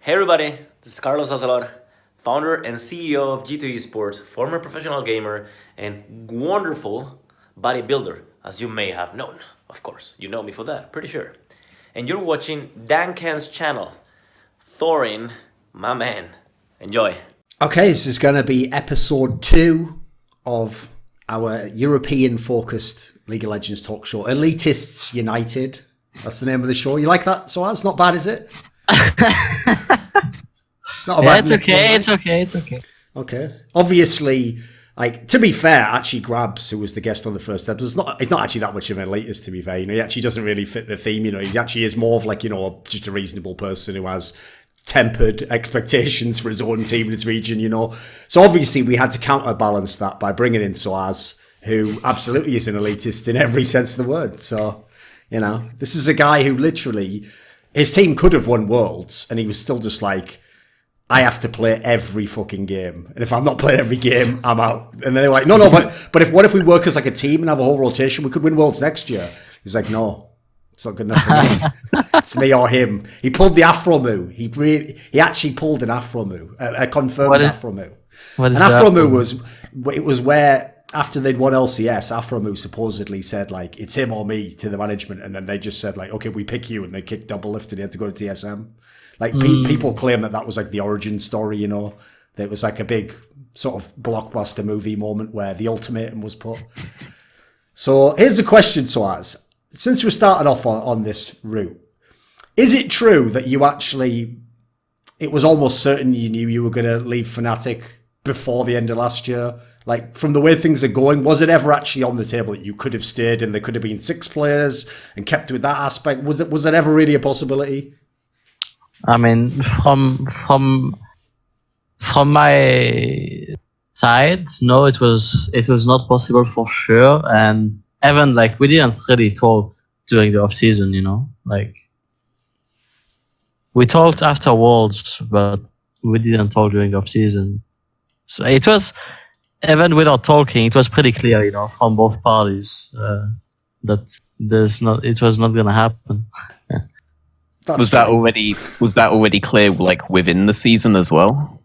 Hey everybody, this is Carlos Azalar, founder and CEO of G2 Esports, former professional gamer, and wonderful bodybuilder, as you may have known. Of course, you know me for that, pretty sure. And you're watching Dankan's channel. Thorin, my man. Enjoy. Okay, this is going to be episode 2 of our European-focused League of Legends talk show, Elitists United. That's the name of the show. You like that? So that's not bad, is it? Not a bad it's okay. It's okay. It's okay. Okay. Obviously, like to be fair, actually, Grabs, who was the guest on the first episode, he's not actually that much of an elitist. To be fair, he actually doesn't really fit the theme. He actually is more of like just a reasonable person who has tempered expectations for his own team in his region. So obviously we had to counterbalance that by bringing in sOAZ, who absolutely is an elitist in every sense of the word. So this is a guy who literally, his team could have won Worlds, and he was still just like, I have to play every fucking game. And if I'm not playing every game, I'm out. And they were like, no, but what if we work as like a team and have a whole rotation? We could win Worlds next year. He's like, no, it's not good enough for me. It's me or him. He pulled the Afro move. He actually pulled an Afro move, a confirmed Afro move. What is an Afro move was where, after they'd won LCS, Afromu supposedly said, like, it's him or me to the management. And then they just said, like, okay, we pick you. And they kicked double lift and he had to go to TSM. Like, people claim that was like the origin story, that it was like a big sort of blockbuster movie moment where the ultimatum was put. So here's the question, sOAZ. Since we're starting off on this route, is it true that it was almost certain you knew you were going to leave Fnatic before the end of last year? Like, from the way things are going, was it ever actually on the table that you could have stayed and there could have been 6 players and kept with that aspect? Was it ever really a possibility? I mean, from my side, no, it was not possible for sure. And even like we didn't really talk during the off season, like we talked after Worlds, but we didn't talk during the off season. So it was, even without talking, it was pretty clear, from both parties that it was not gonna happen. Was that already clear, like within the season as well?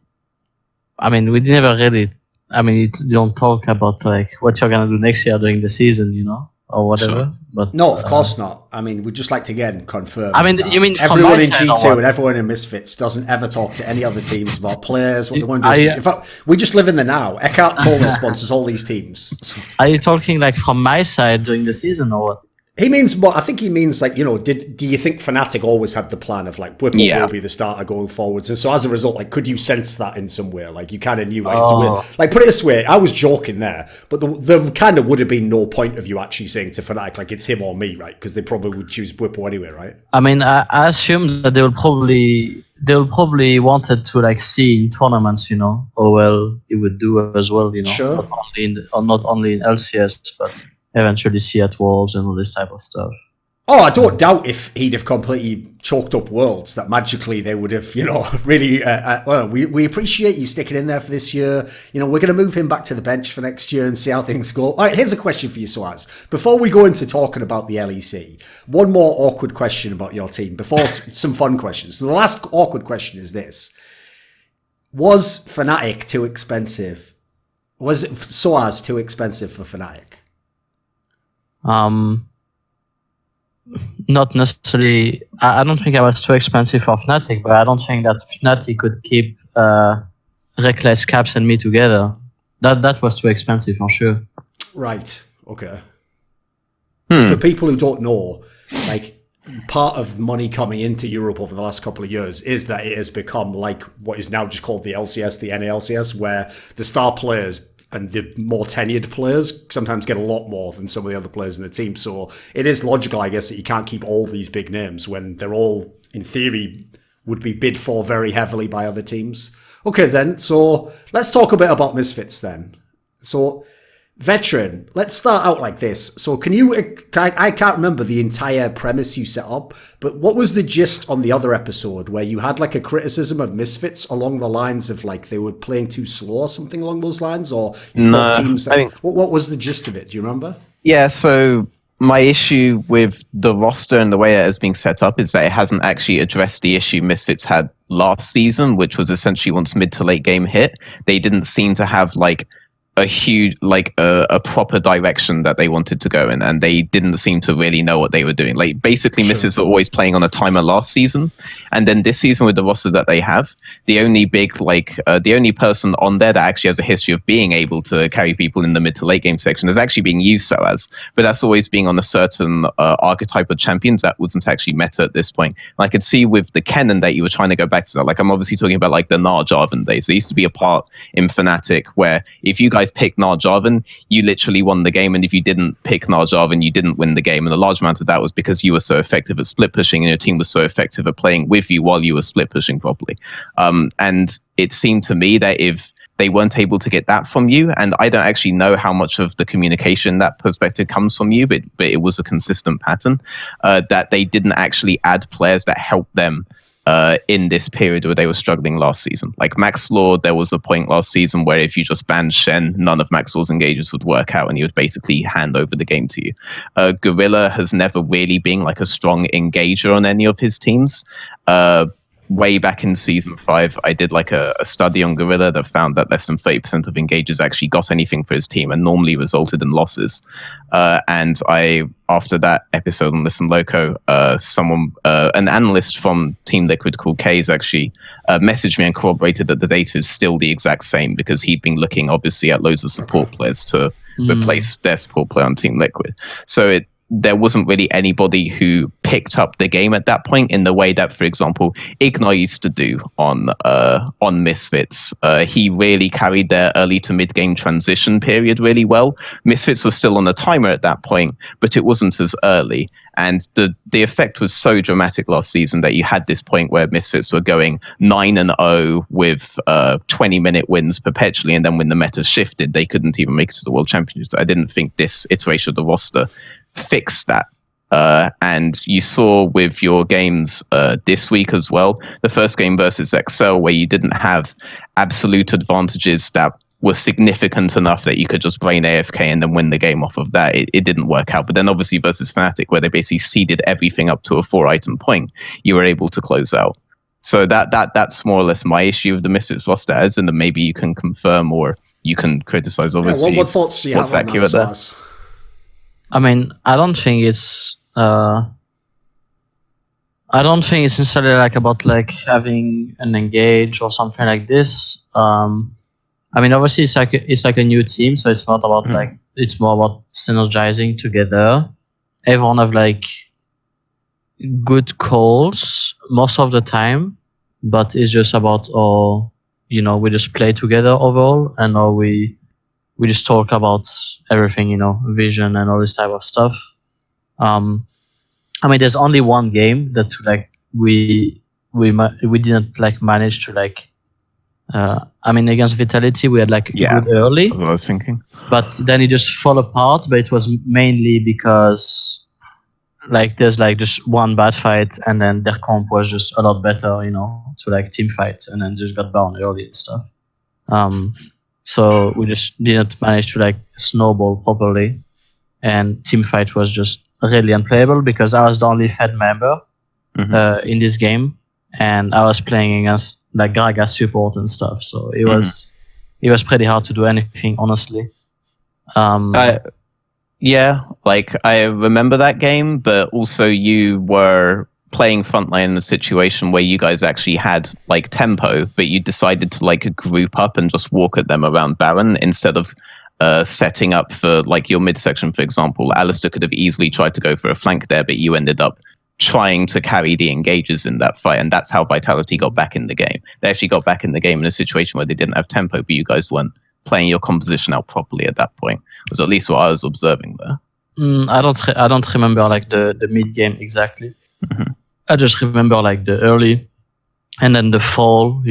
I mean, we never really. I mean, you don't talk about like what you're gonna do next year during the season, or whatever. Sure. But no, of course not. I mean, we'd just like to get confirmed. I mean, you mean everyone in G2 and everyone in Misfits doesn't ever talk to any other teams about players, what they want to do. In fact, we just live in the now. Eckhart Tolle sponsors all these teams. Are you talking like from my side during the season or what? He means what? I think he means like, do you think Fnatic always had the plan of like Whipple will be the starter going forwards? And so as a result, like, could you sense that in some way? Like, you kind of knew, like, put it this way, I was joking there, but there kind of would have been no point of you actually saying to Fnatic, like, it's him or me, right? Because they probably would choose Whipple anyway, right? I mean, I assume that they'll probably wanted to like see in tournaments, how well he would do as well, Sure. not only in LCS, but eventually see at Worlds and all this type of stuff. Oh, I don't doubt if he'd have completely chalked up Worlds that magically they would have, really. Well, we appreciate you sticking in there for this year. We're going to move him back to the bench for next year and see how things go. All right, here's a question for you, sOAZ. Before we go into talking about the LEC, one more awkward question about your team before some fun questions. So the last awkward question is this: was Fnatic too expensive? Was sOAZ too expensive for Fnatic? Not necessarily. I don't think I was too expensive for Fnatic, but I don't think that Fnatic could keep Reckless, Caps, and me together. That was too expensive for sure. Right. Okay. For people who don't know, like, part of money coming into Europe over the last couple of years is that it has become like what is now just called the LCS, the NALCS, where the star players and the more tenured players sometimes get a lot more than some of the other players in the team. So it is logical, I guess, that you can't keep all these big names when they're all, in theory, would be bid for very heavily by other teams. Okay, then. So let's talk a bit about Misfits then. So Veteran, let's start out like this. So I can't remember the entire premise you set up, but what was the gist on the other episode where you had like a criticism of Misfits along the lines of like they were playing too slow or something along those lines? Or you thought teams what was the gist of it? Do you remember? Yeah, so my issue with the roster and the way it has been set up is that it hasn't actually addressed the issue Misfits had last season, which was essentially once mid to late game hit, they didn't seem to have like a huge, like a proper direction that they wanted to go in, and they didn't seem to really know what they were doing. Like basically, Misfits were always playing on a timer last season, and then this season with the roster that they have, the only big the only person on there that actually has a history of being able to carry people in the mid to late game section is actually being used sOAZ, but that's always being on a certain archetype of champions that wasn't actually meta at this point. And I could see with the Kennen that you were trying to go back to that. Like I'm obviously talking about like the Jarvan days. There used to be a part in Fnatic where if you guys picked Jarvan, you literally won the game, and if you didn't pick Jarvan, you didn't win the game. And a large amount of that was because you were so effective at split pushing, and your team was so effective at playing with you while you were split pushing properly. And it seemed to me that if they weren't able to get that from you, and I don't actually know how much of the communication that perspective comes from you, but it was a consistent pattern, that they didn't actually add players that helped them in this period where they were struggling last season. Like Max Law, there was a point last season where if you just banned Shen, none of Max Law's engages would work out, and he would basically hand over the game to you. Gorilla has never really been like a strong engager on any of his teams. Way back in season 5, I did like a study on Gorilla that found that less than 30% of engagers actually got anything for his team, and normally resulted in losses. And after that episode on Listen Loco, an analyst from Team Liquid called Kays actually messaged me and corroborated that the data is still the exact same, because he'd been looking obviously at loads of support players to replace their support player on Team Liquid. So there wasn't really anybody who picked up the game at that point in the way that, for example, Ignite used to do on Misfits. He really carried their early to mid game transition period really well. Misfits was still on the timer at that point, but it wasn't as early. And the effect was so dramatic last season that you had this point where Misfits were going 9-0 with 20-minute wins perpetually, and then when the meta shifted, they couldn't even make it to the World Championships. I didn't think this iteration of the roster fixed that. And you saw with your games this week as well, the first game versus Excel, where you didn't have absolute advantages that were significant enough that you could just brain AFK and then win the game off of that. It didn't work out. But then obviously versus Fnatic, where they basically seeded everything up to a 4-item point, you were able to close out. So that's more or less my issue with the Misfits roster, as and then maybe you can confirm or you can criticize obviously. What thoughts do you have on that, sOAZ? I mean, I don't think it's necessarily like about like having an engage or something like this. I mean, obviously it's like a new team, so it's not about like, it's more about synergizing together. Everyone have like good calls most of the time, but it's just about we just play together overall, and we just talk about everything, vision and all this type of stuff. I mean, there's only one game that like we didn't like manage to like. I mean, against Vitality, we had like good early. That's what I was thinking. But then it just fell apart. But it was mainly because like there's like just one bad fight, and then their comp was just a lot better, to like team fight, and then just got down early and stuff. So we just didn't manage to like snowball properly, and team fight was just really unplayable because I was the only Fed member in this game, and I was playing against like Gragas support and stuff. So it was pretty hard to do anything, honestly. Yeah, like I remember that game, but also you were playing frontline in a situation where you guys actually had like tempo, but you decided to like group up and just walk at them around Baron instead of setting up for like your midsection, for example. Alistair could have easily tried to go for a flank there, but you ended up trying to carry the engagers in that fight, and that's how Vitality got back in the game. They actually got back in the game in a situation where they didn't have tempo, but you guys weren't playing your composition out properly at that point. Was at least what I was observing there. I don't remember like the mid game exactly. I just remember like the early, and then the fall.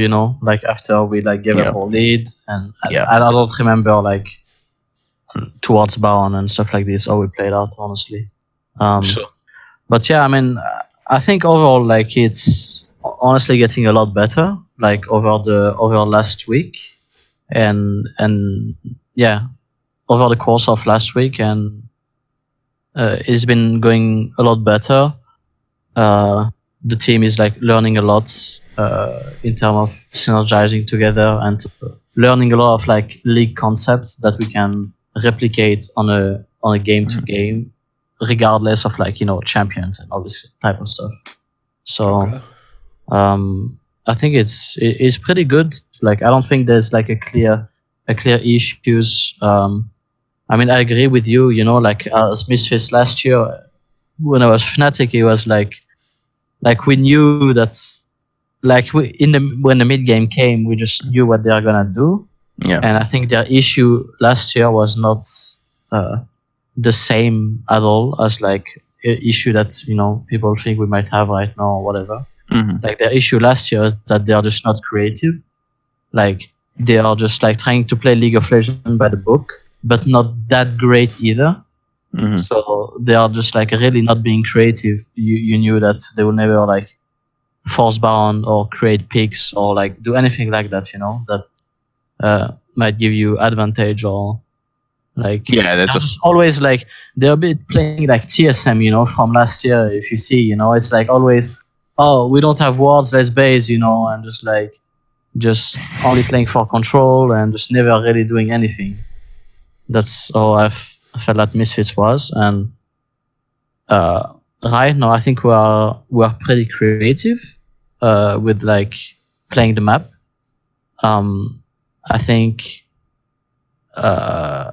Like after we like gave up our lead, and I don't remember like towards Baron and stuff like this, how we played out, honestly. Sure. But yeah, I mean, I think overall like it's honestly getting a lot better, like over last week, and yeah, over the course of last week, and it's been going a lot better. The team is like learning a lot in terms of synergizing together and learning a lot of like league concepts that we can replicate on a game to game, regardless of like champions and all this type of stuff. So I think it's pretty good. Like I don't think there's like a clear issues. I mean, I agree with you. Like as Misfits last year, when I was Fnatic, it was like we knew that's like when the mid game came, we just knew what they are gonna do. Yeah. And I think their issue last year was not the same at all as like an issue that people think we might have right now or whatever. Like their issue last year is that they are just not creative. Like they are just like trying to play League of Legends by the book, but not that great either. So they are just like really not being creative. You knew that they will never like force bound or create picks or like do anything like that. That might give you advantage or like they're just always like they're a bit playing like TSM. From last year. If you see, it's like always, oh, we don't have wards, let's base, and just only playing for control and just never really doing anything. That's how I felt that Misfits was, and right now I think we are pretty creative with like playing the map. I think I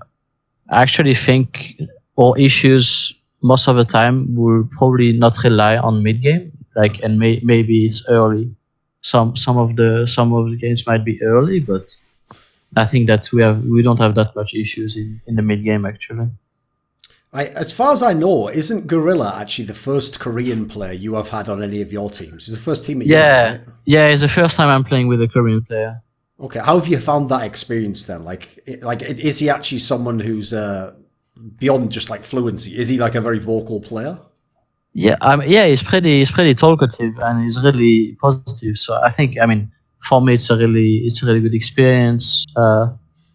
actually think our issues most of the time will probably not rely on mid game, like, and maybe it's early. Some of the games might be early, but I think that we don't have that much issues in the mid game actually. As far as I know, isn't Gorilla actually the first Korean player you have had on any of your teams? It's the first team. Yeah, it's the first time I'm playing with a Korean player. Okay, how have you found that experience then? Like, is he actually someone who's beyond just like fluency? Is he like a very vocal player? Yeah, he's pretty talkative and he's really positive. So I think, for me, it's a really good experience.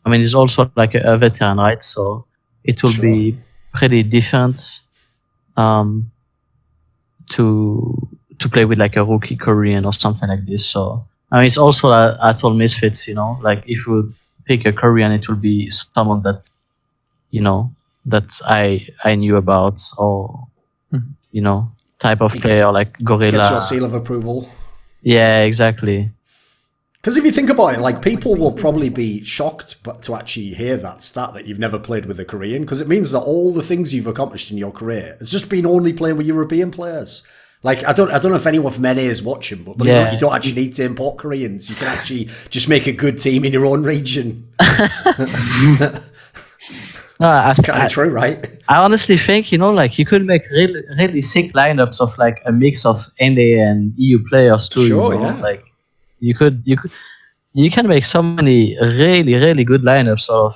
He's also like a veteran, right? So it will be pretty different to play with like a rookie Korean or something like this. So it's also I told Misfits, like if we pick a Korean, it will be someone that that I knew about, or type of player like Gorilla. Gets your seal of approval. Yeah, exactly. Because if you think about it, like, people will probably be shocked to actually hear that stat that you've never played with a Korean, because it means that all the things you've accomplished in your career has just been only playing with European players. Like, I don't know if anyone from NA is watching, but you don't actually need to import Koreans. You can actually just make a good team in your own region. That's kind of true, right? I honestly think, like, you could make really sick lineups of like a mix of NA and EU players too. Sure, yeah. Like, you can make so many really good lineups of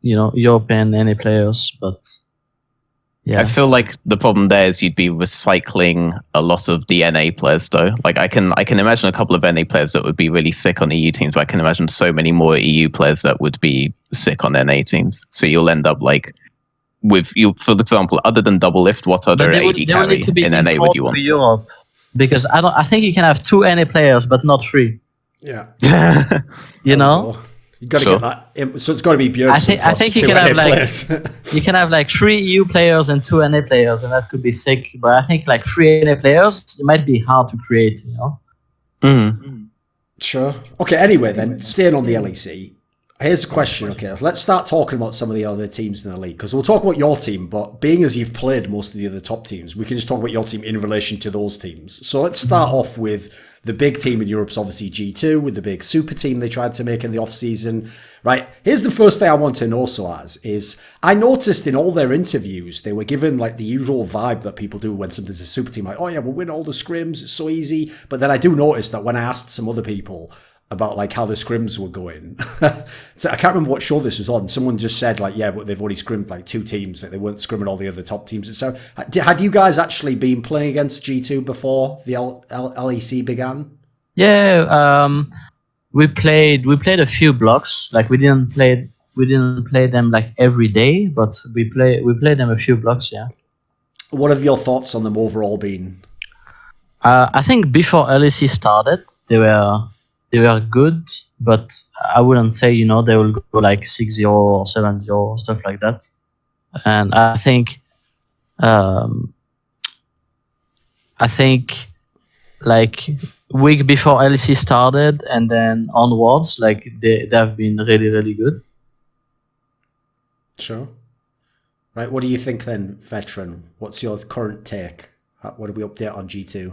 European NA players, but yeah. I feel like the problem there is you'd be recycling a lot of the NA players though. Like I can imagine a couple of NA players that would be really sick on EU teams, but I can imagine so many more EU players that would be sick on NA teams. So you'll end up like with you, for example, other than Double Lift, what other AD carry in NA would you want? Europe, because I think you can have 2 NA players, but not 3. Yeah. You know? You got to get that. So it's got to be Björnsson. I think you can have like you can have like 3 EU players and 2 NA players, and that could be sick. But I think like 3 NA players, it might be hard to create. Sure. Okay. Anyway, then staying on the LEC. Here's a question. Okay, let's start talking about some of the other teams in the league, because we'll talk about your team, but being as you've played most of the other top teams, we can just talk about your team in relation to those teams. So let's start off with the big team in Europe's obviously G2, with the big super team they tried to make in the off-season. Right, here's the first thing I want to know, sOAZ, is I noticed in all their interviews, they were given like the usual vibe that people do when something's a super team, like, oh yeah, we'll win all the scrims, it's so easy. But then I do notice that when I asked some other people about like how the scrims were going, so I can't remember what show this was on, someone just said like, yeah, but they've already scrimmed like 2 teams, like they weren't scrimming all the other top teams. So had you guys actually been playing against G2 before the LEC began? Yeah, we played a few blocks. Like we didn't play them like every day, but we played them a few blocks. Yeah. What have your thoughts on them overall been? I think before LEC started, they were good, but I wouldn't say they will go like 6-0 or 7-0 stuff like that. And I think like week before LEC started and then onwards, like they have been really, really good. Sure. Right, what do you think then, Veteran? What's your current take? What do we update on G2?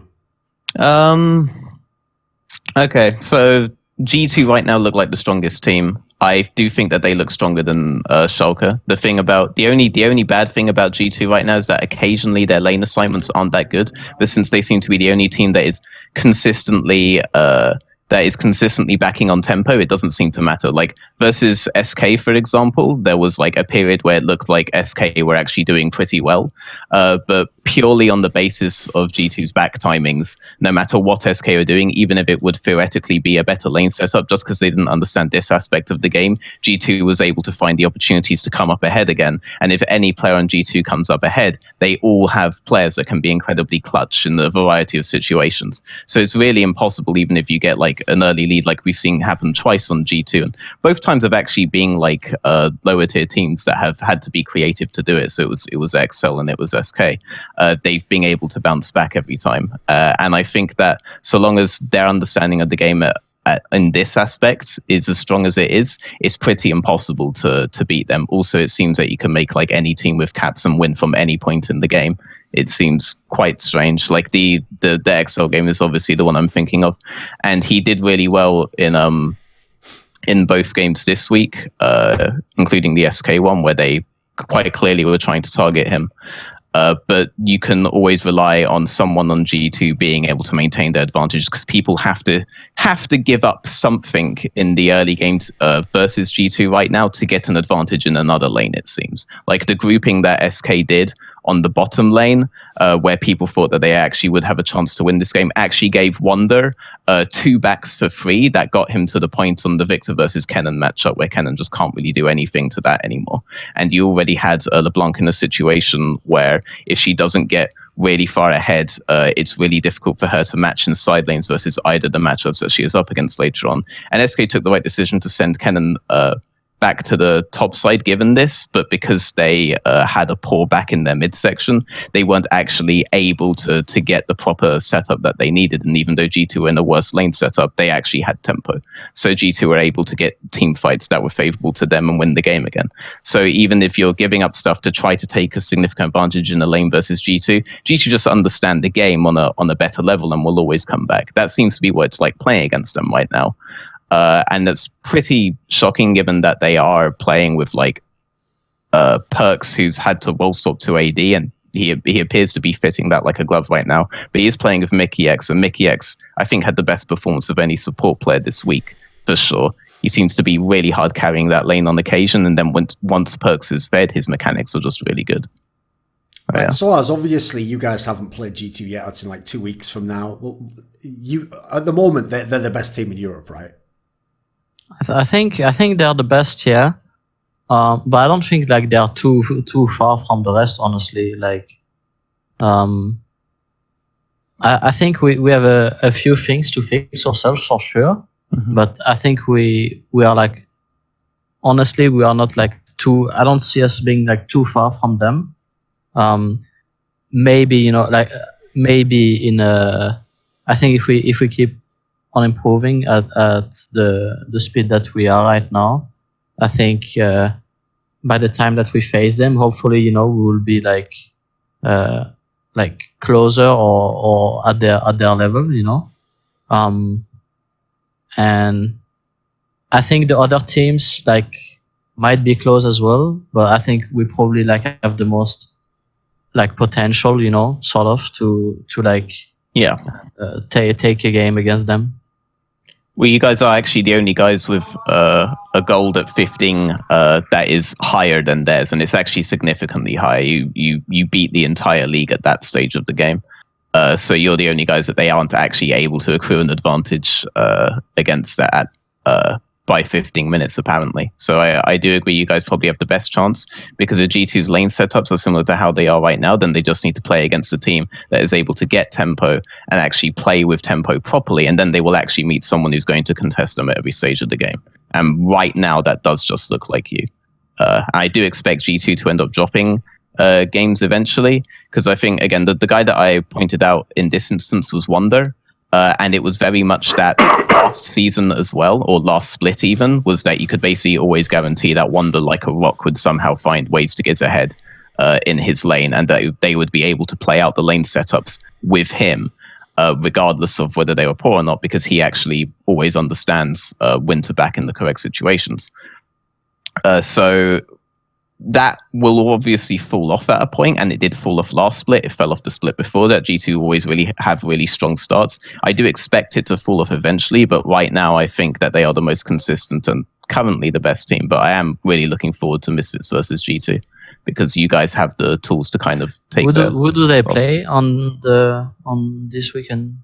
Okay, so G2 right now look like the strongest team. I do think that they look stronger than Schalke. The only bad thing about G2 right now is that occasionally their lane assignments aren't that good. But since they seem to be the only team that is consistently backing on tempo, it doesn't seem to matter. Like versus SK, for example, there was like a period where it looked like SK were actually doing pretty well, but purely on the basis of G2's back timings, no matter what SK are doing, even if it would theoretically be a better lane setup, just because they didn't understand this aspect of the game, G2 was able to find the opportunities to come up ahead again. And if any player on G2 comes up ahead, they all have players that can be incredibly clutch in a variety of situations. So it's really impossible, even if you get like an early lead, like we've seen happen twice on G2, and both times have actually been like lower tier teams that have had to be creative to do it. So it was XL and it was SK. They've been able to bounce back every time, and I think that so long as their understanding of the game in this aspect is as strong as it is, it's pretty impossible to beat them. Also, it seems that you can make like any team with caps and win from any point in the game. It seems quite strange. Like the XL game is obviously the one I'm thinking of, and he did really well in both games this week, including the SK one, where they quite clearly were trying to target him. But you can always rely on someone on G2 being able to maintain their advantage, because people have to give up something in the early games versus G2 right now to get an advantage in another lane, it seems. Like the grouping that SK did on the bottom lane, where people thought that they actually would have a chance to win this game, actually gave Wonder 2 backs for free that got him to the point on the Victor versus Kennen matchup, where Kennen just can't really do anything to that anymore. And you already had LeBlanc in a situation where if she doesn't get really far ahead, it's really difficult for her to match in side lanes versus either the matchups that she is up against later on. And SK took the right decision to send Kennen back to the top side given this, but because they had a poor back in their midsection, they weren't actually able to get the proper setup that they needed. And even though G2 were in a worse lane setup, they actually had tempo. So G2 were able to get team fights that were favorable to them and win the game again. So even if you're giving up stuff to try to take a significant advantage in a lane versus G2 just understand the game on a better level and will always come back. That seems to be what it's like playing against them right now. And that's pretty shocking given that they are playing with like Perks, who's had to roll stop to AD, and he appears to be fitting that like a glove right now. But he is playing with MickeyX, and MickeyX, I think, had the best performance of any support player this week, for sure. He seems to be really hard carrying that lane on occasion, and then once Perks is fed, his mechanics are just really good. Right. Yeah. So as obviously you guys haven't played G2 yet, it's in like 2 weeks from now. Well, you at the moment they're the best team in Europe, right? I think they're the best, yeah. But I don't think like they are too far from the rest, honestly. Like, I think we have a few things to fix ourselves for sure. Mm-hmm. But I think we are like, honestly, we are not like too. I don't see us being like too far from them. Maybe maybe in a. I think if we keep on improving at the speed that we are right now, I think by the time that we face them, hopefully, we will be like closer or at their level, and I think the other teams like might be close as well, but I think we probably like have the most like potential, sort of to like take a game against them. Well, you guys are actually the only guys with a gold at 15 that is higher than theirs, and it's actually significantly higher. You beat the entire league at that stage of the game. So you're the only guys that they aren't actually able to accrue an advantage against that by 15 minutes, apparently. So I do agree you guys probably have the best chance, because if G2's lane setups are similar to how they are right now, then they just need to play against a team that is able to get tempo and actually play with tempo properly, and then they will actually meet someone who's going to contest them at every stage of the game. And right now, that does just look like you. I do expect G2 to end up dropping games eventually, because I think, again, the guy that I pointed out in this instance was Wonder. And it was very much that last season as well, or last split even, was that you could basically always guarantee that Wonder, like a rock, would somehow find ways to get ahead in his lane, and that they would be able to play out the lane setups with him, regardless of whether they were poor or not, because he actually always understands when to back in the correct situations. So that will obviously fall off at a point, and it did fall off last split. It fell off the split before that. G2 always really have really strong starts. I do expect it to fall off eventually, but right now I think that they are the most consistent and currently the best team. But I am really looking forward to Misfits versus G2, because you guys have the tools to kind of take Who do they play on this weekend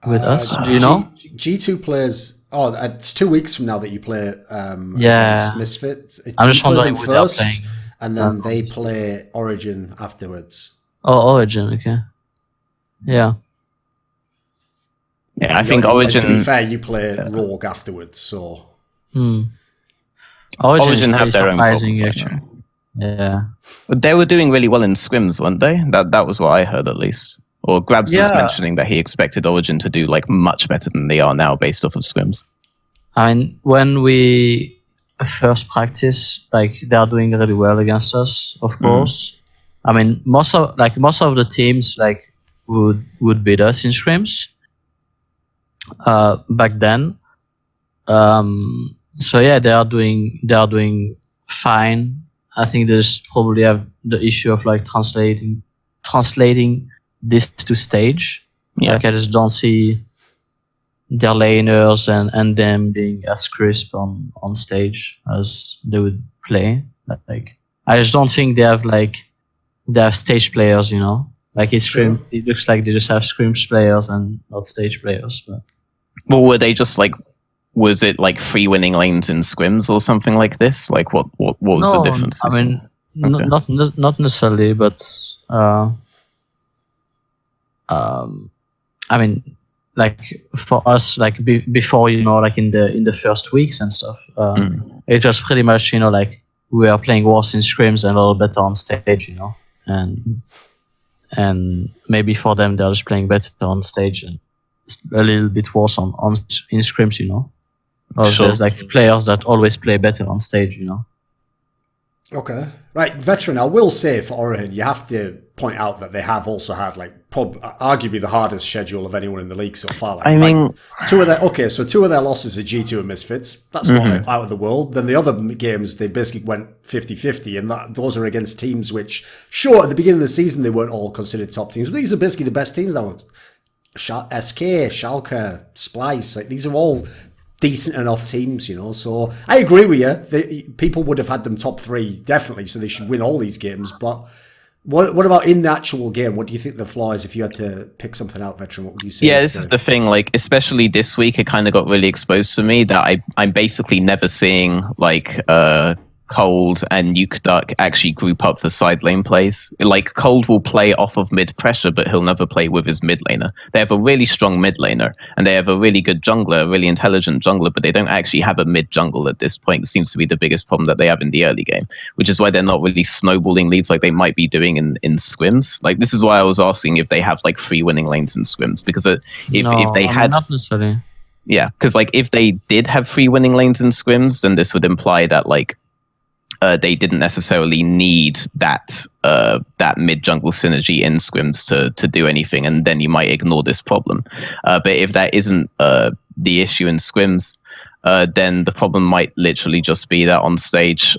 with us? Do you know? G2 plays. Oh, it's 2 weeks from now that you play against Misfits. I'm just wondering who they're playing. And then they play Origen afterwards. Oh, Origen, okay. Yeah. Yeah, I think Origen... To be fair, you play Rogue afterwards, so... Origen have their own problems, actually. Yeah. But they were doing really well in scrims, weren't they? That was what I heard, at least. Or Grabs was mentioning that he expected Origen to do like much better than they are now based off of scrims. I mean, when we first practice, like they are doing really well against us, of course. I mean, most of the teams like would beat us in scrims back then. So yeah, they are doing fine. I think there's probably have the issue of like translating this to stage. Yeah. Like I just don't see their laners and them being as crisp on stage as they would play. Like I just don't think they have stage players, you know. Like it looks like they just have scrims players and not stage players. But well, were they just like? Was it like free winning lanes in scrims or something like this? Like what was the difference? I mean, not necessarily, but I mean, like for us, like before, you know, like in the first weeks and stuff, it was pretty much, you know, like we are playing worse in scrims and a little better on stage, you know, and maybe for them they're just playing better on stage and a little bit worse in scrims, you know. Or there's like players that always play better on stage, you know. Okay. Right, Veteran, I will say for Origen, you have to point out that they have also had like arguably the hardest schedule of anyone in the league so far. Like, I mean, two of their losses are G2 and Misfits. That's not out of the world. Then the other games, they basically went 50-50, and those are against teams which, sure, at the beginning of the season, they weren't all considered top teams, but these are basically the best teams that were SK, Schalke, Splyce. Like, these are all decent enough teams, you know. So I agree with you. People would have had them top three, definitely, so they should win all these games. But what about in the actual game? What do you think the flaw is? If you had to pick something out, Veteran, what would you say? Yeah, this is the thing. Like, especially this week, it kind of got really exposed to me that I'm basically never seeing like Cold and NateDOhDoubleG actually group up for side lane plays. Like, Cold will play off of mid pressure, but he'll never play with his mid laner. They have a really strong mid laner, and they have a really good jungler, a really intelligent jungler, but they don't actually have a mid jungle at this point. It seems to be the biggest problem that they have in the early game, which is why they're not really snowballing leads like they might be doing in scrims. Like, this is why I was asking if they have like free winning lanes in scrims, because if they had... not necessarily. Yeah, because like if they did have free winning lanes in scrims, then this would imply that like they didn't necessarily need that mid jungle synergy in scrims to do anything, and then you might ignore this problem. But if that isn't the issue in scrims, then the problem might literally just be that on stage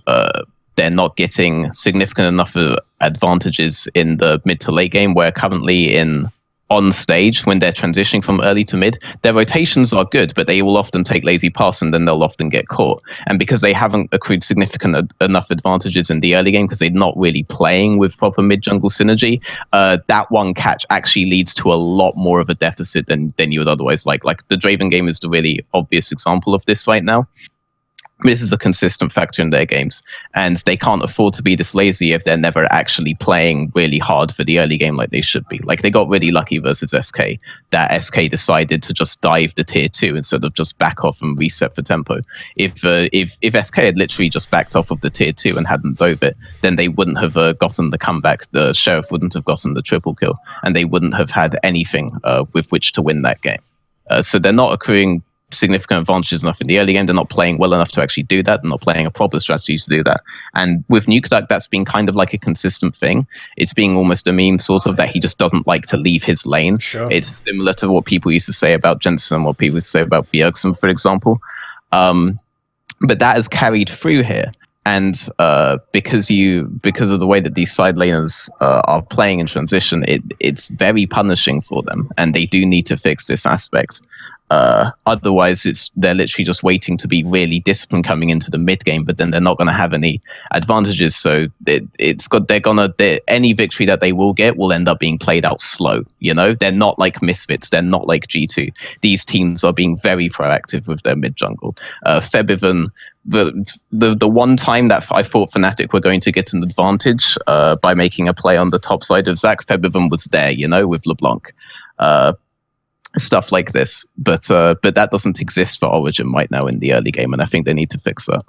they're not getting significant enough advantages in the mid to late game, where currently on stage, when they're transitioning from early to mid, their rotations are good, but they will often take lazy pass and then they'll often get caught. And because they haven't accrued significant enough advantages in the early game, because they're not really playing with proper mid jungle synergy, that one catch actually leads to a lot more of a deficit than you would otherwise like. Like, the Draven game is the really obvious example of this right now. This is a consistent factor in their games, and they can't afford to be this lazy if they're never actually playing really hard for the early game like they should be. Like, they got really lucky versus SK, that SK decided to just dive the tier 2 instead of just back off and reset for tempo. If SK had literally just backed off of the tier 2 and hadn't dove it, then they wouldn't have gotten the comeback, the Sheriff wouldn't have gotten the triple kill, and they wouldn't have had anything with which to win that game. So they're not accruing significant advantages enough in the early game. They're not playing well enough to actually do that. They're not playing a proper strategy to do that. And with NukeDuck, that's been kind of like a consistent thing. It's being almost a meme, sort of, that he just doesn't like to leave his lane. Sure. It's similar to what people used to say about Jensen, what people used to say about Bjergsen, for example. But that has carried through here. And because of the way that these side laners are playing in transition, it's very punishing for them, and they do need to fix this aspect. Otherwise, they're literally just waiting to be really disciplined coming into the mid game, but then they're not going to have any advantages. So any victory that they will get will end up being played out slow. You know, they're not like Misfits, they're not like G2. These teams are being very proactive with their mid jungle. Febiven, the one time that I thought Fnatic were going to get an advantage by making a play on the top side of Zach, Febiven was there, you know, with LeBlanc. Stuff like this, but that doesn't exist for Origen right now in the early game, and I think they need to fix that.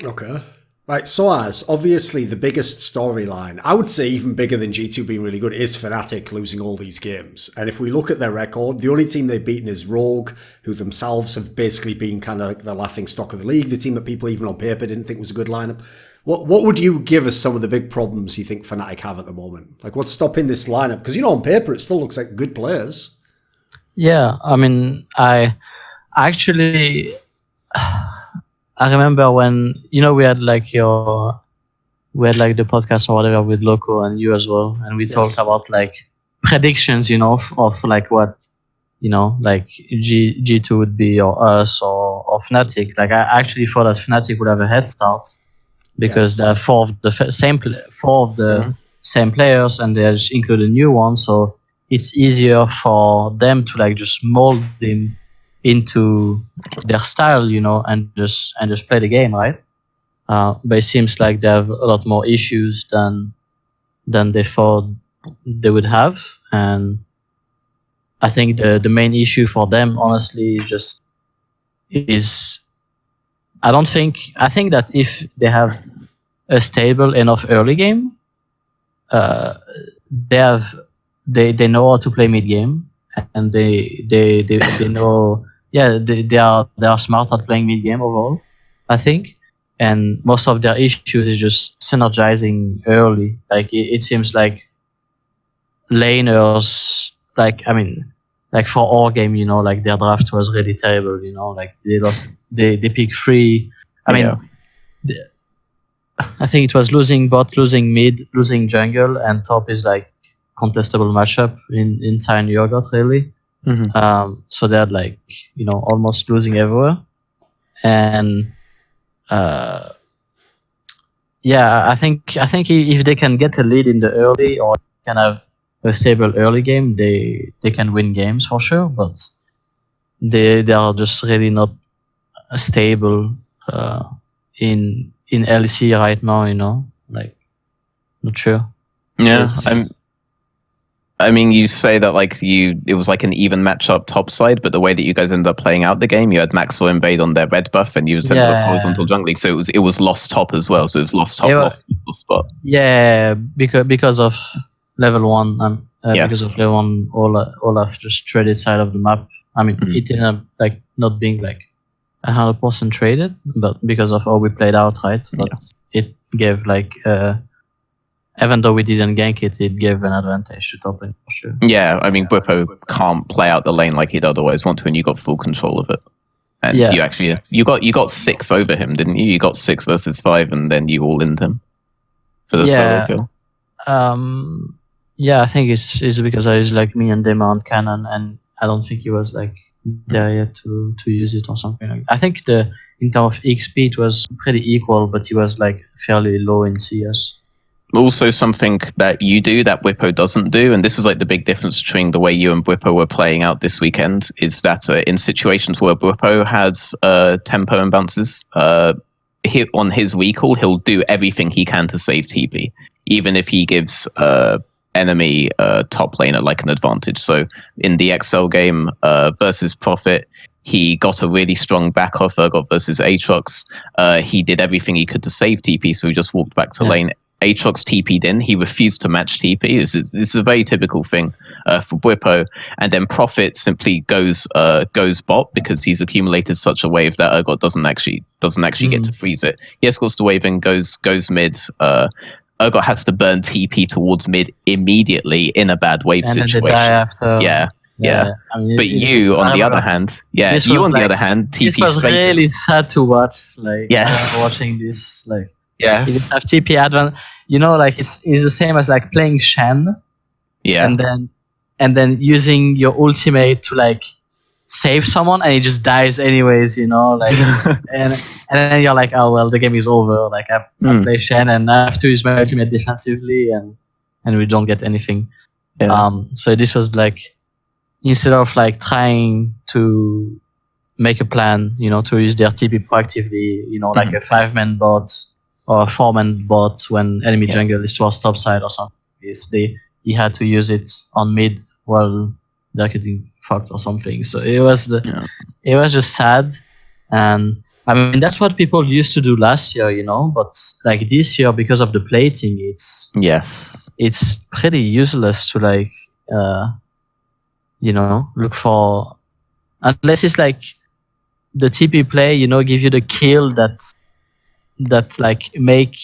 Okay. Right, sOAZ, obviously the biggest storyline, I would say even bigger than G2 being really good, is Fnatic losing all these games. And if we look at their record, the only team they've beaten is Rogue, who themselves have basically been kind of like the laughing stock of the league, the team that people even on paper didn't think was a good lineup. What would you give us some of the big problems you think Fnatic have at the moment? Like, what's stopping this lineup? Because, you know, on paper it still looks like good players. Yeah, I mean, I actually, I remember when, you know, we had like the podcast or whatever with Loco and you as well, and we talked about like predictions, you know, of like what, you know, like G2 would be, or us, or Fnatic. Like, I actually thought that Fnatic would have a head start because there are four of the same players, and they just include a new one, so it's easier for them to like just mold them into their style, you know, and just play the game, right? But it seems like they have a lot more issues than they thought they would have, and I think the main issue for them, honestly, is I think that if they have a stable enough early game, they know how to play mid game, and they know, yeah, they are smart at playing mid game overall, I think. And most of their issues is just synergizing early. Like, it seems like laners, like, I mean, like for our game, you know, like their draft was really terrible, you know, like they picked 3. I mean, I think it was losing bot, losing mid, losing jungle, and top is like contestable matchup inside Yogurt, really. Mm-hmm. So they're like, you know, almost losing everywhere. And yeah, I think if they can get a lead in the early, or can have a stable early game, they can win games for sure. But they are just really not stable in LEC right now, you know, like, not sure. Yeah, I mean, you say that like it was like an even matchup top side, but the way that you guys ended up playing out the game, you had Maxwell invade on their red buff, and you ended up horizontal jungling, so it was lost top as well. So it was lost top, lost spot. Yeah, because of level 1, because of level 1, Olaf just traded side of the map. I mean, it ended up like not being like 100% traded, but because of how we played out, right? But it gave like. Even though we didn't gank it, it gave an advantage to top lane for sure. Yeah, I mean, Bwipo can't play out the lane like he'd otherwise want to, and you got full control of it. And you actually you got 6 over him, didn't you? You got 6 versus 5, and then you all inned him for the solo kill. Yeah, I think it's because I was like me and Dema on Cannon, and I don't think he was like there yet to use it or something like that. I think in terms of XP it was pretty equal, but he was like fairly low in CS. also something that you do that Whippo doesn't do, and this is like the big difference between the way you and Whippo were playing out this weekend, is that in situations where Whippo has tempo and bounces, on his recall, he'll do everything he can to save TP, even if he gives enemy top laner like an advantage. So in the XL game versus Prophet, he got a really strong back off Urgot versus Aatrox. He did everything he could to save TP, so he just walked back to lane. Aatrox TP'd in. He refused to match TP. This is a very typical thing for Whippo. And then Prophet simply goes bot because he's accumulated such a wave that Urgot doesn't actually get to freeze it. He escorts the wave and goes mid. Urgot has to burn TP towards mid immediately in a bad wave and situation. Then they die after. Yeah. I mean, But you, on the other hand, TP this was straight. really sad to watch. Like, Yes. watching this, like, Yeah. he didn't have TP advance. You know, like it's the same as like playing Shen, Yeah. and then using your ultimate to like save someone, and he just dies anyways. You know, like, and then you're like, oh well, the game is over. Like I play Shen, and I have to use my ultimate defensively, and we don't get anything. Yeah. So this was like, instead of like trying to make a plan, you know, to use their TP proactively, you know, like a 5-man bot or a 4-man bot when enemy jungle is towards top side or something. He had to use it on mid while they're getting fucked or something. So it was just sad. And I mean, that's what people used to do last year, you know, but like this year, because of the plating, it's pretty useless to like, you know, look for, unless it's like the TP play, you know, give you the kill that like make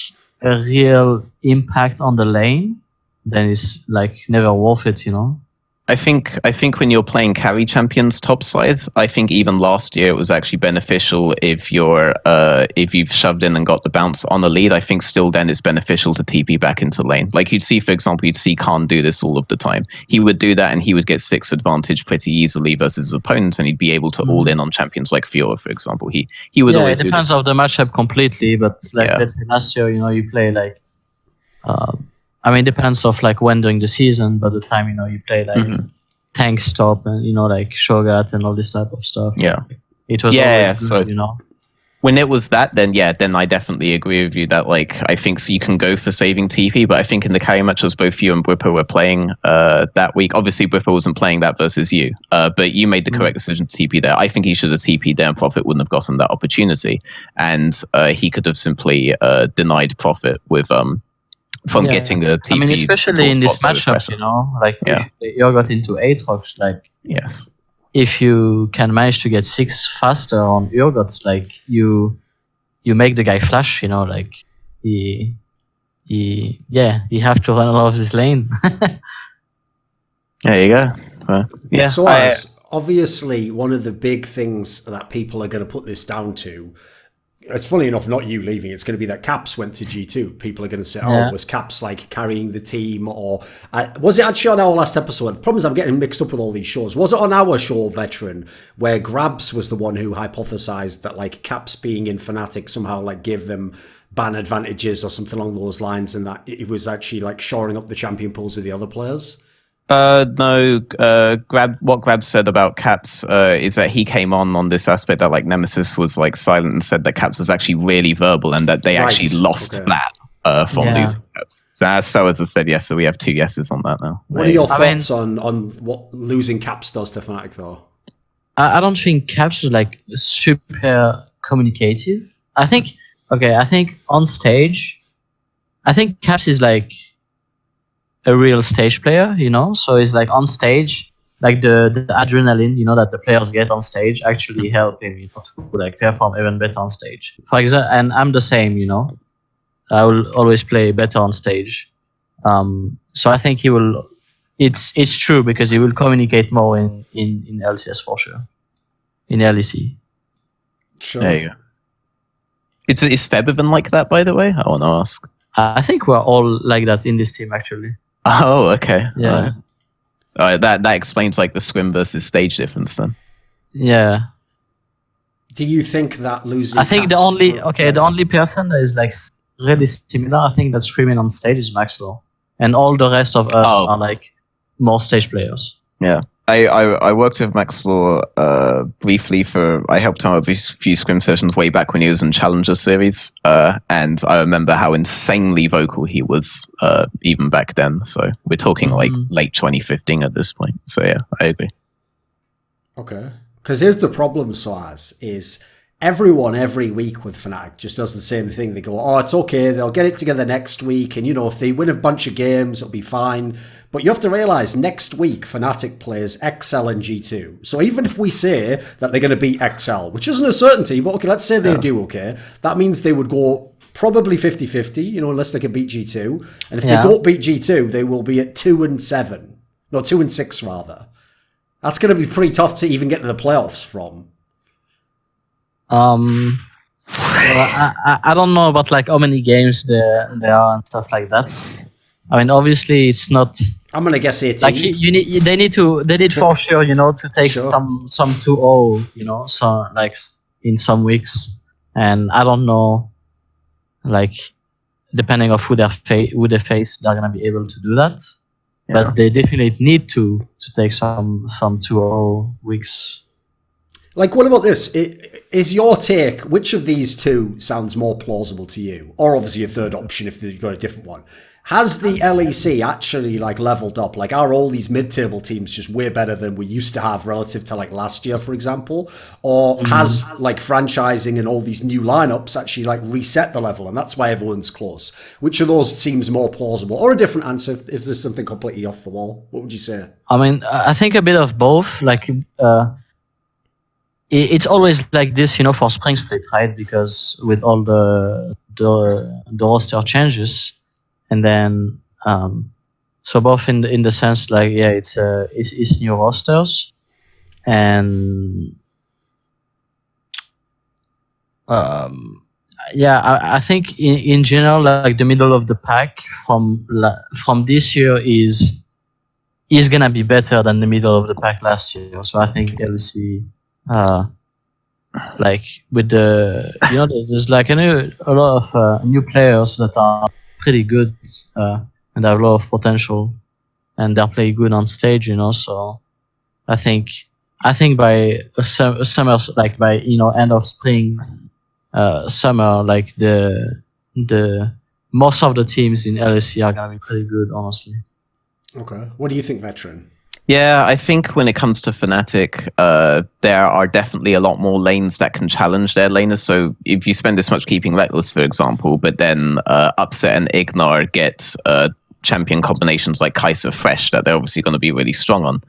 a real impact on the lane, then it's like never worth it, you know. I think when you're playing carry champions topside, I think even last year it was actually beneficial if you've shoved in and got the bounce on the lead. I think still then it's beneficial to TP back into lane. Like you'd see, for example, Khan do this all of the time. He would do that and he would get 6 advantage pretty easily versus his opponent, and he'd be able to all in on champions like Fiora, for example. He would always do this. It depends on the matchup completely, but like let's say last year, you know, you play like I mean, it depends of like when during the season, but the time, you know, you play like tank stop and, you know, like Shogat and all this type of stuff. Yeah. It was always good, so you know. When it was that, then I definitely agree with you that like I think so you can go for saving TP, but I think in the carry matches both you and Whippo were playing that week. Obviously Whippo wasn't playing that versus you, but you made the correct decision to TP there. I think he should have TP'd there and Prophet wouldn't have gotten that opportunity, and he could have simply denied Prophet with from getting a TP. I mean, especially in this matchup, you know, like if you got into Aatrox, like if you can manage to get 6 faster on Urgot, like you make the guy flash, you know, like he have to run out of this lane. There you go. So obviously one of the big things that people are going to put this down to, it's funny enough, not you leaving, it's going to be that Caps went to G2. People are going to say, was Caps like carrying the team, or was it actually on our last episode? The problem is I'm getting mixed up with all these shows. Was it on our show, Veteran, where Grabs was the one who hypothesized that like Caps being in Fnatic somehow like gave them ban advantages or something along those lines, and that it was actually like shoring up the champion pools of the other players? No, what Greb said about Caps is that he came on this aspect that like Nemesis was like silent and said that Caps was actually really verbal and that they actually lost that from losing Caps. So as I said, yes, so we have 2 yeses on that now. What are your thoughts on what losing Caps does to Fnatic though? I don't think Caps is like super communicative. I think on stage, I think Caps is like a real stage player, you know, so it's like on stage, like the adrenaline, you know, that the players get on stage actually help him, you know, to like perform even better on stage. For example, and I'm the same, you know, I will always play better on stage. So I think he will. It's true because he will communicate more in LCS for sure, in LEC. Sure. There you go. Is Feb even like that, by the way? I want to ask. I think we're all like that in this team actually. Oh, okay. Yeah. That explains like the scrim versus stage difference then. Yeah. Do you think that losing? I think the only person that is like really similar. I think that screaming on stage is Maxwell, and all the rest of us are like more stage players. Yeah. I worked with Maxwell briefly I helped him with a few scrim sessions way back when he was in Challenger Series, and I remember how insanely vocal he was even back then. So we're talking like late 2015 at this point. So yeah, I agree. Okay. Because here's the problem, sOAZ, is everyone every week with Fnatic just does the same thing. They go, oh, it's okay, they'll get it together next week, and, you know, if they win a bunch of games, it'll be fine. But you have to realise, next week, Fnatic plays XL and G2. So even if we say that they're going to beat XL, which isn't a certainty, but okay, let's say they do, okay, that means they would go probably 50-50, you know, unless they can beat G2. And if they don't beat G2, they will be at 2-7. No, 2-6, rather. That's going to be pretty tough to even get to the playoffs from. Well, I don't know about like how many games there are and stuff like that. I mean, obviously it's not. I'm gonna guess 18. Like they need for sure, you know, to take some 2-0, you know, so like in some weeks, and I don't know, like depending on who they face, they're gonna be able to do that. Yeah. But they definitely need to take some 2-0 weeks. Like, what about this? Is your take, which of these two sounds more plausible to you? Or obviously a third option if you've got a different one. Has the LEC actually, like, leveled up? Like, are all these mid-table teams just way better than we used to have relative to, like, last year, for example? Or has, like, franchising and all these new lineups actually, like, reset the level, and that's why everyone's close? Which of those seems more plausible? Or a different answer if there's something completely off the wall? What would you say? I mean, I think a bit of both. Like, it's always like this, you know, for Spring Split, right? Because with all the roster changes, and then so both in the sense like it's new rosters, and I think in general, like the middle of the pack from this year is gonna be better than the middle of the pack last year. So I think LEC. Like with the, you know, there's like a lot of new players that are pretty good and have a lot of potential, and they're playing good on stage, you know. So I think by a summer, like by, you know, end of spring, summer, like the most of the teams in LEC are gonna be pretty good, honestly. Okay, what do you think, Veteran? Yeah, I think when it comes to Fnatic, there are definitely a lot more lanes that can challenge their laners. So if you spend this much keeping Reckless, for example, but then Upset and Ignar get champion combinations like Kai'Sa Fresh that they're obviously going to be really strong on,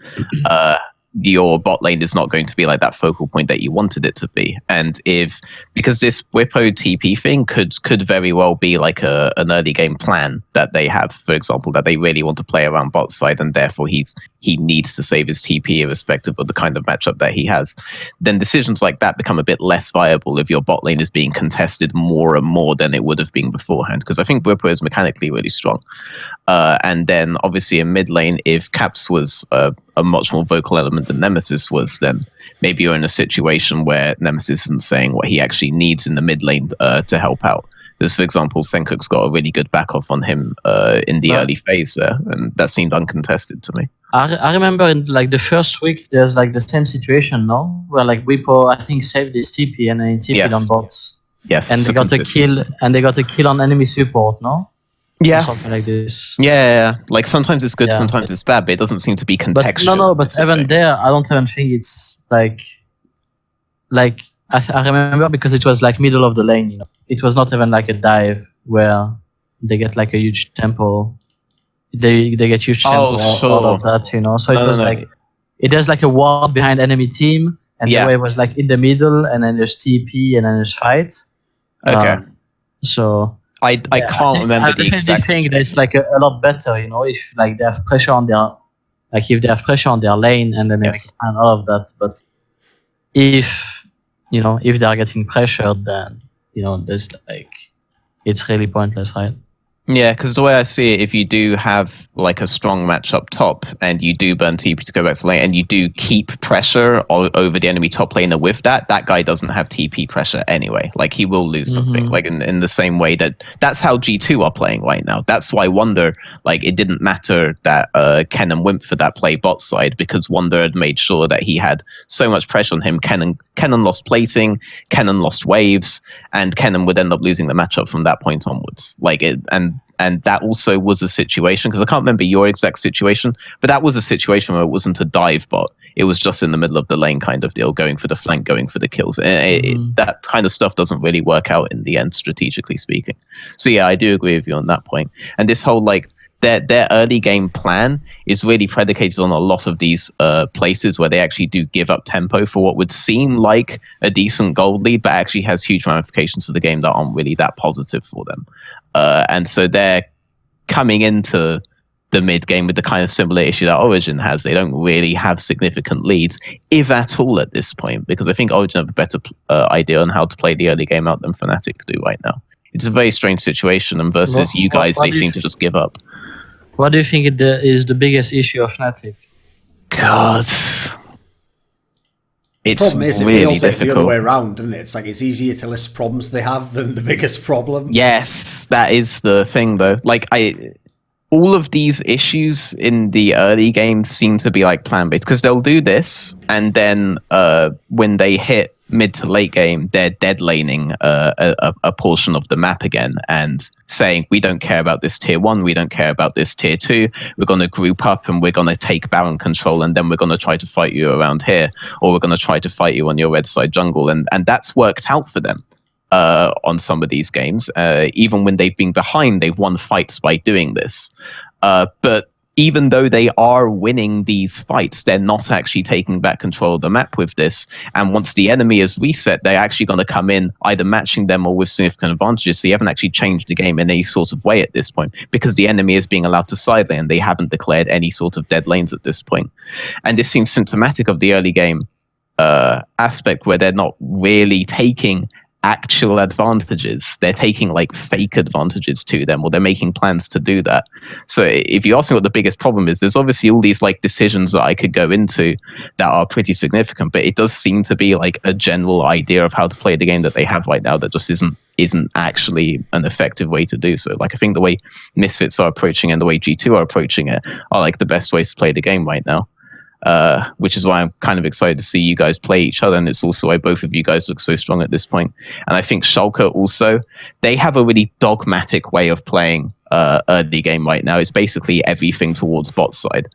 your bot lane is not going to be like that focal point that you wanted it to be. And because this Whippo TP thing could very well be like an early game plan that they have, for example, that they really want to play around bot side, and therefore he needs to save his TP irrespective of the kind of matchup that he has, then decisions like that become a bit less viable if your bot lane is being contested more and more than it would have been beforehand, because I think Whippo is mechanically really strong. And then obviously in mid lane, if Caps was a much more vocal element than Nemesis was, then maybe you're in a situation where Nemesis isn't saying what he actually needs in the mid lane to help out. Because, for example, Senkuk's got a really good back off on him in the early phase there, and that seemed uncontested to me. I remember in like the first week, there's like the same situation, no? Where like Whippo, I think, saved his TP and then he TP'd on bots. Yes. And they got a kill on enemy support, no? Yeah. Or something like this. Yeah. Like sometimes it's good, sometimes it's bad, but it doesn't seem to be contextual. But even there, I don't even think it's like I remember, because it was like middle of the lane, you know. It was not even like a dive where they get like a huge tempo. They get huge tempo, all of that, you know. So it was like it has like a wall behind enemy team, and the way was like in the middle, and then there's TP, and then there's fight. Okay. So I can't remember the exact. I definitely think there's like a lot better, you know, if like they have pressure on their, like if they have pressure on their lane, and then and all of that. But if they are getting pressured, then, you know, there's like, it's really pointless, right? Yeah, because the way I see it, if you do have like a strong match up top and you do burn TP to go back to lane and you do keep pressure over the enemy top laner with that guy doesn't have TP pressure anyway. Like he will lose something. Like in the same way that's how G2 are playing right now. That's why Wonder, like it didn't matter that Kennen went for that play bot side because Wonder had made sure that he had so much pressure on him. Kennen lost plating, Kennen lost waves, and Kennen would end up losing the matchup from that point onwards. Like it and that also was a situation, because I can't remember your exact situation, but that was a situation where it wasn't a dive bot. It was just in the middle of the lane kind of deal, going for the flank, going for the kills. That kind of stuff doesn't really work out in the end, strategically speaking. So yeah, I do agree with you on that point. And this whole like their early game plan is really predicated on a lot of these places where they actually do give up tempo for what would seem like a decent gold lead, but actually has huge ramifications to the game that aren't really that positive for them. And so they're coming into the mid game with the kind of similar issue that Origen has. They don't really have significant leads, if at all, at this point, because I think Origen have a better idea on how to play the early game out than Fnatic do right now. It's a very strange situation, and versus you guys, they seem to just give up. What do you think is the biggest issue of Fnatic? God. It's problem is, really it feels like difficult. the other way around, doesn't it? It's like it's easier to list problems they have than the biggest problem. Yes, that is the thing, though. Like, all of these issues in the early game seem to be like plan-based, because they'll do this, and then when they hit mid to late game, they're dead laning a portion of the map again and saying, we don't care about this tier 1, we don't care about this tier 2, we're going to group up and we're going to take Baron control, and then we're going to try to fight you around here, or we're going to try to fight you on your red side jungle. And that's worked out for them on some of these games. Even when they've been behind, they've won fights by doing this. But even though they are winning these fights, they're not actually taking back control of the map with this. And once the enemy is reset, they're actually going to come in either matching them or with significant advantages. So you haven't actually changed the game in any sort of way at this point, because the enemy is being allowed to side lane. They haven't declared any sort of dead lanes at this point. And this seems symptomatic of the early game aspect, where they're not really taking actual advantages. They're taking like fake advantages to them, or they're making plans to do that. So if you ask me what the biggest problem is, there's obviously all these like decisions that I could go into that are pretty significant, but it does seem to be like a general idea of how to play the game that they have right now that just isn't actually an effective way to do so. Like, I think the way Misfits are approaching and the way G2 are approaching it are like the best ways to play the game right now. Which is why I'm kind of excited to see you guys play each other, and it's also why both of you guys look so strong at this point. And I think Schalke also, they have a really dogmatic way of playing early game right now. It's basically everything towards bot side.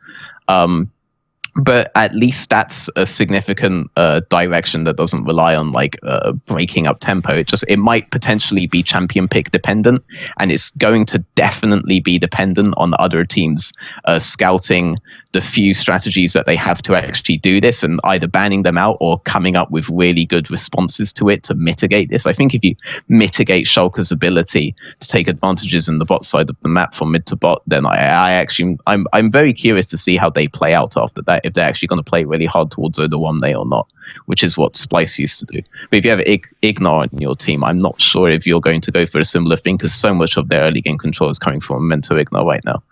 But at least that's a significant direction that doesn't rely on like breaking up tempo. It might potentially be champion pick dependent, and it's going to definitely be dependent on other teams scouting the few strategies that they have to actually do this, and either banning them out or coming up with really good responses to it to mitigate this. I think if you mitigate Schalke's ability to take advantages in the bot side of the map from mid to bot, then I'm very curious to see how they play out after that, if they're actually going to play really hard towards Oda 1-day or not, which is what Splyce used to do. But if you have Ignore on your team, I'm not sure if you're going to go for a similar thing, because so much of their early game control is coming from Memento Ignore right now.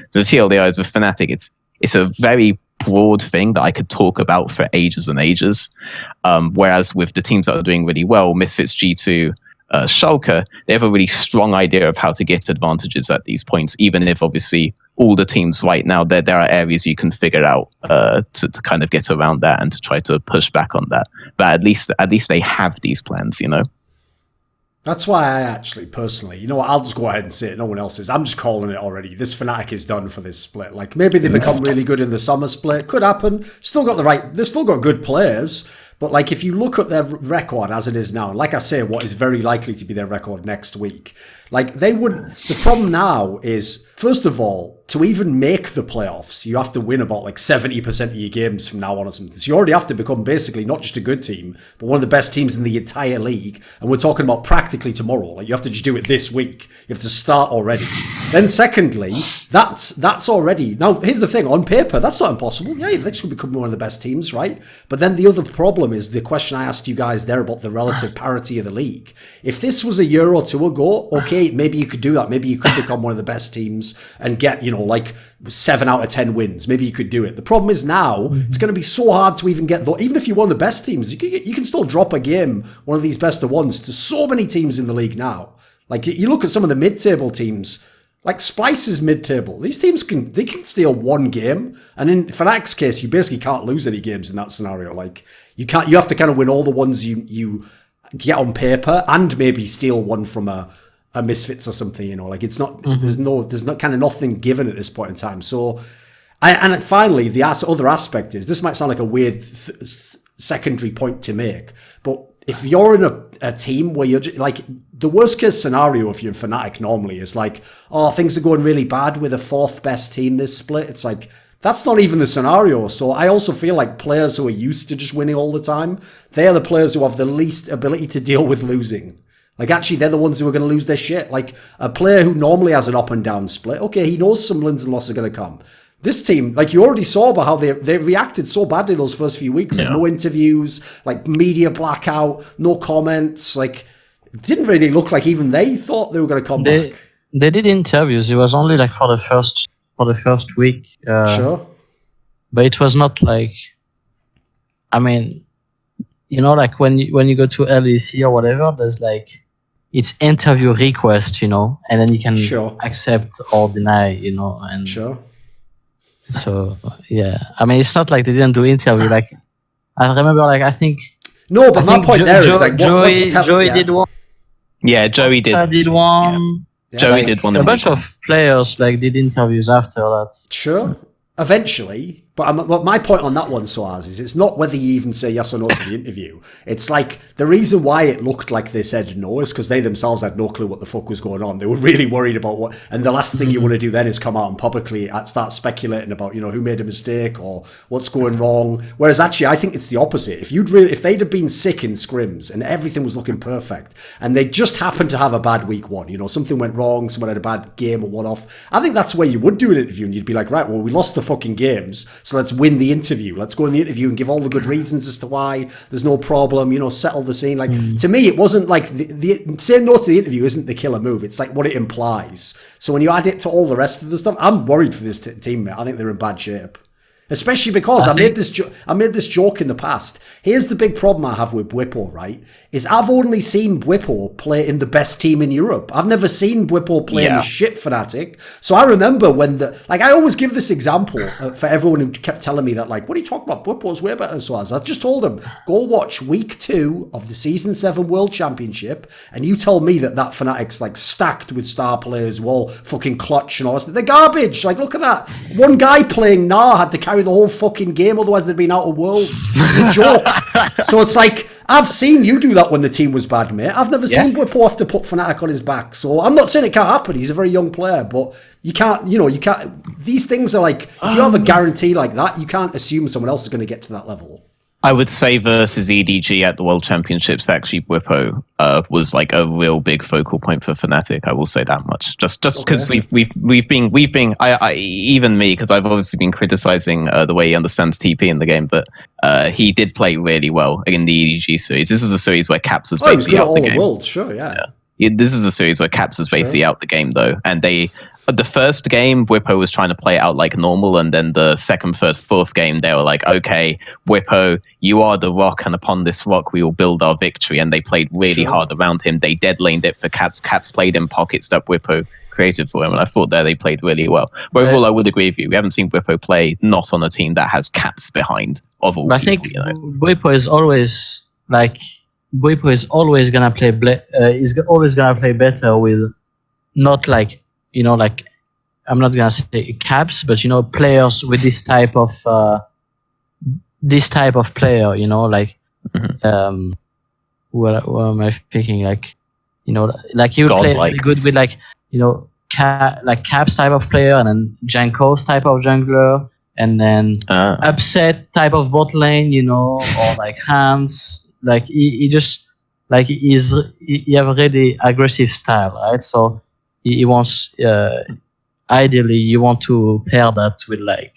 So the TLDR is with Fnatic, it's a very broad thing that I could talk about for ages and ages. Whereas with the teams that are doing really well, Misfits, G2, Schalke, they have a really strong idea of how to get advantages at these points, even if obviously all the teams right now, there are areas you can figure out to kind of get around that and to try to push back on that. But at least they have these plans, you know? That's why I actually, personally, you know what, I'll just go ahead and say it, no one else is. I'm just calling it already. This Fnatic is done for this split. Like, maybe they become really good in the summer split. Could happen. They've still got good players. But, like, if you look at their record as it is now, like I say, what is very likely to be their record next week, like, they wouldn't... The problem now is, first of all, to even make the playoffs, you have to win about, like, 70% of your games from now on or something. So you already have to become basically not just a good team, but one of the best teams in the entire league. And we're talking about practically tomorrow. Like, you have to just do it this week. You have to start already. Then, secondly... That's already now. Here's the thing: on paper, that's not impossible. Yeah, they should become one of the best teams, right? But then the other problem is the question I asked you guys there about the relative parity of the league. If this was a year or two ago, okay, maybe you could do that. Maybe you could become one of the best teams and get, you know, like 7 out of 10 wins. Maybe you could do it. The problem is now it's going to be so hard to even get. Even if you're one of the best teams, you can still drop a game, one of these best of ones, to so many teams in the league now. Like you look at some of the mid-table teams. Like Splyce is mid-table. These teams can steal one game, and in Fnatic's case, you basically can't lose any games in that scenario. Like you have to kind of win all the ones you get on paper, and maybe steal one from a Misfits or something. You know, like it's not there's not kind of nothing given at this point in time. So, and finally, the other aspect is this might sound like a weird secondary point to make, but if you're in a team where you're like, the worst case scenario if you're in Fnatic normally is like, oh, things are going really bad with the 4th best team this split. It's like, that's not even the scenario. So I also feel like players who are used to just winning all the time, they're the players who have the least ability to deal with losing. Like, actually, they're the ones who are going to lose their shit. Like, a player who normally has an up and down split, okay, he knows some wins and losses are going to come. This team, like you already saw about how they reacted so badly those first few weeks. Like no interviews, like media blackout, no comments. Like it didn't really look like even they thought they were going to come back. They did interviews. It was only like for the first week. Sure. But it was not like, I mean, you know, like when you go to LEC or whatever, there's like, it's interview request, you know, and then you can accept or deny, you know, and so yeah, I mean, it's not like they didn't do interview. Like I remember, like I think my point there is like Joey did one. Yeah, Joey did. Did one. Yeah. Joey did one. A bunch of players like did interviews after that. Sure, eventually. But my point on that one, sOAZ, is it's not whether you even say yes or no to the interview. It's like the reason why it looked like they said no is because they themselves had no clue what the fuck was going on. They were really worried about what. And the last thing you want to do then is come out and publicly start speculating about, you know, who made a mistake or what's going wrong. Whereas actually, I think it's the opposite. If they'd have been sick in scrims and everything was looking perfect, and they just happened to have a bad week one, you know, something went wrong, someone had a bad game or one off. I think that's where you would do an interview, and you'd be like, right, well, we lost the fucking games. So let's win the interview. Let's go in the interview and give all the good reasons as to why there's no problem, you know, settle the scene. Like, to me, it wasn't like the saying no to the interview isn't the killer move. It's like what it implies. So when you add it to all the rest of the stuff, I'm worried for this team, mate. I think they're in bad shape. Especially because I made this joke in the past. Here's the big problem I have with Bwipo, right? Is I've only seen Bwipo play in the best team in Europe. I've never seen Bwipo play in the shit Fnatic. So I remember when I always give this example for everyone who kept telling me that, like, what are you talking about? Bwipo's way better than sOAZ. I just told them, go watch week 2 of the Season 7 World Championship, and you tell me that Fnatic's like stacked with star players, all fucking clutch and all this. They're garbage. Like, look at that. One guy playing Gnar had to carry the whole fucking game, otherwise they'd been out of Worlds. It's a joke. So it's like, I've seen you do that when the team was bad, mate. I've never seen Bwipo have to put Fnatic on his back. So I'm not saying it can't happen. He's a very young player, but you can't, these things are like, if you have a guarantee like that, you can't assume someone else is going to get to that level. I would say versus EDG at the World Championships, actually Bwipo was like a real big focal point for Fnatic. I will say that much. Just because we've been even me, because I've obviously been criticizing the way he understands TP in the game, but he did play really well in the EDG series. This was a series where Caps was basically out the game. World, sure, yeah. This is a series where Caps was basically out the game though, and the first game, Bwipo was trying to play it out like normal, and then the second, third, fourth game, they were like, okay, Bwipo, you are the rock, and upon this rock, we will build our victory. And they played really hard around him. They dead laned it for Caps. Caps played in pockets that Bwipo created for him, and I thought they played really well. But overall, I would agree with you. We haven't seen Bwipo play not on a team that has Caps behind. I think Bwipo is always like, Bwipo is always gonna play. Is always gonna play better with not like, you know, like, I'm not gonna say Caps, but, you know, players with this type of player, you know, like what am I thinking? Like, you know, like he would play really good with, like, you know, like Caps type of player, and then Janko's type of jungler, and then Upset type of bot lane, you know, or like Hans. Like he just like he have a really aggressive style, right? So he wants. ideally you want to pair that with like,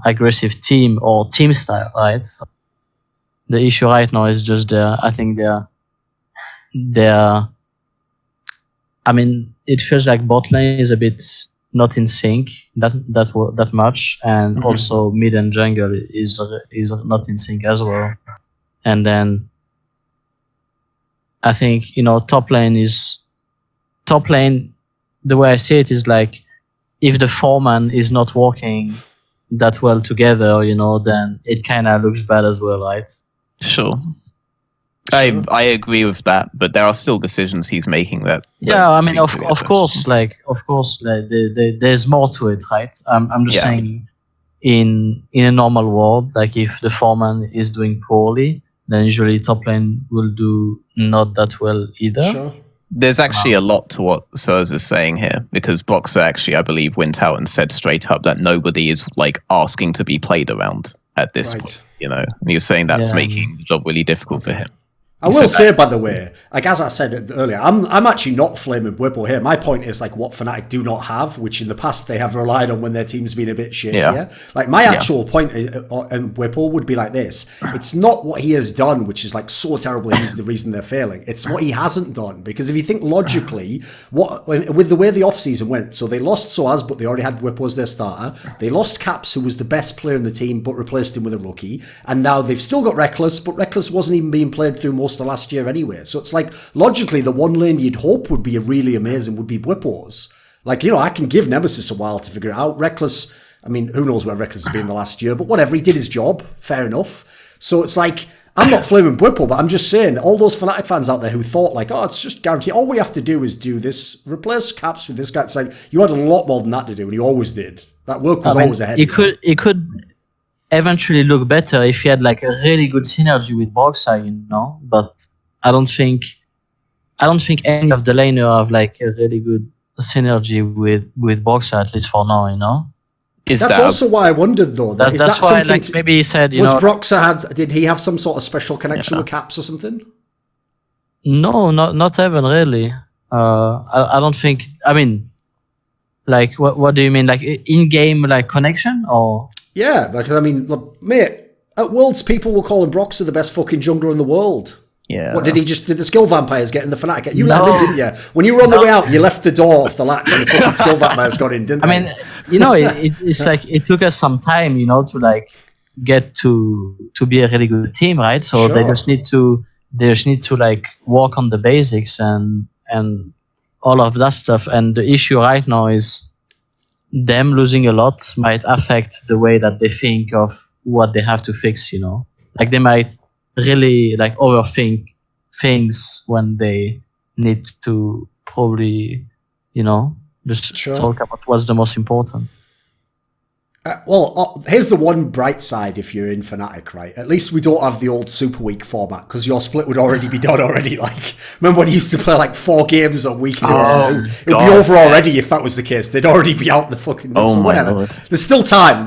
aggressive team or team style, right? So the issue right now is just I think they're I mean, it feels like bot lane is a bit not in sync that much, and also mid and jungle is not in sync as well. And then I think top lane. The way I see it is like, if the 4-man is not working that well together, then it kind of looks bad as well, right? Sure. I agree with that, but there are still decisions he's making that. Yeah, I mean, of course, there's more to it, right? I'm just saying, in a normal world, like if the 4-man is doing poorly, then usually top lane will do not that well either. Sure. There's actually a lot to what sOAZ is saying here, because Broxah actually, I believe, went out and said straight up that nobody is like asking to be played around at this point. And he was saying that's making the job really difficult for him. I will say, by the way, like as I said earlier, I'm actually not flaming Whipple here. My point is like what Fnatic do not have, which in the past they have relied on when their team's been a bit shakier. Like my actual point in Whipple would be like this. It's not what he has done, which is like so terrible he's the reason they're failing. It's what he hasn't done. Because if you think logically, with the way the offseason went, so they lost sOAZ, but they already had Whipple as their starter. They lost Caps, who was the best player in the team, but replaced him with a rookie. And now they've still got Reckless, but Reckless wasn't even being played through most of last year anyway. So it's like, logically, the one lane you'd hope would be really amazing would be Whippos. Like, I can give Nemesis a while to figure it out. Reckless, I mean, who knows where Reckless has been the last year, but whatever, he did his job. Fair enough. So it's like, I'm not flaming Whipple, but I'm just saying, all those Fnatic fans out there who thought like, oh, it's just guaranteed. All we have to do is do this, replace Caps with this guy. It's like, you had a lot more than that to do, and you always did. That work was always ahead. It could eventually look better if you had like a really good synergy with Broxah, but I don't think any of the laner have like a really good synergy with Broxah, at least for now, That's also why I wondered though. That's why, like, maybe he said, was Broxah did he have some sort of special connection with Caps or something? No, not even really. I don't think. I mean, like, what do you mean? Like in-game like connection or? Yeah, because I mean, look, mate, at Worlds people will call him Broxah the best fucking jungler in the world. Yeah. What did the skill vampires get in the Fnatic? You let him in, didn't you? When you were on the way out, you left the door off the latch and the fucking skill vampires got in, didn't they? I mean, it's like it took us some time, to like get to be a really good team, right? So they just need to like work on the basics and all of that stuff. And the issue right now is them losing a lot might affect the way that they think of what they have to fix, Like they might really like overthink things when they need to probably, just talk about what's the most important. Here's the one bright side if you're in Fnatic, right? At least we don't have the old Super Week format, because your split would already be done already. Like, remember when you used to play like 4 games on week 2? It would be over already if that was the case. They'd already be out in the fucking... whatever. Lord. There's still time.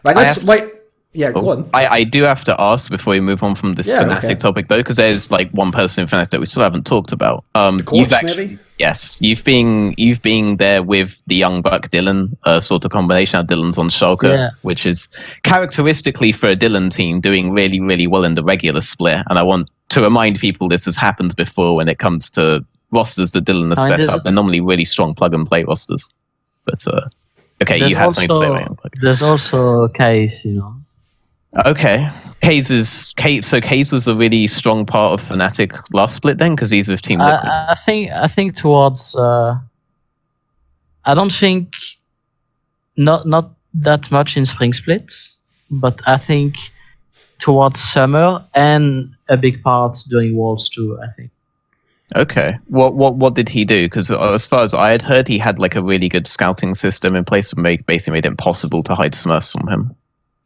Right, let's wait. Yeah, go on. I do have to ask before we move on from this Fnatic topic, though, because there's like one person in Fnatic that we still haven't talked about. The coach, maybe? Yes, you've been there with the young buck Dylan, sort of combination of Dylan's on Schalke, which is characteristically for a Dylan team doing really, really well in the regular split. And I want to remind people this has happened before when it comes to rosters that Dylan has set up. They're normally really strong plug-and-play rosters. But, okay, you have something to say about him. There's also Case, Okay, so Kaze was a really strong part of Fnatic last split then, because he's with Team Liquid. I think towards I don't think not that much in spring split, but I think towards summer and a big part during Worlds too, I think. Okay, what did he do? Because as far as I had heard, he had like a really good scouting system in place that basically made it impossible to hide Smurfs from him.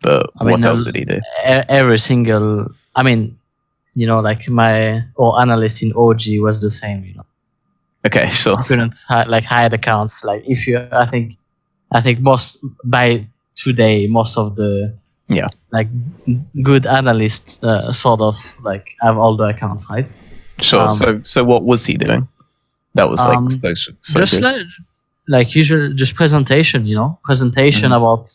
But what else did he do? Every single, like our analyst in OG was the same, Okay, sure. Couldn't hide accounts. Like if you, I think most by today, most of the like good analysts sort of like have all the accounts, right? Sure. So what was he doing? That was like so just good. like usual, just presentation, presentation about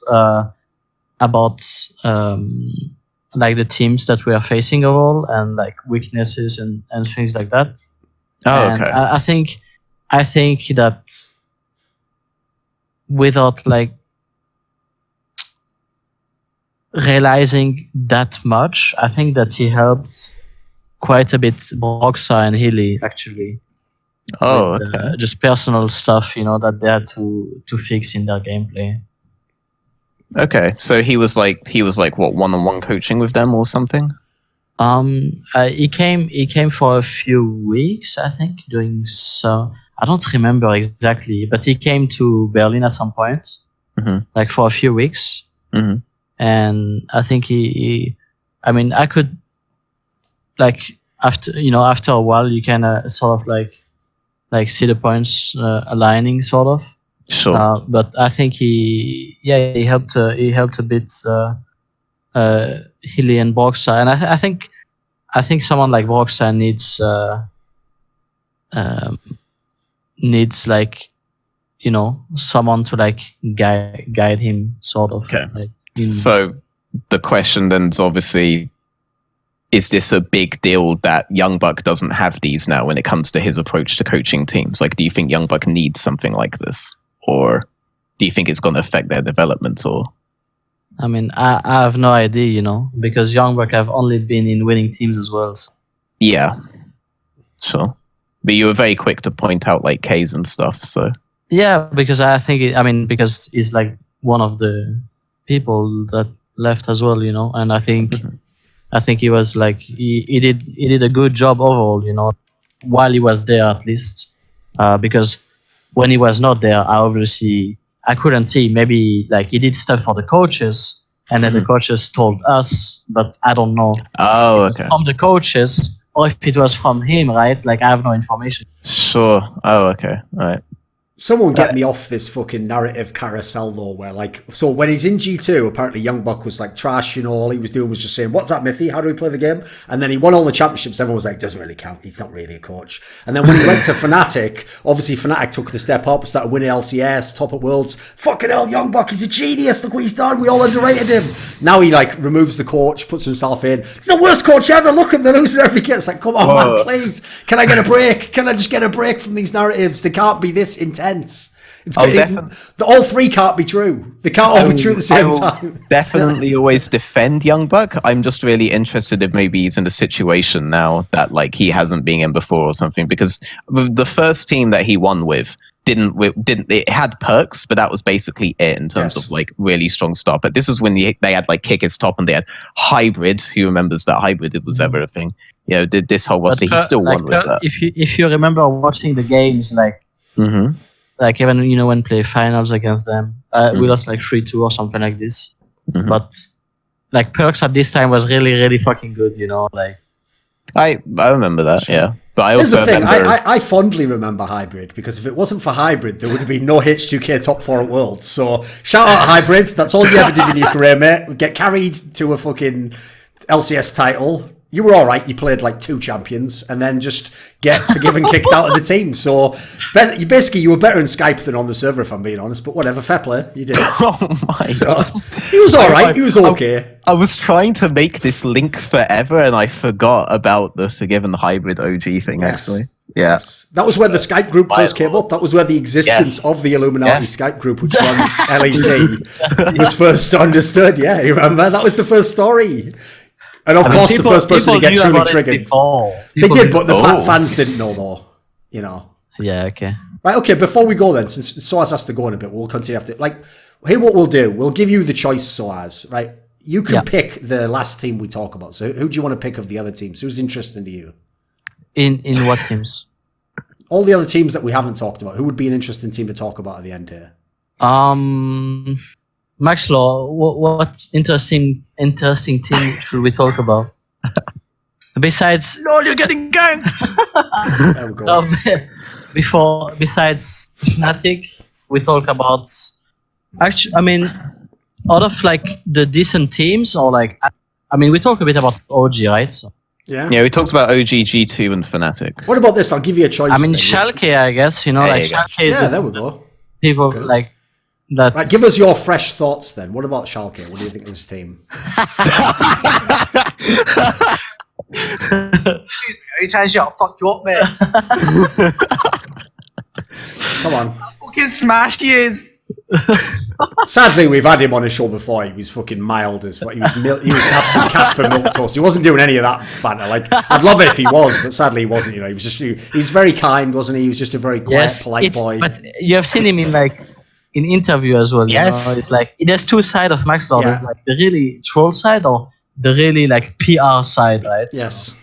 like the teams that we are facing overall and like weaknesses and things like that. Oh, And okay. I think that without like realizing that much, I think that he helped quite a bit Broxah and Healy actually. Oh, with, okay. just personal stuff, that they had to fix in their gameplay. Okay, so he was like what, one-on-one coaching with them or something? He came for a few weeks, I think, doing so. I don't remember exactly, but he came to Berlin at some point, like for a few weeks. And I think I could, like, after a while, you can sort of like see the points aligning, sort of. Sure. But I think he helped a bit Healy and Broxah, and I think someone like Broxah needs like someone to like guide him, sort of. Okay. Like, So the question then is obviously, is this a big deal that Young Buck doesn't have these now when it comes to his approach to coaching teams? Like, do you think Young Buck needs something like this? Or do you think it's going to affect their development? Or I mean, I have no idea, because Young Buck have only been in winning teams as well. So. yeah, sure. But you were very quick to point out like K's and stuff. So yeah, because I think because he's like one of the people that left as well, and I think he was like he did a good job overall, while he was there at least, because when he was not there, I couldn't see. Maybe like he did stuff for the coaches, and then the coaches told us, but I don't know. Oh, if it was okay. from the coaches or if it was from him, right? Like I have no information. Sure. Oh, okay. All right. Someone get me off this fucking narrative carousel though, where like, so when he's in G2, apparently Young Buck was like trash, all he was doing was just saying, what's that, Miffy? How do we play the game? And then he won all the championships. Everyone was like, doesn't really count. He's not really a coach. And then when he went to Fnatic, obviously Fnatic took the step up, started winning LCS, top at Worlds. Fucking hell, Young Buck, he's a genius. Look what he's done. We all underrated him. Now he like removes the coach, puts himself in. He's the worst coach ever. Look at him, they're losing every game. It's like, come on, man, please. Can I get a break? Can I just get a break from these narratives? They can't be this intense. All three can't be true. They can't all be true at the same time. Definitely always defend Young Buck. I'm just really interested if maybe he's in a situation now that like he hasn't been in before or something, because the first team that he won with didn't it had perks, but that was basically it in terms of like really strong start. But this is when they had like Kick His Top and they had Hybrid. Who remembers that Hybrid? It was ever a thing. Did this whole roster. He still won with that. If you remember watching the games, like. Like even when play finals against them, we lost like 3-2 or something like this. But like Perks at this time was really really fucking good. Like I remember that. Sure. Yeah, but I also also remember. I fondly remember Hybrid, because if it wasn't for Hybrid, there would have been no H2K top 4 at Worlds. So shout out Hybrid. That's all you ever did in your career, mate. Get carried to a fucking LCS title. You were all right. You played like 2 champions and then just get forgiven, kicked out of the team. So you were better in Skype than on the server, if I'm being honest. But whatever, fair play. You did it. Oh my god. He was all right. He was okay. I was trying to make this link forever and I forgot about the Forgiven Hybrid OG thing, actually. Yes. That was where the Skype group first came up. That was where the existence of the Illuminati Skype group, which runs LEC, was first understood. Yeah, you remember? That was the first story. And of course, the first person to get truly triggered. They did, but the fans didn't know, though. Yeah, okay. Right, okay, before we go then, since SOAZ has to go in a bit, we'll continue after. Here what we'll do, we'll give you the choice, SOAZ, right? You can pick the last team we talk about. So who do you want to pick of the other teams? Who's interesting to you? In what teams? All the other teams that we haven't talked about. Who would be an interesting team to talk about at the end here? Maxlaw, what interesting team should we talk about? Besides, LOL, you're getting ganked! There we go. Besides Fnatic, we talk about... Actually, out of like the decent teams, or like... we talk a bit about OG, right? So. Yeah, we talked about OG, G2 and Fnatic. What about this? I'll give you a choice. Schalke, I guess, Schalke is... there we go. people Okay. like that. Right, give us your fresh thoughts then. What about Schalke? What do you think of this team? Excuse me, are you trying to shut fuck you up, mate? Come on. Fucking smash you is. Sadly, we've had him on a show before. He was fucking mild as fuck. He was absolute Casper Milquetoast. He wasn't doing any of that banter. Like, I'd love it if he was, but sadly he wasn't. You know, he's very kind, wasn't he? He was just a very quiet, polite boy. But you have seen him in interview as well. Yes. You know? It's like there's two sides of Maxlord. Yeah. There's like the really troll side or the really like PR side, right? Yes.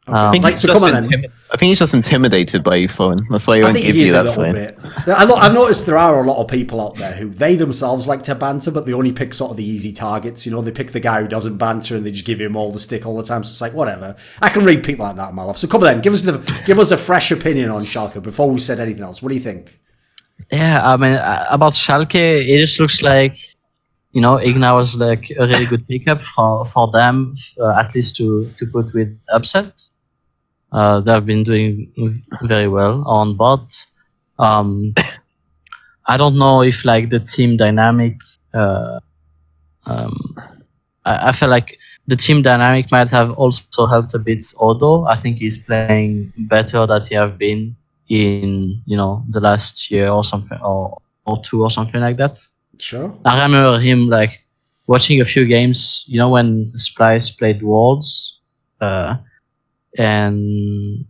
I think, Like, he's so just come on then. I think he's just intimidated by you, Thorin. That's why he I won't think give he is you a that little side. bit. I've noticed there are a lot of people out there who they themselves like to banter, but they only pick sort of the easy targets. You know, they pick the guy who doesn't banter and they just give him all the stick all the time. So it's like, whatever. I can read people like that, my love. So come on then, give us a fresh opinion on Schalke before we said anything else. What do you think? Yeah, I mean about Schalke, it just looks like Igna was like a really good pickup for them, at least to put with upset. They've been doing very well on bot. I don't know if like the team dynamic. I feel like the team dynamic might have also helped a bit Odo. I think he's playing better than he have been in the last year or something or two or something like that. Sure. I remember him like watching a few games. When Splyce played Worlds. And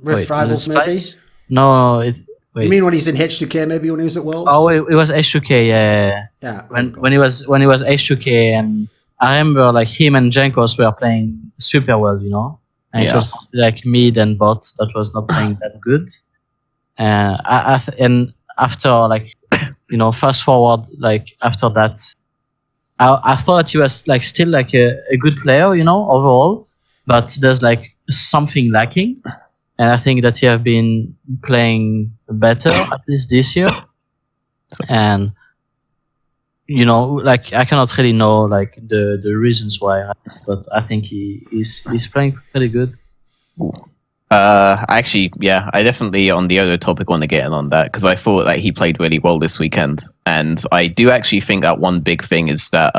Rift wait, Rivals, was it maybe? Splyce? No, wait. You mean when he was in H2K, maybe when he was at Worlds? Oh, it was H2K, yeah. Yeah. When he was H2K, and I remember like him and Jankos were playing super well, and it was like mid and bot that was not playing that good. And and after like fast forward like after that, I thought he was like still like a good player, overall, but there's like something lacking. And I think that he have been playing better, at least this year. And, like I cannot really know like the reasons why, but I think he's playing pretty good. I definitely on the other topic want to get in on that because I thought that he played really well this weekend. And I do actually think that one big thing is that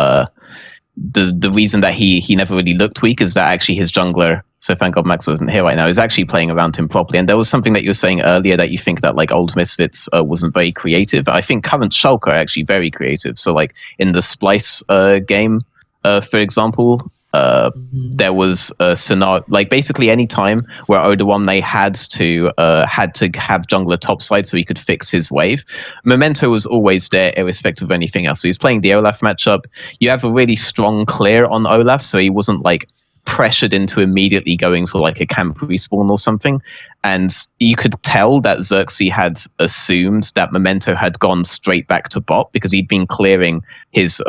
the reason that he never really looked weak is that actually his jungler, so thank God Max wasn't here right now, is actually playing around him properly. And there was something that you were saying earlier that you think that like old Misfits wasn't very creative. I think current Schalke are actually very creative. So like in the Splyce game, for example, there was a scenario like basically any time where Odoamne had to have jungler topside so he could fix his wave. Memento was always there irrespective of anything else. So he's playing the Olaf matchup. You have a really strong clear on Olaf, so he wasn't like pressured into immediately going to like a camp respawn or something. And you could tell that Xerxes had assumed that Memento had gone straight back to bot because he'd been clearing his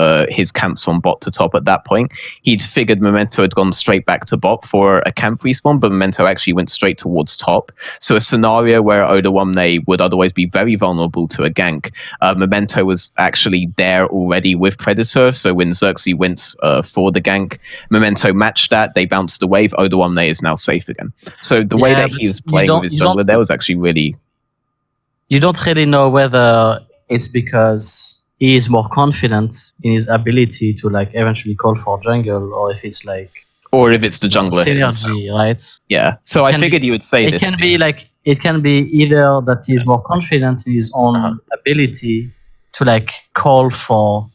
camps from bot to top at that point. He'd figured Memento had gone straight back to bot for a camp respawn, but Memento actually went straight towards top. So a scenario where Odoamne would otherwise be very vulnerable to a gank, Memento was actually there already with Predator. So when Xerxes went for the gank, Memento matched that, they bounced the wave, Odoamne is now safe again. So the way that he was playing with his jungler there was actually really... You don't really know whether it's because he is more confident in his ability to like eventually call for jungle, or if it's like... Or if it's the jungler synergy, right? Yeah. So I figured you would say this. It can be either that he's more confident in his own ability to like call for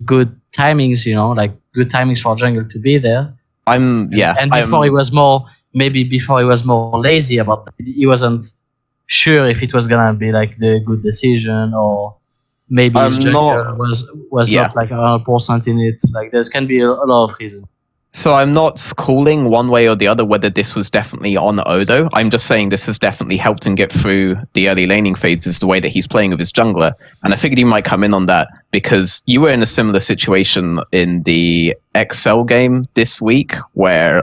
good timings, like good timings for jungle to be there. And before he was more lazy about that. He wasn't sure if it was gonna be like the good decision, or maybe his jungle was not like 100% in it. Like there can be a lot of reasons. So I'm not calling one way or the other whether this was definitely on Odo. I'm just saying this has definitely helped him get through the early laning phases, the way that he's playing with his jungler. And I figured he might come in on that because you were in a similar situation in the XL game this week where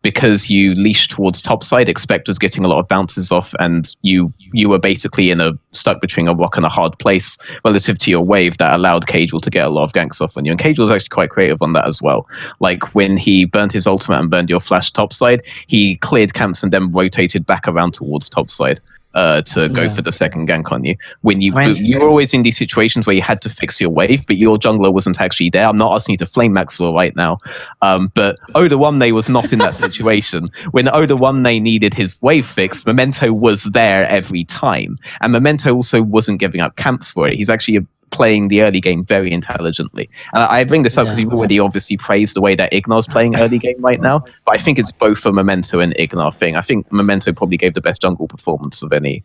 because you leashed towards topside, Expect was getting a lot of bounces off, and you were basically stuck between a rock and a hard place relative to your wave that allowed Cagewell to get a lot of ganks off on you. And Cagewell was actually quite creative on that as well. Like when he burned his ultimate and burned your flash topside, he cleared camps and then rotated back around towards topside. to go Yeah. for the second gank on you. When you I mean- you were always in these situations where you had to fix your wave, but your jungler wasn't actually there. I'm not asking you to flame Maxwell right now, but OllieJ was not in that situation. When OllieJ needed his wave fixed, Memento was there every time, and Memento also wasn't giving up camps for it. He's actually playing the early game very intelligently. I bring this up because you've already obviously praised the way that Ignor's playing early game right now, but I think it's both a Memento and Ignor thing. I think Memento probably gave the best jungle performance of any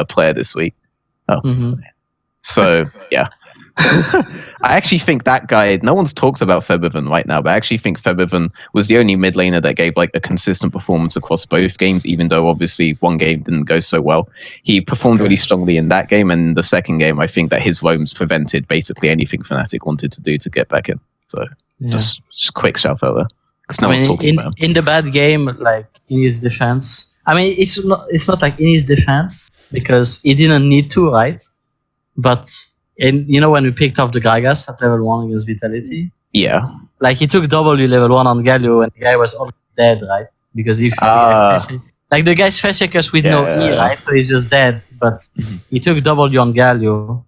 player this week. So, yeah. I actually think that guy, no one's talked about Febiven right now, but I actually think Febiven was the only mid laner that gave like a consistent performance across both games, even though obviously one game didn't go so well. He performed really strongly in that game, and the second game, I think that his roams prevented basically anything Fnatic wanted to do to get back in. So just quick shout out there. Because no one's talking about him. In the bad game, like in his defense, I mean, it's not like in his defense, because he didn't need to, right? But when we picked off the Gragas at level 1 against Vitality, like he took W level 1 on Galio and the guy was already dead, right? Because if like the guy's face checkers with no E, right? So he's just dead. But he took W on Galio.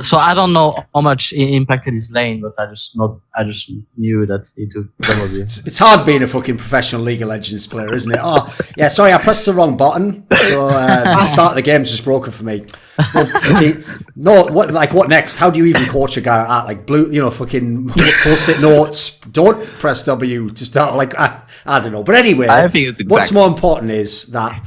So I don't know how much it impacted his lane, but I just knew that he took W. It's hard being a fucking professional League of Legends player, isn't it? Oh, yeah, sorry, I pressed the wrong button. So the start of the game's just broken for me. What next? How do you even coach a guy at like blue, fucking post-it notes? Don't press W to start. Like, I don't know. But anyway, I think it's what's more important is that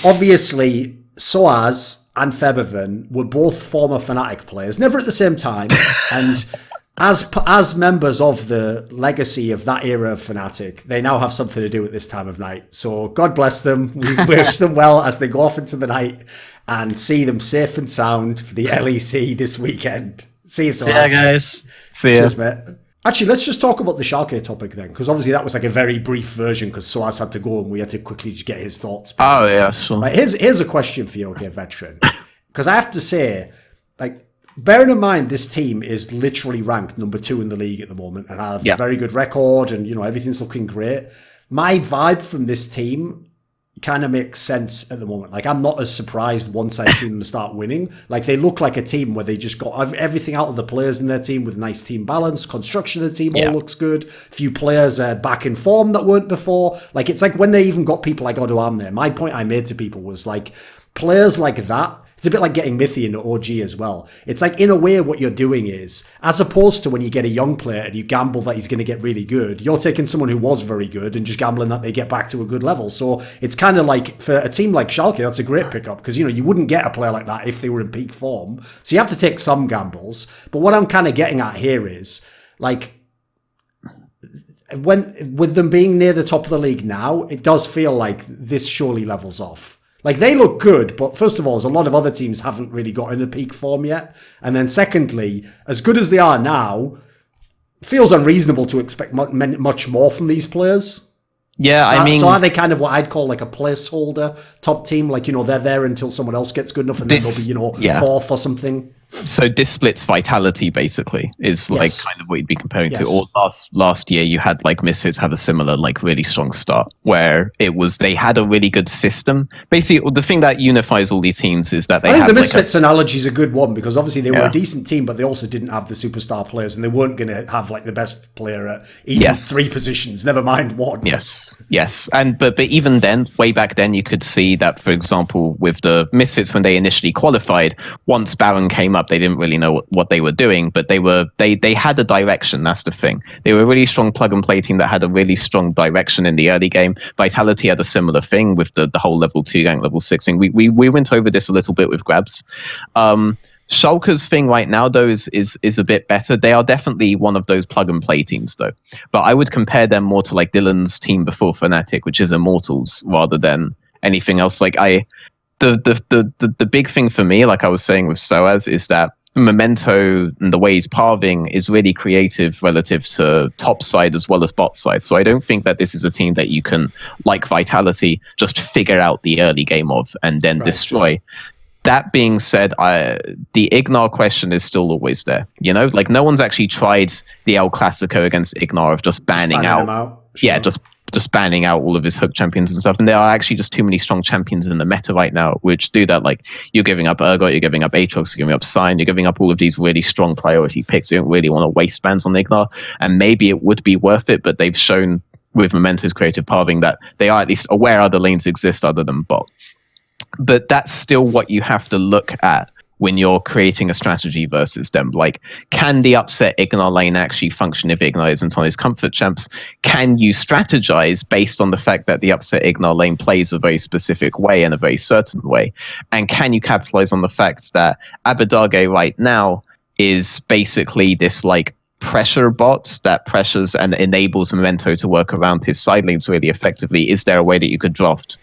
obviously sOAZ and Febiven were both former Fnatic players, never at the same time, and as members of the legacy of that era of Fnatic, they now have something to do at this time of night. So God bless them. We wish them well as they go off into the night, and see them safe and sound for the LEC this weekend. See you, See ya, guys. See ya. Cheers, mate. Actually, let's just talk about the Schalke topic then, because obviously that was like a very brief version because sOAZ had to go and we had to quickly just get his thoughts. Oh, yeah, sure. Right, here's a question for you, okay, Veteran. Because I have to say, like, bearing in mind this team is literally ranked number 2 in the league at the moment and have a very good record and, everything's looking great. My vibe from this team kind of makes sense at the moment. Like, I'm not as surprised once I've seen them start winning. Like, they look like a team where they just got everything out of the players in their team with nice team balance. Construction of the team all looks good. Few players are back in form that weren't before. Like, it's like when they even got people like Odoam there. My point I made to people was like, players like that, it's a bit like getting Mithy into OG as well. It's like, in a way, what you're doing is, as opposed to when you get a young player and you gamble that he's going to get really good, you're taking someone who was very good and just gambling that they get back to a good level. So it's kind of like, for a team like Schalke, that's a great pickup because, you wouldn't get a player like that if they were in peak form. So you have to take some gambles. But what I'm kind of getting at here is, like, with them being near the top of the league now, it does feel like this surely levels off. Like, they look good, but first of all, there's a lot of other teams haven't really got into peak form yet. And then secondly, as good as they are now, it feels unreasonable to expect much more from these players. Yeah, So are they kind of what I'd call like a placeholder top team? Like, they're there until someone else gets good enough and then they'll be, fourth or something. So this splits vitality basically is like kind of what you'd be comparing to. Or last year you had like Misfits have a similar like really strong start where it was they had a really good system. Basically, the thing that unifies all these teams is that they I think have the Misfits analogy is a good one because obviously they were a decent team, but they also didn't have the superstar players and they weren't going to have like the best player at even 3 positions. Never mind 1. Yes, and but even then, way back then, you could see that, for example, with the Misfits when they initially qualified, once Baron came up, they didn't really know what they were doing, but they had a direction. That's the thing. They were a really strong plug and play team that had a really strong direction in the early game. Vitality had a similar thing with the whole level 2 gang, level 6 thing. We went over this a little bit with Grabs. Schalke's thing right now, though, is a bit better. They are definitely one of those plug and play teams, though. But I would compare them more to like Dylan's team before Fnatic, which is Immortals, rather than anything else. Like the big thing for me, like I was saying with sOAZ, is that Memento and the way he's parving is really creative relative to top side as well as bot side. So I don't think that this is a team that you can, like Vitality, just figure out the early game of and then destroy. That being said, the Ignor question is still always there. Like no one's actually tried the El Clasico against Ignor of just banning out. just banning out all of his hook champions and stuff. And there are actually just too many strong champions in the meta right now, which do that. Like, you're giving up Urgot, you're giving up Aatrox, you're giving up Sign, you're giving up all of these really strong priority picks. You don't really want to waste bans on Ignar. And maybe it would be worth it, but they've shown with Memento's creative pathing that they are at least aware other lanes exist other than bot. But that's still what you have to look at when you're creating a strategy versus them. Like, can the upset Ignar lane actually function if Ignar isn't on his comfort champs? Can you strategize based on the fact that the upset Ignar lane plays a very specific way and a very certain way? And can you capitalize on the fact that Abbedagge right now is basically this like pressure bot that pressures and enables Memento to work around his side lanes really effectively? Is there a way that you could draft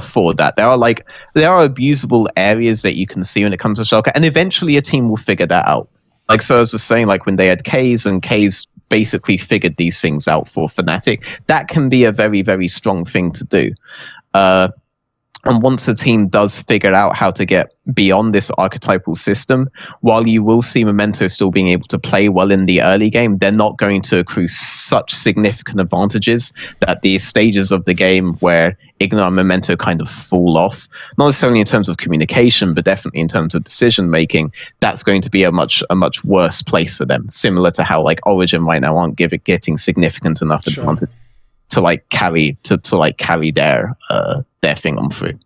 for that? There are abusable areas that you can see when it comes to Schalke, and eventually a team will figure that out. Like sOAZ was saying, like when they had K's and K's basically figured these things out for Fnatic, that can be a very, very strong thing to do. And once a team does figure out how to get beyond this archetypal system, while you will see Memento still being able to play well in the early game, they're not going to accrue such significant advantages that the stages of the game where Ignar and Memento kind of fall off, not necessarily in terms of communication, but definitely in terms of decision making, that's going to be a much worse place for them. Similar to how like Origen right now aren't getting significant enough advantage to like carry their thing on through.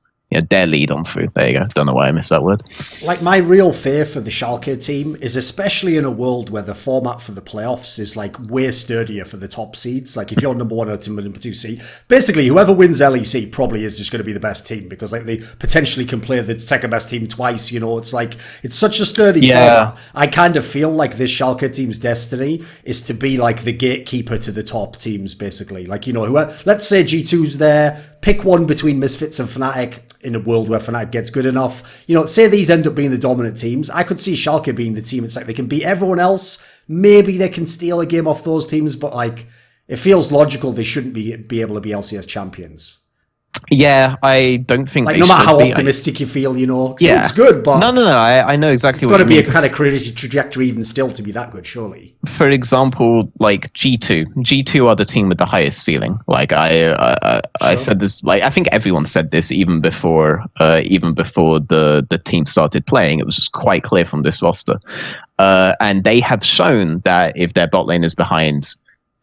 Their lead on through. There you go. Don't know why I missed that word. Like, my real fear for the Schalke team is, especially in a world where the format for the playoffs is like way sturdier for the top seeds. Like, if you're number 1 or number 2 seed, basically whoever wins LEC probably is just going to be the best team, because like they potentially can play the second best team twice. It's like, it's such a sturdy format. I kind of feel like this Schalke team's destiny is to be like the gatekeeper to the top teams, basically. Like, let's say G2's there, pick one between Misfits and Fnatic in a world where Fnatic gets good enough. Say these end up being the dominant teams. I could see Schalke being the team. It's like they can beat everyone else. Maybe they can steal a game off those teams, but like, it feels logical they shouldn't be able to be LCS champions. Yeah, I don't think like, no matter how optimistic you feel, yeah, it's good, but no, I know exactly. It's got to be a kind of crazy trajectory even still to be that good, surely. For example, like G2 are the team with the highest ceiling. Like I said this, like I think everyone said this even before the team started playing. It was just quite clear from this roster, and they have shown that if their bot lane is behind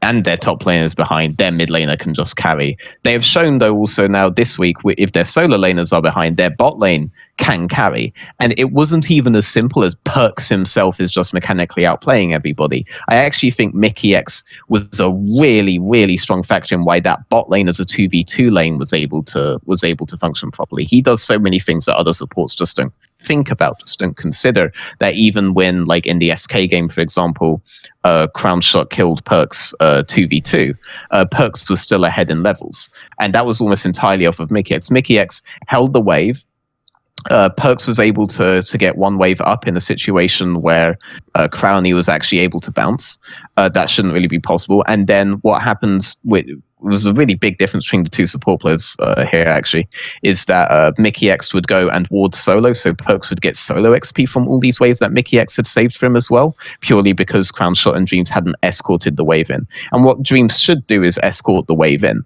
and their top laners behind, their mid laner can just carry. They have shown, though, also now this week, if their solo laners are behind, their bot lane can carry. And it wasn't even as simple as Perkz himself is just mechanically outplaying everybody. I actually think MickeyX was a really, really strong factor in why that bot lane as a 2v2 lane was able to function properly. He does so many things that other supports just don't think about, just don't consider. That even when, like in the SK game, for example, Crown Shot killed Perkz 2v2, Perkz was still ahead in levels, and that was almost entirely off of MickeyX. MickeyX held the wave. Perkz was able to get one wave up in a situation where Crowny was actually able to bounce. That shouldn't really be possible. And then what happens was a really big difference between the two support players here, actually, is that MickeyX would go and ward solo, so Perkz would get solo XP from all these waves that MickeyX had saved for him as well, purely because Crownshot and Dreams hadn't escorted the wave in. And what Dreams should do is escort the wave in,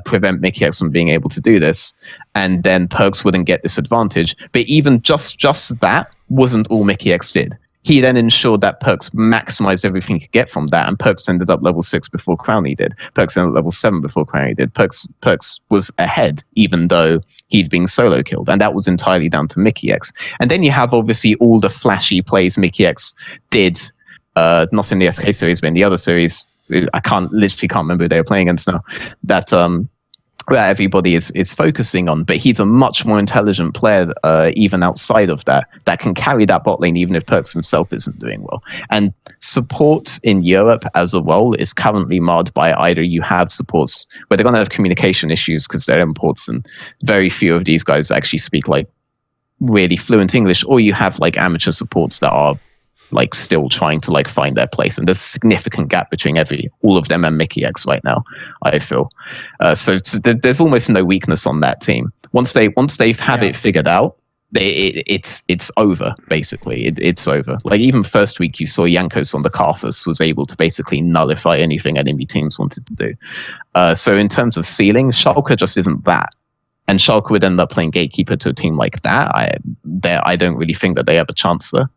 prevent MickeyX from being able to do this, and then Perkz wouldn't get this advantage. But even just that wasn't all MickeyX did. He then ensured that Perkz maximized everything he could get from that, and Perkz ended up level 6 before Crowny did. Perkz ended up level 7 before Crowny did. Perkz was ahead, even though he'd been solo killed, and that was entirely down to MickeyX. And then you have, obviously, all the flashy plays MickeyX did, not in the SK series, but in the other series. I literally can't remember who they were playing against now. That everybody is focusing on, but he's a much more intelligent player, even outside of that can carry that bot lane even if Perkz himself isn't doing well. And support in Europe as a whole is currently marred by either you have supports where they're going to have communication issues because they're imports and very few of these guys actually speak like really fluent English, or you have like amateur supports that are like still trying to like find their place, and there's a significant gap between all of them and MickeyX right now, I feel. So there's almost no weakness on that team. Once they have it figured out, it's over, basically. It's over. Like, even first week, you saw Jankos on the Karthus was able to basically nullify anything enemy teams wanted to do. So in terms of ceiling, Schalke just isn't that. And Schalke would end up playing gatekeeper to a team like that. I don't really think that they have a chance there.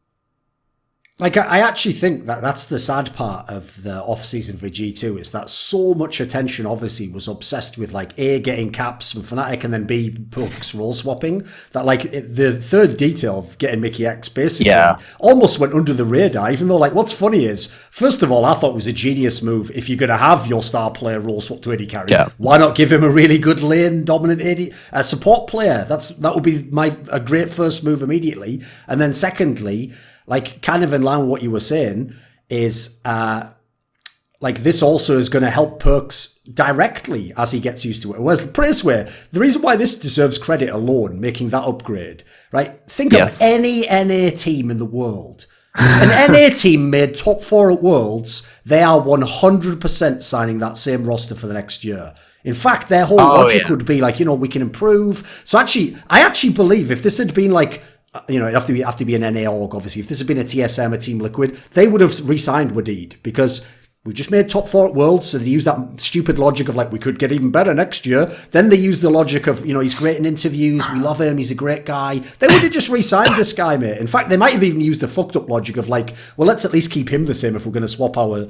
Like, I actually think that that's the sad part of the off-season for G2 is that so much attention obviously was obsessed with, like, A, getting caps from Fnatic, and then B, Puck's role swapping, that, like, the third detail of getting MickeyX basically almost went under the radar, even though, like, what's funny is, first of all, I thought it was a genius move. If you're going to have your star player role swap to AD carry, why not give him a really good lane dominant AD support player? That would be a great first move immediately. And then secondly, like, kind of in line with what you were saying, is like, this also is going to help Perks directly as he gets used to it. Whereas, put it this way, the reason why this deserves credit alone, making that upgrade, right? Think of any NA team in the world. An NA team made top 4 at Worlds, they are 100% signing that same roster for the next year. In fact, their whole logic would be like, we can improve. So I actually believe if this had been like, it'd have to be an NA org, obviously. If this had been a TSM, a Team Liquid, they would have re-signed Wadid because we just made top 4 at Worlds, so they use that stupid logic of, like, we could get even better next year. Then they use the logic of, he's great in interviews, we love him, he's a great guy. They would have just re-signed this guy, mate. In fact, they might have even used the fucked up logic of, like, well, let's at least keep him the same if we're going to swap our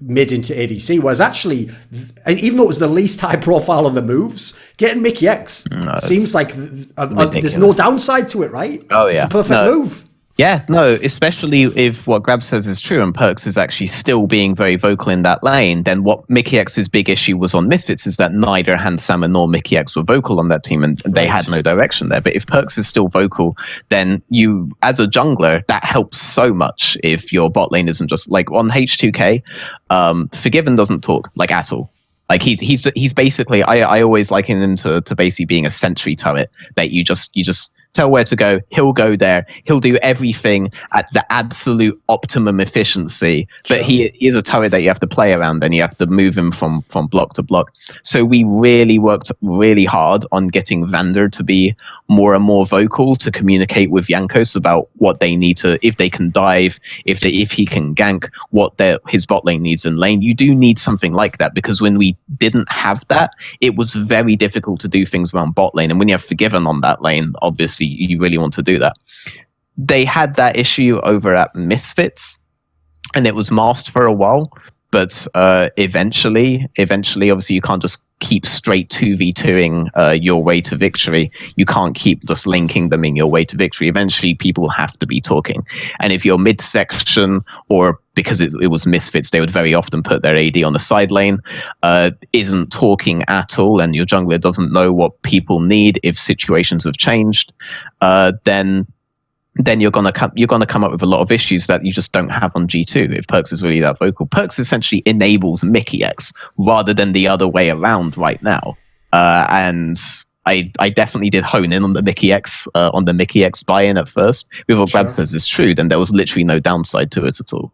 mid into ADC. Whereas actually, even though it was the least high profile of the moves, getting MickeyX seems like there's no downside to it, right? Oh yeah, it's a perfect move. Yeah, no, especially if what Greb says is true and Perks is actually still being very vocal in that lane, then what MickeyX's big issue was on Misfits is that neither Hansama nor MickeyX were vocal on that team, and they had no direction there. But if Perks is still vocal, then you, as a jungler, that helps so much if your bot lane isn't just, like, on H2K, Forgiven doesn't talk, like, at all. Like, he's basically, I always liken him to basically being a sentry turret that you just tell where to go, he'll go there, he'll do everything at the absolute optimum efficiency, but he is a turret that you have to play around and you have to move him from block to block. So we really worked really hard on getting Vander to be more and more vocal, to communicate with Jankos about what they need to, if they can dive, if he can gank, what his bot lane needs in lane. You do need something like that, because when we didn't have that, it was very difficult to do things around bot lane. And when you have Forgiven on that lane, obviously you really want to do that. They had that issue over at Misfits, and it was masked for a while, but eventually, obviously, you can't just keep straight 2v2ing your way to victory. You can't keep just linking them in your way to victory. Eventually, people have to be talking. And if you're mid-section, or because it was Misfits, they would very often put their AD on the side lane, isn't talking at all, and your jungler doesn't know what people need if situations have changed, then you're gonna come up with a lot of issues that you just don't have on G2 if Perks is really that vocal. Perks essentially enables MickeyX rather than the other way around right now. And I definitely did hone in on the MickeyX buy-in at first. With what Grab says is true, then there was literally no downside to it at all.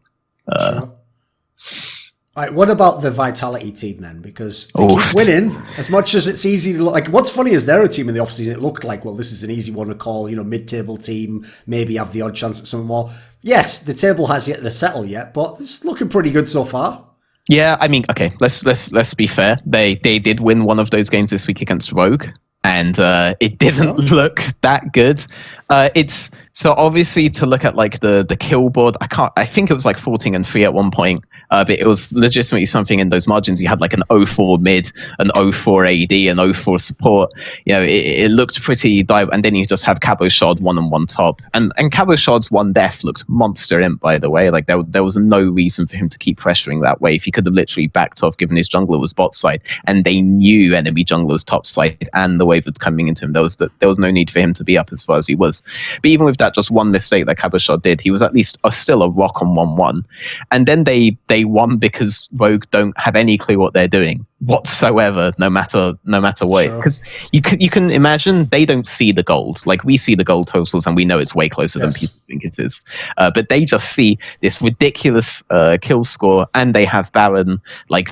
All right, what about the Vitality team then? Because they keep winning as much as it's easy to look. Like, what's funny is they're a team in the offseason. It looked like, well, this is an easy one to call, mid-table team, maybe have the odd chance at something more. Yes, the table has yet to settle yet, but it's looking pretty good so far. Yeah, I mean, okay, let's be fair. They did win one of those games this week against Rogue, and it didn't look that good. It's so obviously to look at like the kill board. I think it was like 14-3 at one point. But it was legitimately something in those margins. You had like an 0-4 mid, an 0-4 AD, an 0-4 support. It looked pretty and then you just have Cabo Shard 1-on-1 top. And Cabo Shard's 1 death looked monster imp, by the way. Like there was no reason for him to keep pressuring that way. If he could have literally backed off, given his jungler was bot side, and they knew enemy jungler was top side, and the wave was coming into him, there was no need for him to be up as far as he was. But even with that just one mistake that Cabo Shard did, he was at least still a rock on 1-1. And then they won because Rogue don't have any clue what they're doing whatsoever, no matter what. Because you can imagine they don't see the gold. Like, we see the gold totals and we know it's way closer than people think it is. But they just see this ridiculous kill score, and they have Baron. Like,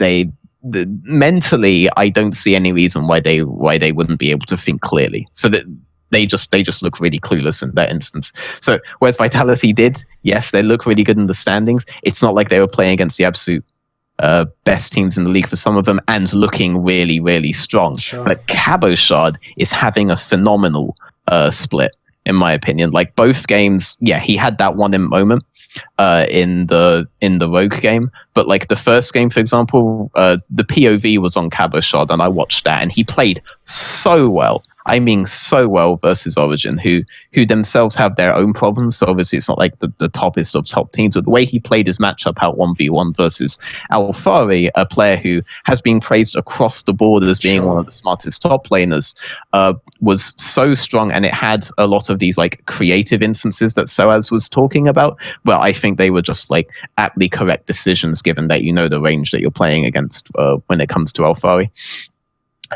mentally, I don't see any reason why they wouldn't be able to think clearly. So that they just look really clueless in that instance. So whereas Vitality did, yes, they look really good in the standings. It's not like they were playing against the absolute best teams in the league for some of them and looking really, really strong. Sure. But Cabochard is having a phenomenal split, in my opinion. Like both games, yeah, he had that one moment in the Rogue game, but like the first game, for example, the POV was on Cabochard, and I watched that, and he played so well. I mean, so well versus Origen, who themselves have their own problems. So obviously, it's not like the toppest of top teams. But the way he played his matchup out 1v1 versus Alfari, a player who has been praised across the board as being one of the smartest top laners, was so strong, and it had a lot of these like creative instances that sOAZ was talking about. Well, I think they were just like aptly correct decisions, given that you know the range that you're playing against when it comes to Alfari.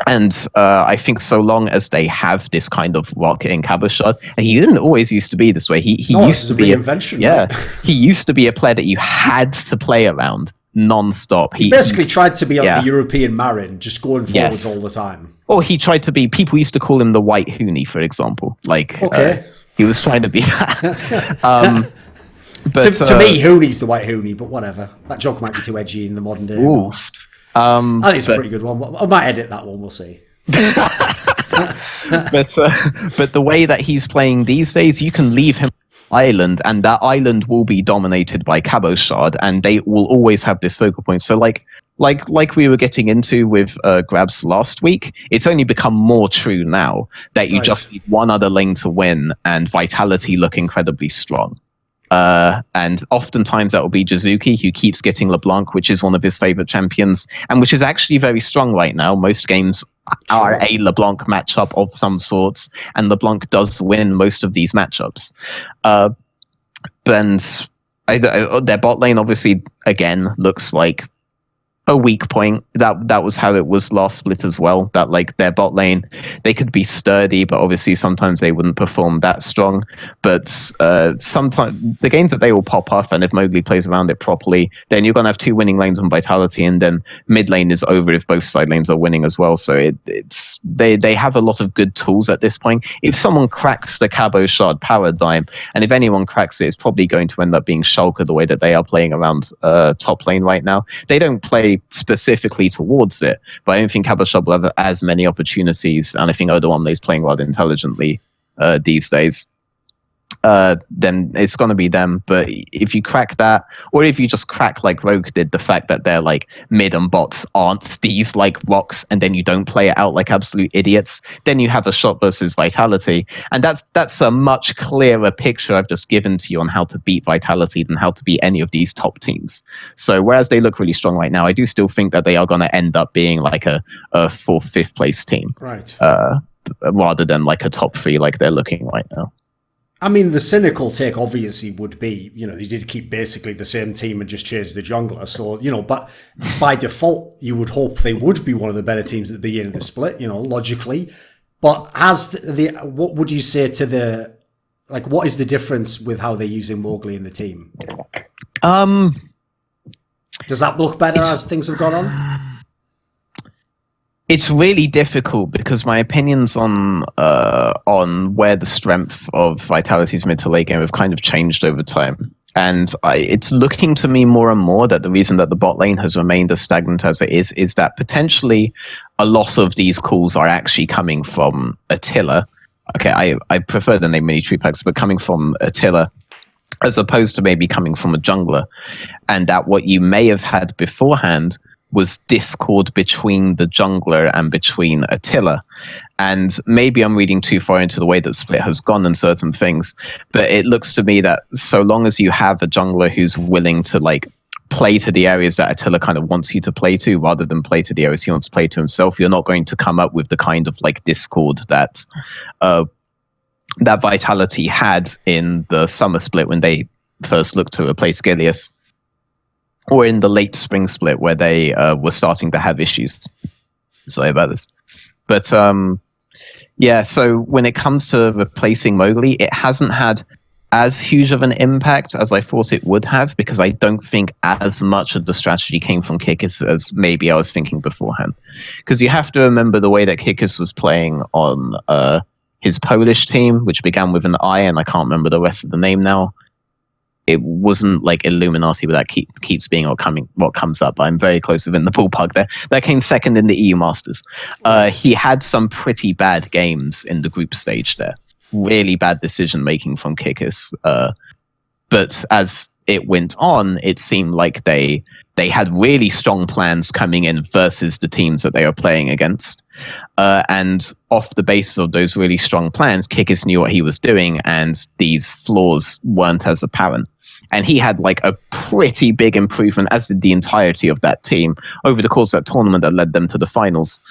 And I think so long as they have this kind of rocket in Cabochard, and he didn't always used to be this way. He used to be a reinvention. Yeah, he used to be a player that you had to play around non-stop. He basically tried to be like the European Marin, just going forwards all the time. Or he tried to be. People used to call him the White Hoonie, for example. Like, he was trying to be that. But to me, Hoonie's the White Hoonie, but whatever. That joke might be too edgy in the modern day. I think it's a pretty good one. I might edit that one. We'll see. but the way that he's playing these days, you can leave him island, and that island will be dominated by Cabochard, and they will always have this focal point. So like we were getting into with Grabs last week, it's only become more true now that you just need one other lane to win, and Vitality look incredibly strong. And oftentimes that will be Jizuki, who keeps getting LeBlanc, which is one of his favorite champions, and which is actually very strong right now. Most games are a LeBlanc matchup of some sorts, and LeBlanc does win most of these matchups. And their bot lane, obviously, again, looks like a weak point. That was how it was last split as well. That like their bot lane, they could be sturdy, but obviously sometimes they wouldn't perform that strong. But sometimes the games that they will pop off, and if Mowgli plays around it properly, then you're gonna have two winning lanes on Vitality, and then mid lane is over if both side lanes are winning as well. So they have a lot of good tools at this point. If someone cracks the Cabochard paradigm, and if anyone cracks it, it's probably going to end up being Schalke, the way that they are playing around top lane right now. They don't play specifically towards it, but I don't think Cabochard will have as many opportunities, and I think Odoamne is playing rather intelligently these days. Then it's going to be them. But if you crack that, or if you just crack like Rogue did, the fact that they're like mid and bots aren't these like rocks, and then you don't play it out like absolute idiots, then you have a shot versus Vitality, and that's a much clearer picture I've just given to you on how to beat Vitality than how to beat any of these top teams. So whereas they look really strong right now, I do still think that they are going to end up being like a 4th, 5th place team, right? Rather than like a top 3 like they're looking right now. I mean, the cynical take obviously would be, they did keep basically the same team and just change the jungler. So, but by default, you would hope they would be one of the better teams at the beginning of the split, logically. But what would you say to what is the difference with how they're using Mowgli in the team? Does that look better as things have gone on? It's really difficult because my opinions on where the strength of Vitality's mid to late game have kind of changed over time. And it's looking to me more and more that the reason that the bot lane has remained as stagnant as it is that potentially a lot of these calls are actually coming from Attila. Okay, I prefer the name Mini Treeplex, but coming from Attila as opposed to maybe coming from a jungler. And that what you may have had beforehand was discord between the jungler and between Attila. And maybe I'm reading too far into the way that Split has gone and certain things, but it looks to me that so long as you have a jungler who's willing to like play to the areas that Attila kind of wants you to play to, rather than play to the areas he wants to play to himself, you're not going to come up with the kind of like discord that that Vitality had in the summer split when they first looked to replace Gilius, or in the late spring split where they were starting to have issues. Sorry about this. But yeah, so when it comes to replacing Mowgli, it hasn't had as huge of an impact as I thought it would have, because I don't think as much of the strategy came from Kikis as maybe I was thinking beforehand. Because you have to remember the way that Kikis was playing on his Polish team, which began with an I, and I can't remember the rest of the name now. It wasn't like Illuminati, but that keeps being what comes up. I'm very close within the ballpark there. That came second in the EU Masters. He had some pretty bad games in the group stage there. Really bad decision making from Kikis. But as it went on, it seemed like they had really strong plans coming in versus the teams that they are playing against. And off the basis of those really strong plans, Kikis knew what he was doing, and these flaws weren't as apparent. And he had like a pretty big improvement, as did the entirety of that team, over the course of that tournament that led them to the finals.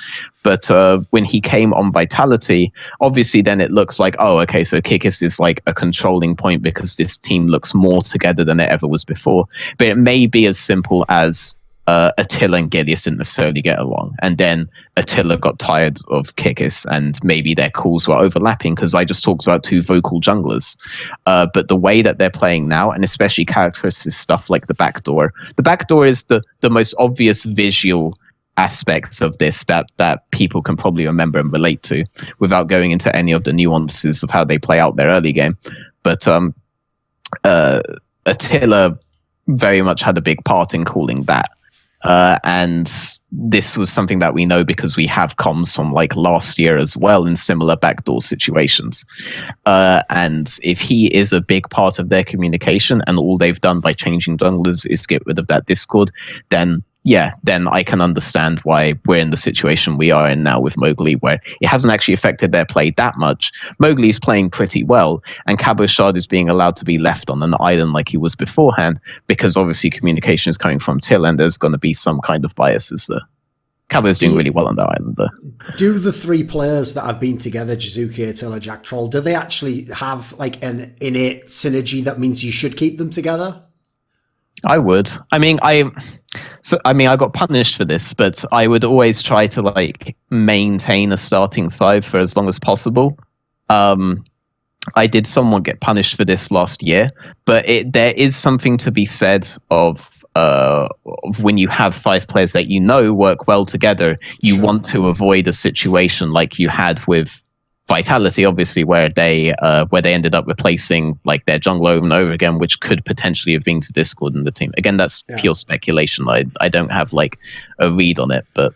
But when he came on Vitality, obviously then it looks like, oh, okay, so Kikis is like a controlling point because this team looks more together than it ever was before. But it may be as simple as Attila and Gilius didn't necessarily get along. And then Attila got tired of Kikis, and maybe their calls were overlapping, because I just talked about two vocal junglers. But the way that they're playing now, and especially characteristic stuff like the backdoor is the most obvious visual aspects of this that people can probably remember and relate to without going into any of the nuances of how they play out their early game. But Attila very much had a big part in calling that. And this was something that we know because we have comms from like last year as well in similar backdoor situations. And if he is a big part of their communication, and all they've done by changing junglers is get rid of that Discord, then I can understand why we're in the situation we are in now with Mowgli, where it hasn't actually affected their play that much. Mowgli's playing pretty well, and Cabochard is being allowed to be left on an island like he was beforehand, because obviously communication is coming from Till, and there's going to be some kind of biases there. Cabo's doing really well on that island there. Do the three players that have been together, Jizuki, Attila, Jack Troll, do they actually have like an innate synergy that means you should keep them together? I would. I got punished for this, but I would always try to like maintain a starting five for as long as possible. I did somewhat get punished for this last year, but there is something to be said of when you have five players that you know work well together. You want to avoid a situation like you had with Vitality, obviously, where they ended up replacing like their jungler over and over again, which could potentially have been to Discord in the team. Again, that's pure speculation. I don't have like a read on it, but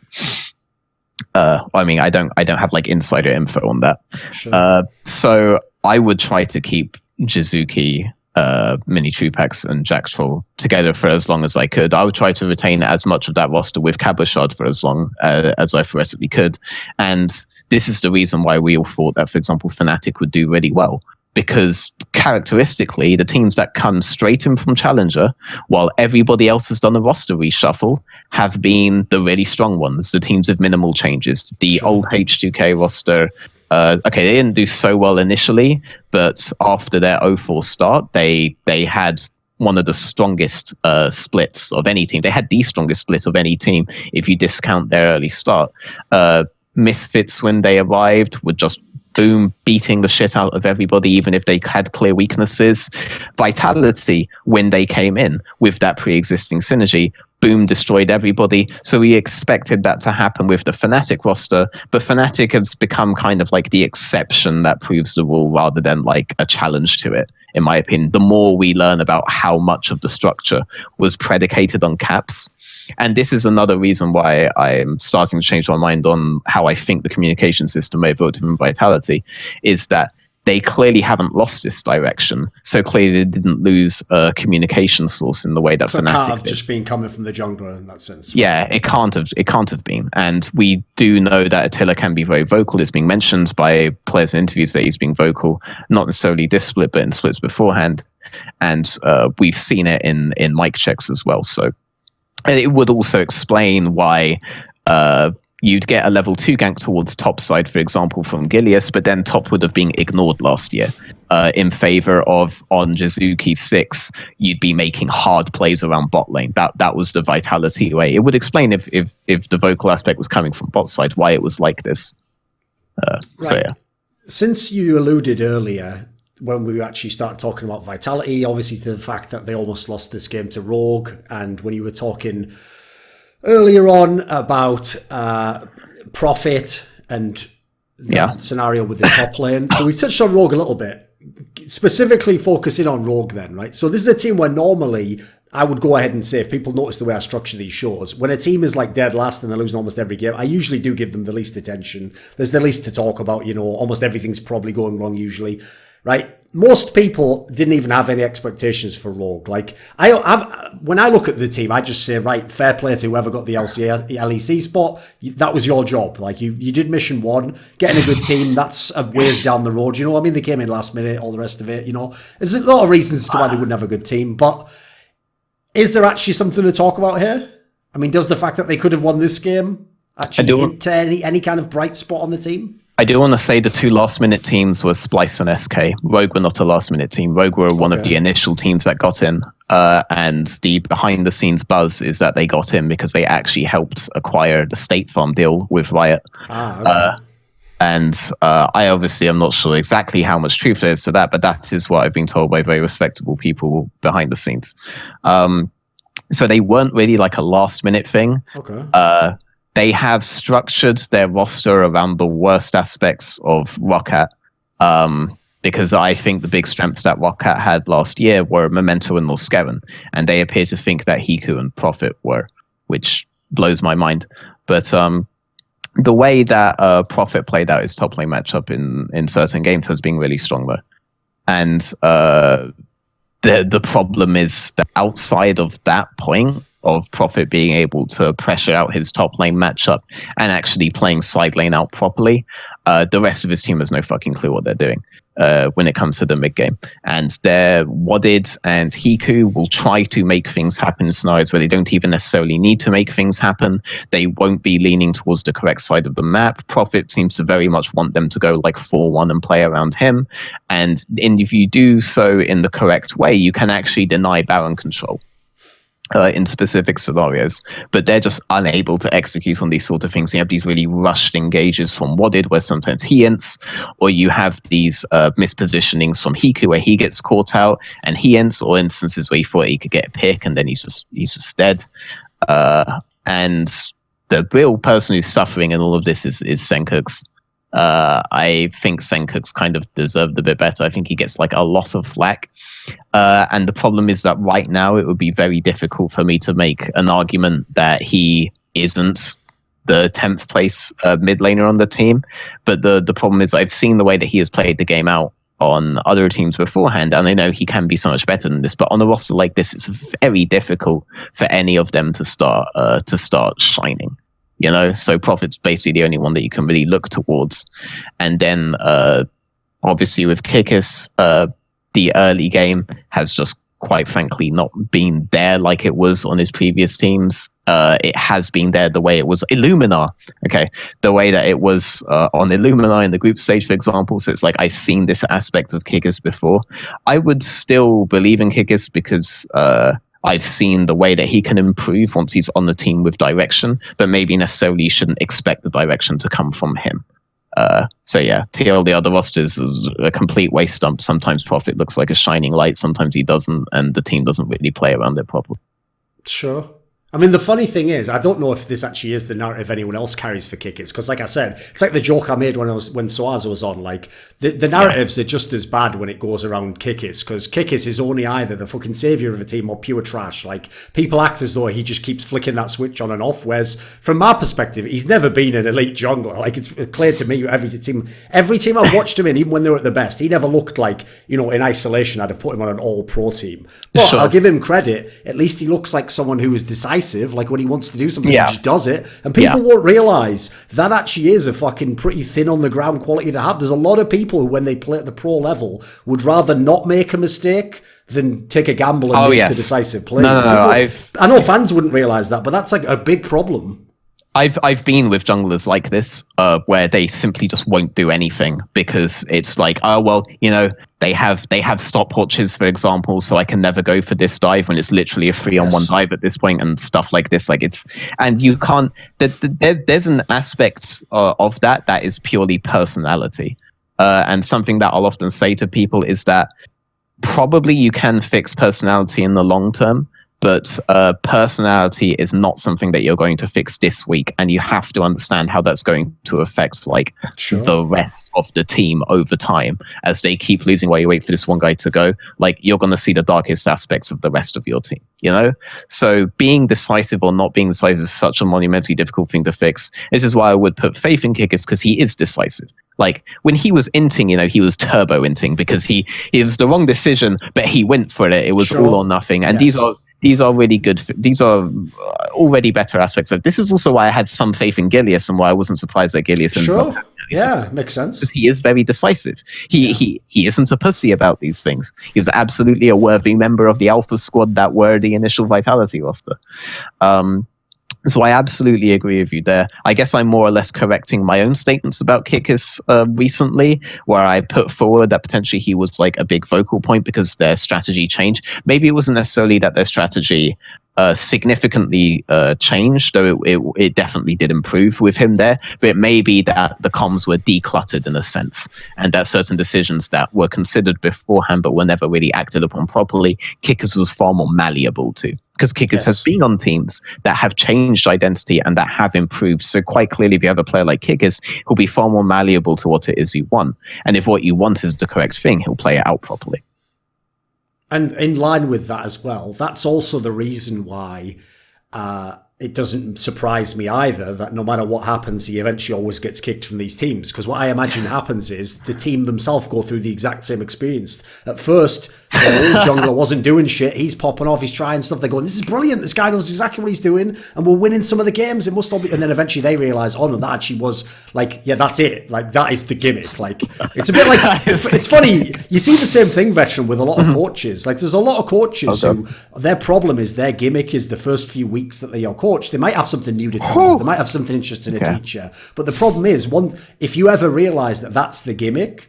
I don't have like insider info on that. Sure. So I would try to keep Jizuki, Mini Trupax, and Jack Troll together for as long as I could. I would try to retain as much of that roster with Cabochard for as long as I theoretically could. And this is the reason why we all thought that, for example, Fnatic would do really well. Because characteristically, the teams that come straight in from Challenger, while everybody else has done a roster reshuffle, have been the really strong ones, the teams with minimal changes. The old H2K roster, they didn't do so well initially, but after their 0-4 start, they had one of the strongest splits of any team. They had the strongest split of any team if you discount their early start. Misfits, when they arrived, were just beating the shit out of everybody, even if they had clear weaknesses. Vitality, when they came in with that pre-existing synergy, destroyed everybody. So we expected that to happen with the Fnatic roster, but Fnatic has become kind of like the exception that proves the rule rather than like a challenge to it, in my opinion. The more we learn about how much of the structure was predicated on caps. And this is another reason why I'm starting to change my mind on how I think the communication system may vote in Vitality, is that they clearly haven't lost this direction. So clearly they didn't lose a communication source in the way that Fnatic did. It can't have just been coming from the jungler in that sense. Right? Yeah, it can't have been. And we do know that Attila can be very vocal. It's being mentioned by players in interviews that he's being vocal, not necessarily this split, but in splits beforehand. And we've seen it in mic checks as well. So it would also explain why you'd get a level 2 gank towards top side, for example, from Gilius, but then top would have been ignored last year in favor of, on Jizuki 6, you'd be making hard plays around bot lane. That was the Vitality way. It would explain if the vocal aspect was coming from bot side, why it was like this. Right. So, yeah. Since you alluded earlier, when we actually started talking about Vitality, obviously to the fact that they almost lost this game to Rogue, and when you were talking earlier on about profit and that scenario with the top lane. So we've touched on Rogue a little bit, specifically focusing on Rogue then, right? So this is a team where normally I would go ahead and say, if people notice the way I structure these shows, when a team is like dead last and they're losing almost every game, I usually do give them the least attention. There's the least to talk about, almost everything's probably going wrong usually, right? Most people didn't even have any expectations for Rogue. Like, when I look at the team, I just say, right, fair play to whoever got the LEC spot. That was your job. Like, you did mission 1, getting a good team, that's a ways down the road. I mean, they came in last minute, all the rest of it, There's a lot of reasons to why they wouldn't have a good team, but is there actually something to talk about here? I mean, does the fact that they could have won this game actually hint to any kind of bright spot on the team? I do want to say the 2 last-minute teams were Splyce and SK. Rogue were not a last-minute team. Rogue were one of the initial teams that got in. And the behind-the-scenes buzz is that they got in because they actually helped acquire the State Farm deal with Riot. And I obviously am not sure exactly how much truth there is to that, but that is what I've been told by very respectable people behind the scenes. So they weren't really like a last-minute thing. They have structured their roster around the worst aspects of Roccat, because I think the big strengths that Roccat had last year were Memento and Loskeran, and they appear to think that Hiku and Prophet were, which blows my mind. But the way that Prophet played out his top lane matchup in certain games has been really strong though. And the problem is that outside of that point of Prophet being able to pressure out his top lane matchup and actually playing side lane out properly, the rest of his team has no fucking clue what they're doing when it comes to the mid game. And their Wadded and Hiku will try to make things happen in scenarios where they don't even necessarily need to make things happen. They won't be leaning towards the correct side of the map. Prophet seems to very much want them to go like 4-1 and play around him. And if you do so in the correct way, you can actually deny Baron control in specific scenarios, but they're just unable to execute on these sort of things. You have these really rushed engages from Wadded where sometimes he ints, or you have these mispositionings from Hiku where he gets caught out and he ints, or instances where he thought he could get a pick and then he's just dead. And the real person who's suffering in all of this is Senkux. I think Senkux kind of deserved a bit better. I think he gets like a lot of flack. And the problem is that right now it would be very difficult for me to make an argument that he isn't the 10th place mid laner on the team. But the problem is I've seen the way that he has played the game out on other teams beforehand, and I know he can be so much better than this. But on a roster like this, it's very difficult for any of them to start shining. So Prophet's basically the only one that you can really look towards. And then obviously with Kikis, the early game has just quite frankly not been there like it was on his previous teams. It has been there the way it was Illumina, the way that it was on Illumina in the group stage, for example. So it's like I've seen this aspect of Kikis before. I would still believe in Kikis because I've seen the way that he can improve once he's on the team with direction, but maybe necessarily you shouldn't expect the direction to come from him. So yeah, TL, the other rosters is a complete waste dump. Sometimes Prophet looks like a shining light, sometimes he doesn't, and the team doesn't really play around it properly. Sure. I mean, the funny thing is, I don't know if this actually is the narrative anyone else carries for Kikis, because like I said, it's like the joke I made when sOAZ was on. Like the narratives are just as bad when it goes around Kikis, because Kikis is only either the fucking savior of a team or pure trash. Like people act as though he just keeps flicking that switch on and off. Whereas from my perspective, he's never been an elite jungler. Like it's clear to me, every team I've watched him in, even when they were at the best, he never looked like, in isolation, I'd have put him on an all-pro team. But sure, I'll give him credit. At least he looks like someone who is decisive. Like when he wants to do something, he just does it. And people won't realise that actually is a fucking pretty thin on the ground quality to have. There's a lot of people who, when they play at the pro level, would rather not make a mistake than take a gamble and make the decisive play. No, I know fans wouldn't realise that, but that's like a big problem. I've been with junglers like this, where they simply just won't do anything because it's like, oh well, they have stopwatches, for example, so I can never go for this dive when it's literally a 3-on-1 dive at this point and stuff like this. Like and you can't. There's an aspect of that is purely personality, and something that I'll often say to people is that probably you can fix personality in the long term, But personality is not something that you're going to fix this week, and you have to understand how that's going to affect like the rest of the team over time as they keep losing while you wait for this one guy to go. Like, you're going to see the darkest aspects of the rest of your team, you know? So being decisive or not being decisive is such a monumentally difficult thing to fix. This is why I would put faith in Kickers, because he is decisive. Like, when he was inting, you know, he was turbo inting because he was the wrong decision, but he went for it. It was all or nothing. And these are really good. These are already better aspects of. This is also why I had some faith in Gilius and why I wasn't surprised that Gilius. Yeah, makes sense. Because he is very decisive. He isn't a pussy about these things. He was absolutely a worthy member of the Alpha Squad that were the initial Vitality roster. So I absolutely agree with you there. I guess I'm more or less correcting my own statements about Kikis recently, where I put forward that potentially he was like a big focal point because their strategy changed. Maybe it wasn't necessarily that their strategy significantly changed, though it definitely did improve with him there. But it may be that the comms were decluttered in a sense, and that certain decisions that were considered beforehand but were never really acted upon properly, Kickers was far more malleable to. Because Kickers has been on teams that have changed identity and that have improved. So quite clearly, if you have a player like Kickers, he'll be far more malleable to what it is you want. And if what you want is the correct thing, he'll play it out properly. And in line with that as well, that's also the reason why it doesn't surprise me either that no matter what happens, he eventually always gets kicked from these teams. Because what I imagine happens is the team themselves go through the exact same experience. At first, the old jungler wasn't doing shit. He's popping off. He's trying stuff. They're going, this is brilliant. This guy knows exactly what he's doing. And we're winning some of the games. It must all be. And then eventually they realize, oh no, that actually was like, yeah, that's it. Like, that is the gimmick. Like, it's a bit like, it's funny. You see the same thing, Veteran, with a lot of coaches. Like, there's a lot of coaches who, their problem is their gimmick is the first few weeks that they are coached. They might have something new to tell you. They might have something interesting to teach you. But the problem is, if you ever realize that that's the gimmick,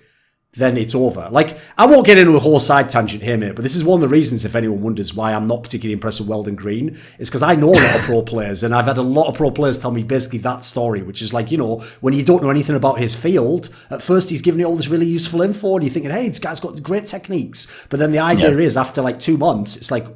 then it's over. Like, I won't get into a whole side tangent here, mate, but this is one of the reasons, if anyone wonders why I'm not particularly impressed with Weldon Green, is because I know a lot of pro players, and I've had a lot of pro players tell me basically that story, which is like, you know, when you don't know anything about his field, at first he's giving you all this really useful info, and you're thinking, hey, this guy's got great techniques. But then the idea is, after like 2 months, it's like,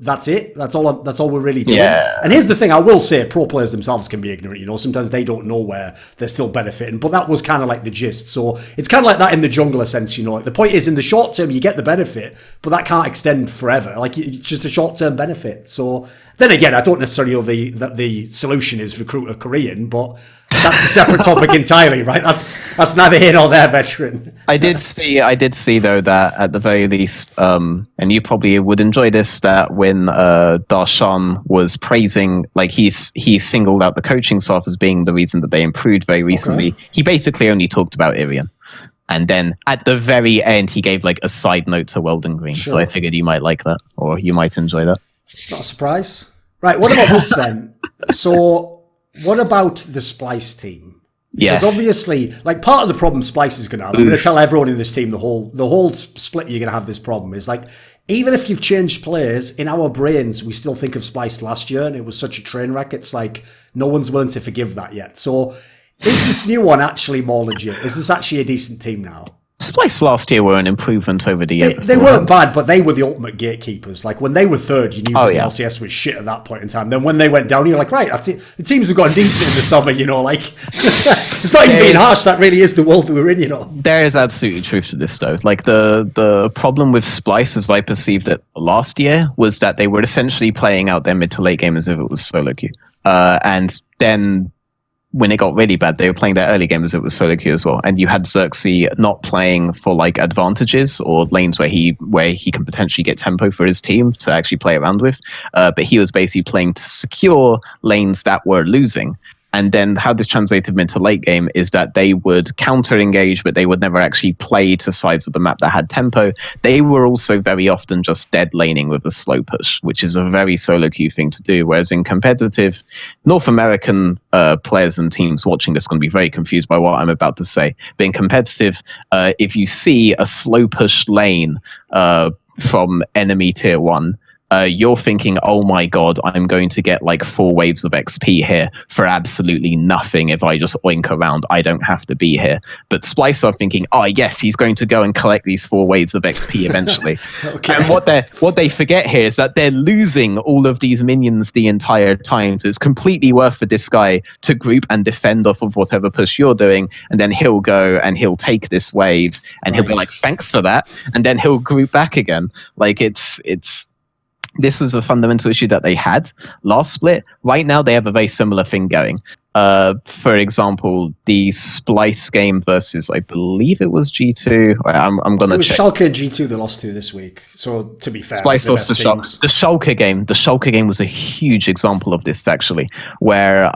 that's it. That's all we're really doing. Yeah. And here's the thing: I will say, pro players themselves can be ignorant. You know, sometimes they don't know where they're still benefiting. But that was kind of like the gist. So it's kind of like that in the jungler sense. You know, the point is, in the short term, you get the benefit, but that can't extend forever. Like, it's just a short term benefit. So then again, I don't necessarily know that the solution is recruit a Korean, but that's a separate topic entirely, right? That's neither here nor there, Veteran. I did see though that at the very least, and you probably would enjoy this, that when Darshan was praising, like he singled out the coaching staff as being the reason that they improved very recently. Okay. He basically only talked about Irian. And then at the very end, he gave like a side note to Weldon Green. Sure. So I figured you might like that, or you might enjoy that. Not a surprise. Right, what about this then? So what about the Splyce team? Yes. Because obviously, like, part of the problem Splyce is going to have, I'm going to tell everyone in this team, the whole split, you're going to have this problem, is like, even if you've changed players, in our brains, we still think of Splyce last year, and it was such a train wreck. It's like, no one's willing to forgive that yet. So is this new one actually more legit? Is this actually a decent team now? Splyce last year were an improvement over the year. They weren't bad, but they were the ultimate gatekeepers. Like, when they were third, you knew the LCS was shit at that point in time. Then when they went down, you're like, right, that's it. The teams have gotten decent in the summer, you know, like, it's not even being harsh. That really is the world that we're in, you know. There is absolutely truth to this, though. Like, the problem with Splyce, as I perceived it last year, was that they were essentially playing out their mid to late game as if it was solo queue. And then when it got really bad, they were playing their early game as it was solo queue as well. And you had Xerxes not playing for like advantages or lanes where he can potentially get tempo for his team to actually play around with. But he was basically playing to secure lanes that were losing. And then how this translated into late game is that they would counter engage, but they would never actually play to sides of the map that had tempo. They were also very often just dead laning with a slow push, which is a very solo queue thing to do. Whereas in competitive, North American players and teams watching this are going to be very confused by what I'm about to say. But in competitive, if you see a slow push lane from enemy tier 1, you're thinking, oh my god, I'm going to get like 4 waves of XP here for absolutely nothing if I just oink around. I don't have to be here. But Splyce are thinking, oh yes, he's going to go and collect these 4 waves of XP eventually. Okay. And what they forget here is that they're losing all of these minions the entire time. So it's completely worth for this guy to group and defend off of whatever push you're doing, and then he'll go and he'll take this wave and he'll be like, thanks for that, and then he'll group back again. Like it's this was a fundamental issue that they had last split. Right now, they have a very similar thing going. For example, the Splyce game versus, I believe it was G2. I'm going to check. Schalke and G2 they lost to this week. So, to be fair, Splyce lost to Schalke. The Schalke game. The Schalke game was a huge example of this, actually, where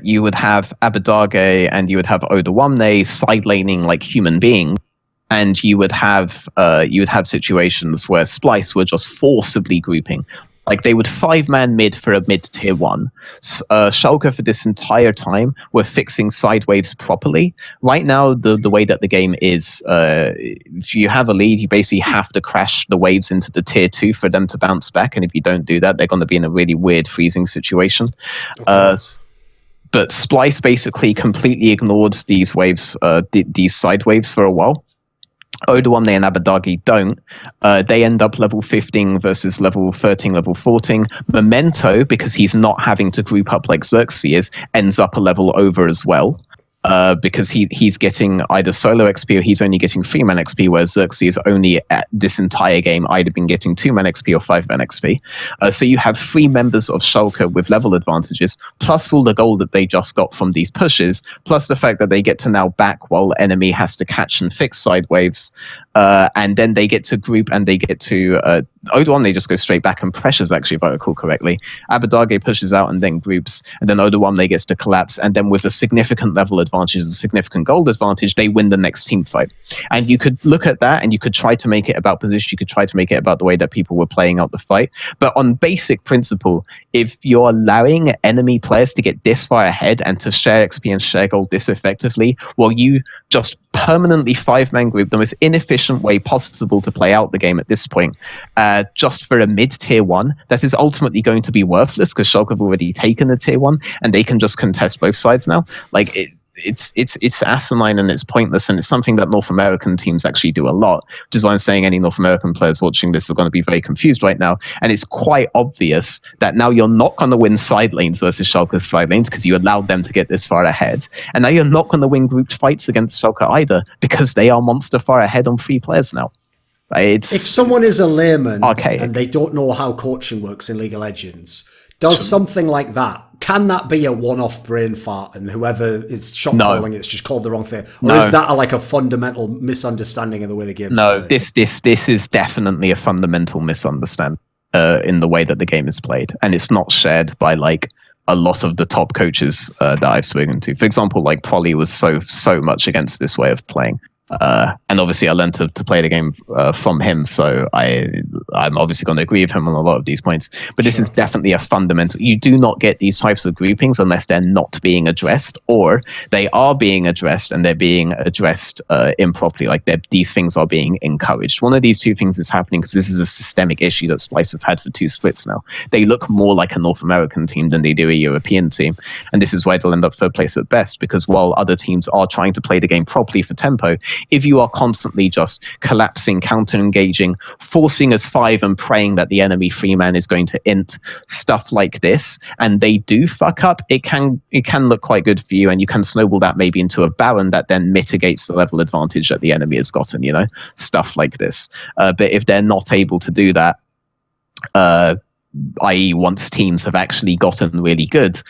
you would have Abadage and you would have Odoamne side laning like human beings. And you would have situations where Splyce were just forcibly grouping. Like they would 5-man mid for a mid tier 1. Schalke for this entire time were fixing side waves properly. Right now, the way that the game is, if you have a lead, you basically have to crash the waves into the tier 2 for them to bounce back. And if you don't do that, they're going to be in a really weird freezing situation. Okay. But Splyce basically completely ignored these waves, these side waves for a while. Odoamne and Abadage don't. They end up level 15 versus level 13, level 14. Memento, because he's not having to group up like Xerxes, ends up a level over as well. Because he's getting either solo XP or he's only getting 3-man XP, whereas Xerxes only at this entire game either been getting 2-man XP or 5-man XP. So you have 3 members of Schalke with level advantages, plus all the gold that they just got from these pushes, plus the fact that they get to now back while enemy has to catch and fix side waves. And then they get to group and they get to Odoamne just goes straight back and pressures, actually, if I recall correctly. Abadage pushes out and then groups, and then Odoamne gets to collapse, and then with a significant level advantage, a significant gold advantage, they win the next team fight. And you could look at that and you could try to make it about position, you could try to make it about the way that people were playing out the fight. But on basic principle, if you're allowing enemy players to get this far ahead and to share XP and share gold this effectively, well, you just permanently 5-man group, the most inefficient way possible to play out the game at this point, just for a mid-tier 1 that is ultimately going to be worthless because Schalke have already taken the tier 1 and they can just contest both sides now. Like it's asinine and it's pointless, and it's something that North American teams actually do a lot, which is why I'm saying any North American players watching this are going to be very confused right now. And it's quite obvious that now you're not going to win side lanes versus Schalke's side lanes because you allowed them to get this far ahead, and now you're not going to win grouped fights against Schalke either because they are monster far ahead on 3 players now. If someone is a layman archaic and they don't know how coaching works in League of Legends, does something like that, can that be a one-off brain fart and whoever is shot calling it's just called the wrong thing? Or is that like a fundamental misunderstanding of the way the game is played? This is definitely a fundamental misunderstanding in the way that the game is played. And it's not shared by like a lot of the top coaches that I've spoken to. For example, like Prolly was so much against this way of playing. And obviously I learned to play the game from him, so I'm obviously going to agree with him on a lot of these points. But this is definitely a fundamental. You do not get these types of groupings unless they're not being addressed, or they are being addressed and they're being addressed improperly, like these things are being encouraged. One of these two things is happening because this is a systemic issue that Splyce have had for 2 splits now. They look more like a North American team than they do a European team, and this is why they'll end up 3rd place at best, because while other teams are trying to play the game properly for tempo, if you are constantly just collapsing, counter-engaging, forcing as 5 and praying that the enemy 3-man is going to int, stuff like this, and they do fuck up, it can look quite good for you, and you can snowball that maybe into a Baron that then mitigates the level advantage that the enemy has gotten, stuff like this. But if they're not able to do that, i.e. once teams have actually gotten really good,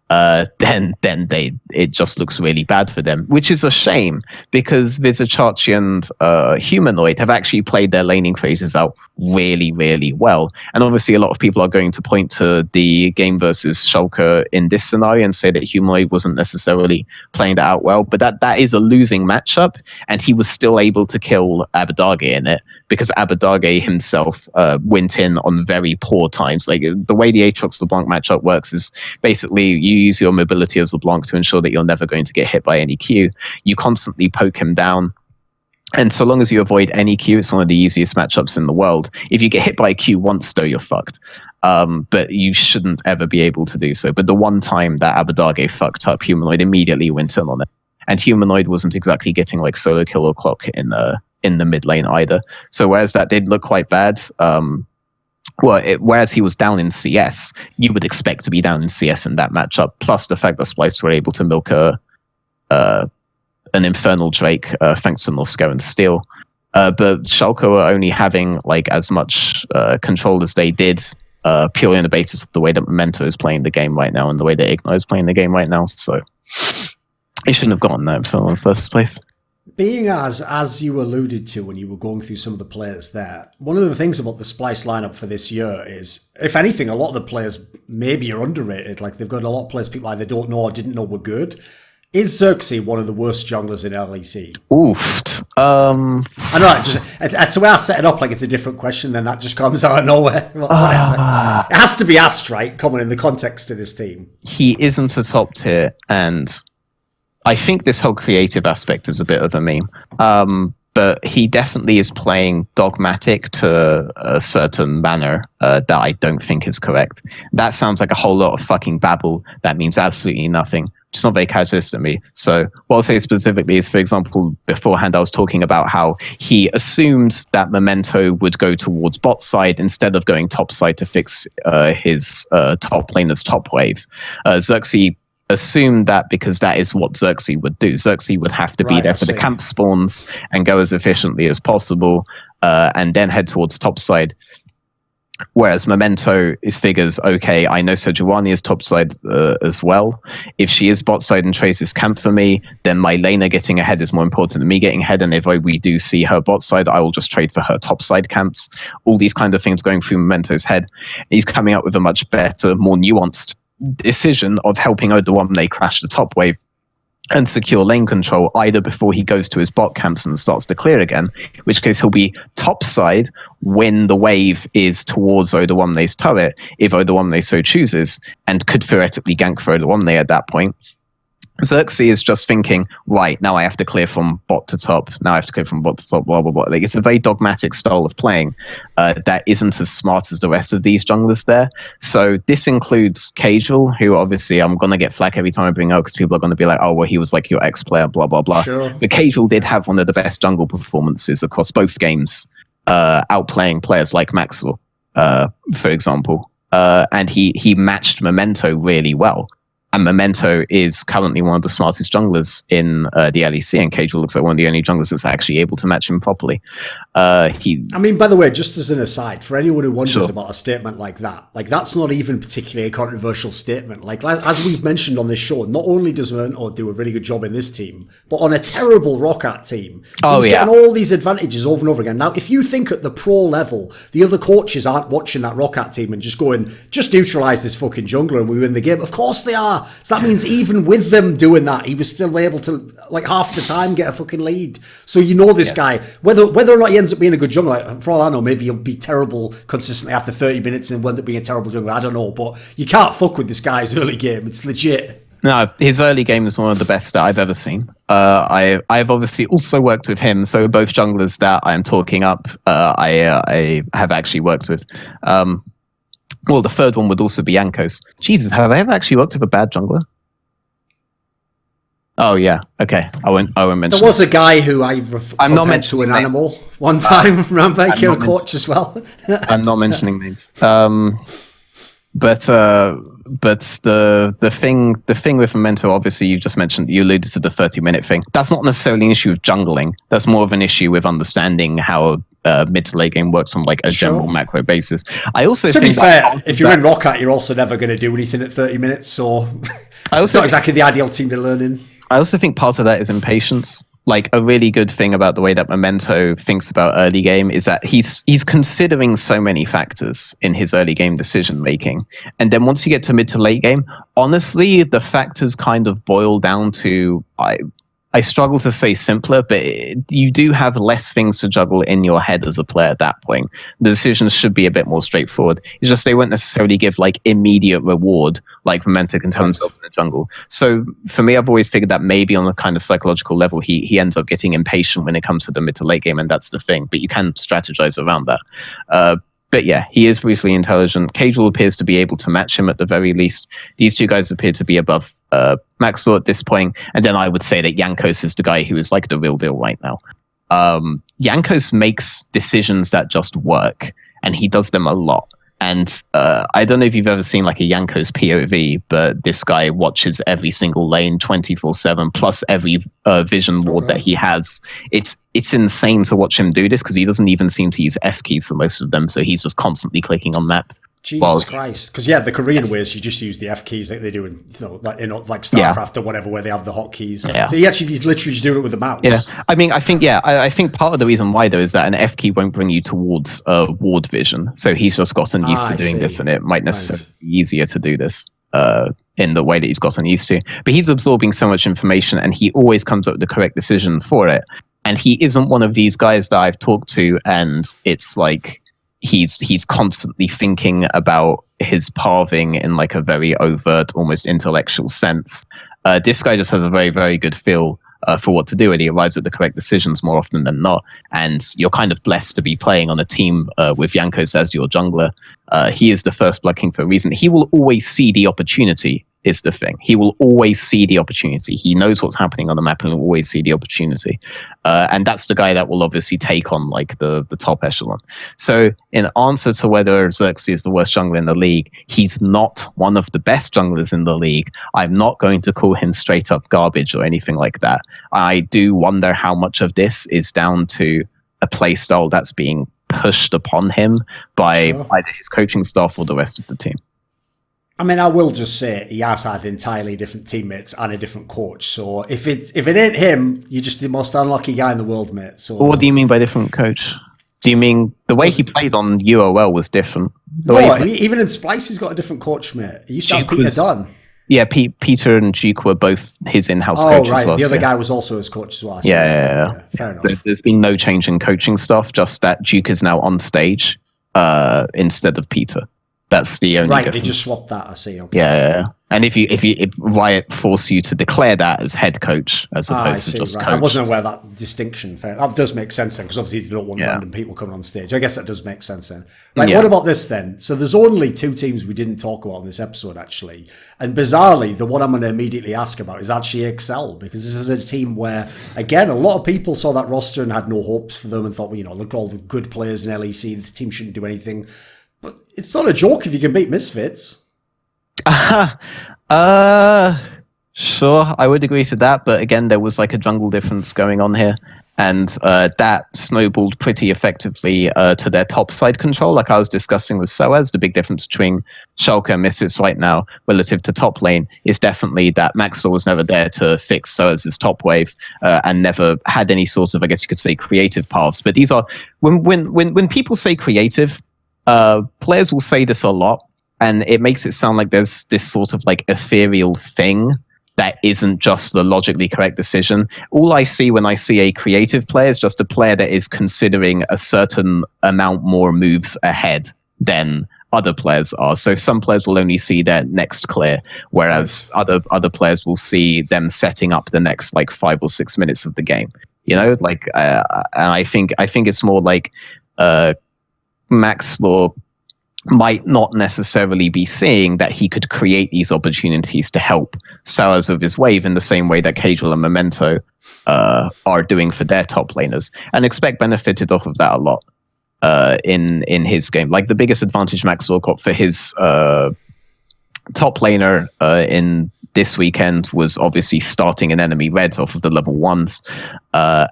then it just looks really bad for them, which is a shame because Vizicachi and Humanoid have actually played their laning phases out really, really well. And obviously a lot of people are going to point to the game versus Schalke in this scenario and say that Humanoid wasn't necessarily playing that out well, but that is a losing matchup, and he was still able to kill Abadage in it because Abadage himself went in on very poor times. Like the way the Aatrox LeBlanc matchup works is basically you use your mobility as LeBlanc to ensure that you're never going to get hit by any Q. You constantly poke him down. And so long as you avoid any Q, it's one of the easiest matchups in the world. If you get hit by a Q once, though, you're fucked. But you shouldn't ever be able to do so. But the one time that Abadage fucked up, Humanoid immediately went in on it. And Humanoid wasn't exactly getting like solo kill or clock in the mid lane either. So whereas that did look quite bad, whereas he was down in CS, you would expect to be down in CS in that matchup. Plus the fact that Splyce were able to milk an Infernal Drake thanks to Nosco and Steel. But Schalke are only having like as much control as they did purely on the basis of the way that Memento is playing the game right now and the way that Ignite is playing the game right now. So it shouldn't have gotten that Infernal in the first place. Being as you alluded to when you were going through some of the players there, one of the things about the Splyce lineup for this year is, if anything, a lot of the players maybe are underrated. Like they've got a lot of players people either don't know or didn't know were good. Is Xerxes one of the worst junglers in LEC? Oofed. I know, that's the way I set it up, like it's a different question, then that just comes out of nowhere. It has to be asked, right, coming in the context of this team. He isn't a top tier, and I think this whole creative aspect is a bit of a meme. But he definitely is playing dogmatic to a certain manner that I don't think is correct. That sounds like a whole lot of fucking babble. That means absolutely nothing. It's not very characteristic of me. So what I'll say specifically is, for example, beforehand I was talking about how he assumed that Memento would go towards bot side instead of going top side to fix his top laner's top wave. Xerxes assumed that because that is what Xerxes would do. Xerxes would have to be there for the camp spawns and go as efficiently as possible and then head towards top side. Whereas Memento figures, okay, I know Sejuani is top side as well. If she is bot side and traces camp for me, then my laner getting ahead is more important than me getting ahead. And if we do see her bot side, I will just trade for her top side camps. All these kind of things going through Memento's head. He's coming up with a much better, more nuanced decision of helping Odoamne crash the top wave and secure lane control either before he goes to his bot camps and starts to clear again, in which case he'll be top side when the wave is towards Odoamne's turret, if Odoamne so chooses, and could theoretically gank for Odoamne at that point. Xerxes is just thinking, right, now I have to clear from bot to top, now I have to clear from bot to top, blah, blah, blah. Like, it's a very dogmatic style of playing that isn't as smart as the rest of these junglers there. So this includes Casual, who obviously I'm going to get flack every time I bring up because people are going to be like, oh, well, he was like your ex-player, blah, blah, blah. Sure. But Casual did have one of the best jungle performances across both games, outplaying players like Maxwell, for example. And he matched Memento really well. And Memento is currently one of the smartest junglers in the LEC, and Casual looks like one of the only junglers that's actually able to match him properly. I mean, by the way, just as an aside, for anyone who wonders Sure. about a statement like that, like that's not even particularly a controversial statement. Like as we've mentioned on this show, not only does Memento do a really good job in this team, but on a terrible Roccat team, he's getting all these advantages over and over again. Now, if you think at the pro level, the other coaches aren't watching that Roccat team and just going, just neutralize this fucking jungler and we win the game. Of course they are. So that means even with them doing that, he was still able to, like half the time, get a fucking lead. So you know this guy, whether or not he ends up being a good jungler, like, for all I know, maybe he'll be terrible consistently after 30 minutes and end up being a terrible jungler. I don't know, but you can't fuck with this guy's early game. It's legit. No, his early game is one of the best that I've ever seen. I've obviously also worked with him, so both junglers that I am talking up, I have actually worked with. Well, the third one would also be Yankos. Jesus, have I ever actually worked with a bad jungler? Oh yeah, okay. I won't mention. There was a guy who I'm not meant to an names. Animal one time. Remember, he killed coach as well. I'm not mentioning names. But the thing with Memento, obviously, you just mentioned, you alluded to the 30-minute thing. That's not necessarily an issue with jungling. That's more of an issue with understanding how mid to late game works on like a general macro basis. I also to think be fair, if you're in Roccat, you're also never going to do anything at 30 minutes. So it's not exactly the ideal team to learn in. I also think part of that is impatience. Like a really good thing about the way that Memento thinks about early game is that he's considering so many factors in his early game decision making. And then once you get to mid to late game, honestly, the factors kind of boil down to I struggle to say simpler, but you do have less things to juggle in your head as a player at that point. The decisions should be a bit more straightforward. It's just they won't necessarily give like immediate reward, like Memento can tell himself in the jungle. So for me, I've always figured that maybe on a kind of psychological level, he ends up getting impatient when it comes to the mid to late game, and that's the thing. But you can strategize around that. But yeah, he is brutally intelligent. Casual appears to be able to match him at the very least. These two guys appear to be above Maxor at this point. And then I would say that Jankos is the guy who is like the real deal right now. Jankos makes decisions that just work, and he does them a lot. And I don't know if you've ever seen like a Jankos POV, but this guy watches every single lane 24/7, plus every vision ward that he has. It's insane to watch him do this because he doesn't even seem to use F keys for most of them, so he's just constantly clicking on maps. Jesus Christ! Because the Korean ways you just use the F keys like they do in like StarCraft or whatever, where they have the hotkeys. Yeah. So he's literally just doing it with the mouse. Yeah, I mean, I think part of the reason why though is that an F key won't bring you towards ward vision. So he's just gotten used to doing this, and it might necessarily be easier to do this in the way that he's gotten used to. But he's absorbing so much information, and he always comes up with the correct decision for it. And he isn't one of these guys that I've talked to, and it's like he's constantly thinking about his pathing in like a very overt, almost intellectual sense. This guy just has a very, very good feel for what to do, and he arrives at the correct decisions more often than not. And you're kind of blessed to be playing on a team with Jankos as your jungler. He is the first Blood King for a reason. He will always see the opportunity, is the thing. He will always see the opportunity. He knows what's happening on the map and will always see the opportunity. And that's the guy that will obviously take on like the top echelon. So in answer to whether Xerxes is the worst jungler in the league, he's not one of the best junglers in the league. I'm not going to call him straight up garbage or anything like that. I do wonder how much of this is down to a playstyle that's being pushed upon him by either his coaching staff or the rest of the team. I mean, I will just say he has had entirely different teammates and a different coach. So if it ain't him, you're just the most unlucky guy in the world, mate. So what do you mean by different coach? Do you mean the way he played on UOL was different? Even in Splyce, he's got a different coach, mate. He used to have Peter Dunn. Yeah, Peter and Duke were both his in-house coaches. Right. The other guy was also his coach as well. Yeah. Fair enough. There's been no change in coaching staff, just that Duke is now on stage instead of Peter. That's the only difference. They just swapped that, I see. Okay. Yeah. And if Riot force you to declare that as head coach as opposed to just coach. I wasn't aware of that distinction. That does make sense then, because obviously you don't want random people coming on stage. I guess that does make sense then. Right, what about this then? So there's only two teams we didn't talk about in this episode, actually. And bizarrely, the one I'm going to immediately ask about is actually Excel, because this is a team where, again, a lot of people saw that roster and had no hopes for them and thought, well, look at all the good players in LEC, the team shouldn't do anything. But it's not a joke if you can beat Misfits. Sure, I would agree to that. But again, there was like a jungle difference going on here. And that snowballed pretty effectively to their top side control. Like I was discussing with sOAZ, the big difference between Schalke and Misfits right now relative to top lane is definitely that Maxor was never there to fix sOAZ's top wave and never had any sort of, I guess you could say, creative paths. But these are, when people say creative, players will say this a lot, and it makes it sound like there's this sort of like ethereal thing that isn't just the logically correct decision. All I see when I see a creative player is just a player that is considering a certain amount more moves ahead than other players are. So some players will only see their next clear, whereas other players will see them setting up the next like 5 or 6 minutes of the game. And I think it's more like Maxor might not necessarily be seeing that he could create these opportunities to help sOAZ with his wave in the same way that Casual and Memento are doing for their top laners, and Expect benefited off of that a lot in his game. Like the biggest advantage Maxor got for his top laner in this weekend was obviously starting an enemy red off of the level 1s.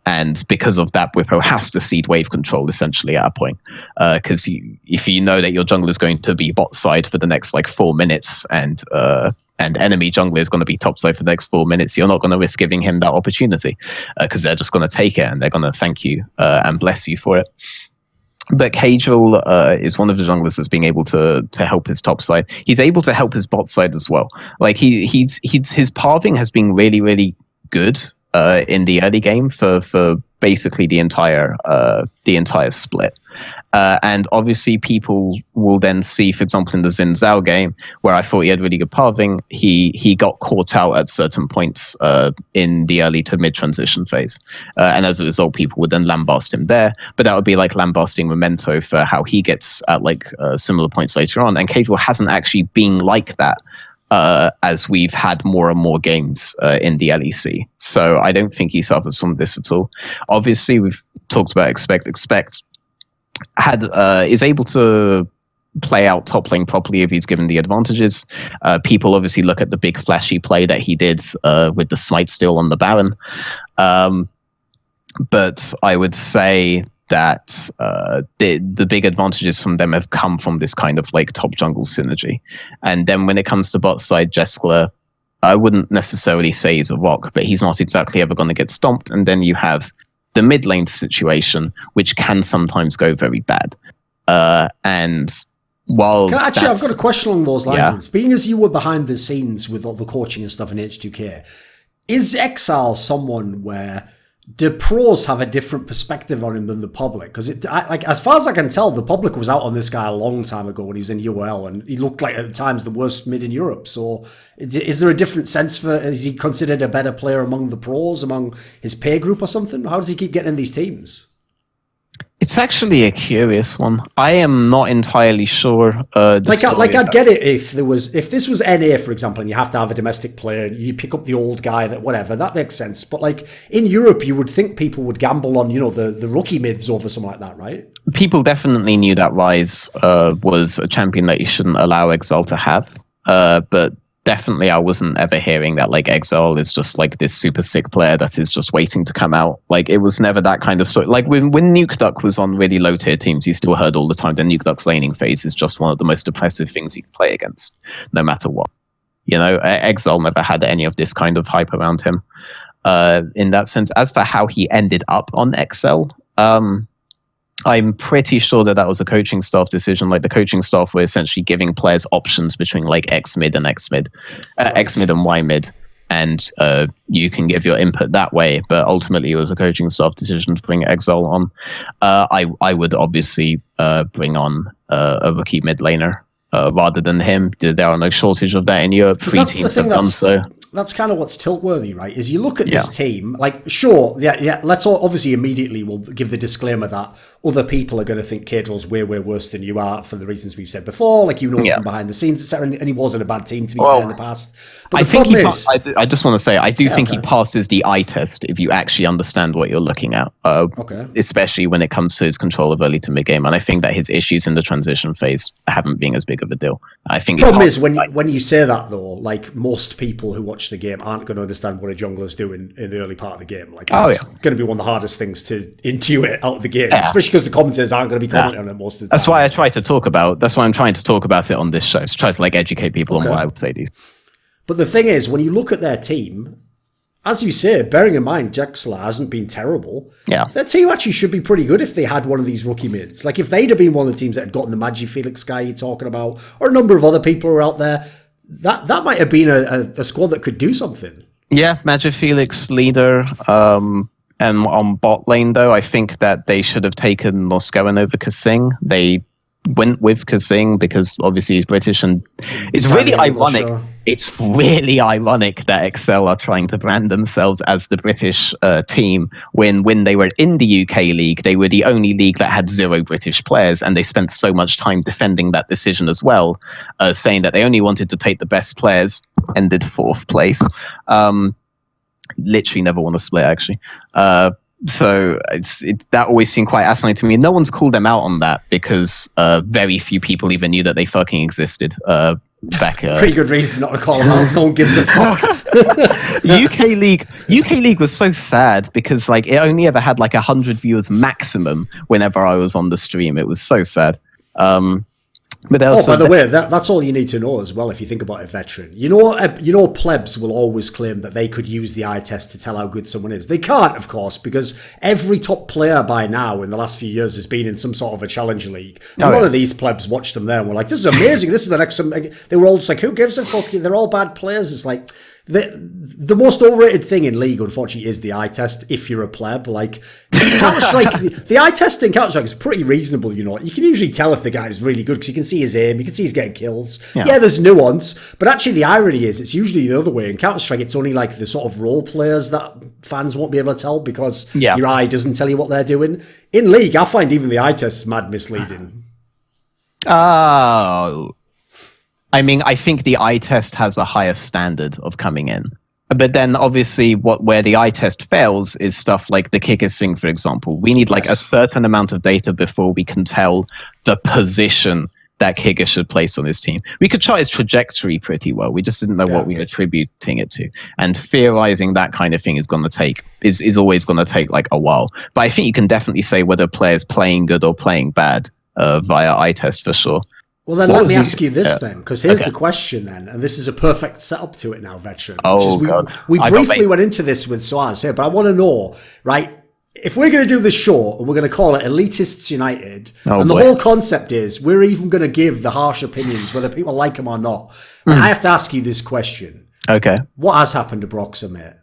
And because of that, Whippo has to seed wave control essentially at a point. Because if you know that your jungler is going to be bot side for the next like 4 minutes and enemy jungler is going to be top side for the next 4 minutes, you're not going to risk giving him that opportunity because they're just going to take it and they're going to thank you and bless you for it. But Casual is one of the junglers that's being able to help his top side. He's able to help his bot side as well. Like his pathing has been really, really good in the early game for basically the entire split. And obviously people will then see, for example, in the Xin Zhao game, where I thought he had really good pathing, he got caught out at certain points in the early to mid transition phase. And as a result, people would then lambast him there. But that would be like lambasting Memento for how he gets at similar points later on. And Casual hasn't actually been like that as we've had more and more games in the LEC. So I don't think he suffers from this at all. Obviously, we've talked about expect is able to play out top lane properly if he's given the advantages. People obviously look at the big flashy play that he did with the smite steal on the Baron. But I would say that the big advantages from them have come from this kind of like top jungle synergy. And then when it comes to bot side, Jeskler, I wouldn't necessarily say he's a rock, but he's not exactly ever going to get stomped. And then you have the mid lane situation, which can sometimes go very bad. And while I've got a question along those lines. Being as you were behind the scenes with all the coaching and stuff in H2K, is Exile someone where the pros have a different perspective on him than the public? Because as far as I can tell, the public was out on this guy a long time ago when he was in UL, and he looked like at times the worst mid in Europe. So is there a different sense is he considered a better player among the pros, among his peer group or something? How does he keep getting in these teams? It's actually a curious one. I am not entirely sure. I'd get it if this was NA, for example, and you have to have a domestic player, you pick up the old guy, that makes sense. But like in Europe, you would think people would gamble on the rookie mids over something like that, right? People definitely knew that Rise was a champion that you shouldn't allow Exile to have, but definitely I wasn't ever hearing that like Exile is just like this super sick player that is just waiting to come out. Like it was never that kind of story. Like when NukeDuck was on really low tier teams, you still heard all the time that NukeDuck's laning phase is just one of the most oppressive things you can play against, no matter what. Exile never had any of this kind of hype around him in that sense. As for how he ended up on XL, I'm pretty sure that was a coaching staff decision. Like the coaching staff were essentially giving players options between like X mid and X mid and Y mid, and you can give your input that way. But ultimately, it was a coaching staff decision to bring Exile on. I would obviously bring on a rookie mid laner rather than him. There are no shortage of that in Europe. 3 teams have done so. That's kind of what's tilt-worthy, right? Is you look at this team, like, sure, let's all obviously immediately we'll give the disclaimer that other people are going to think Kadrill's way worse than you are for the reasons we've said before, like from behind the scenes, etc. And he wasn't a bad team, to be fair, in the past. But I just want to say, I do think he passes the eye test if you actually understand what you're looking at, especially when it comes to his control of early to mid-game. And I think that his issues in the transition phase haven't been as big of a deal. I think the problem is when you say that, though, like most people who watch the game aren't going to understand what a jungler's doing in the early part of the game. Like, it's going to be one of the hardest things to intuit out of the game, especially because the commentators aren't going to be commenting on it most of the time. That's why I'm trying to talk about it on this show, to try to like educate people on what I would say these. But the thing is, when you look at their team, as you say, bearing in mind Jexler hasn't been terrible, their team actually should be pretty good if they had one of these rookie mids. Like if they'd have been one of the teams that had gotten the MagiFelix guy you're talking about, or a number of other people who are out there, that might have been a squad that could do something. Yeah, MagiFelix leader. And on bot lane, though, I think that they should have taken Moscowan over Kasing. They went with Kasing because obviously he's British, and it's really ironic. It's really ironic that Excel are trying to brand themselves as the British team when they were in the UK league, they were the only league that had 0 British players, and they spent so much time defending that decision as well, saying that they only wanted to take the best players, ended 4th place. Literally never won a split, actually. So that always seemed quite asinine to me. No one's called them out on that because very few people even knew that they fucking existed back. Pretty good reason not to call them out. No one gives a fuck. UK League was so sad because like it only ever had like 100 viewers maximum whenever I was on the stream. It was so sad. But by the way, that's all you need to know as well. If you think about a veteran, you know, plebs will always claim that they could use the eye test to tell how good someone is. They can't, of course, because every top player by now in the last few years has been in some sort of a challenger league. A lot of these plebs watched them there and were like, "This is amazing. This is the next." They were all just like, "Who gives a fuck? They're all bad players." It's like, the most overrated thing in League, unfortunately, is the eye test. If you're a pleb, like Counter-Strike, the eye test in Counter-Strike is pretty reasonable. You know, you can usually tell if the guy's really good because you can see his aim, you can see he's getting kills. Yeah, there's nuance, but actually the irony is it's usually the other way. In Counter-Strike, it's only like the sort of role players that fans won't be able to tell because your eye doesn't tell you what they're doing. In League, I find even the eye test mad misleading. Oh. I mean, I think the eye test has a higher standard of coming in. But then obviously where the eye test fails is stuff like the kickers thing, for example. We need like a certain amount of data before we can tell the position that kicker should place on his team. We could chart his trajectory pretty well. We just didn't know what we were attributing it to. And theorizing that kind of thing is always going to take like a while. But I think you can definitely say whether a player's playing good or playing bad via eye test for sure. Well, then let me ask you this then, because here's the question then, and this is a perfect setup to it now, Veteran. God. We briefly went into this with sOAZ here, but I want to know, right, if we're going to do this show, and we're going to call it Elitists United, and the whole concept is we're even going to give the harsh opinions, whether people like them or not, and I have to ask you this question. Okay. What has happened to Broxah, mate?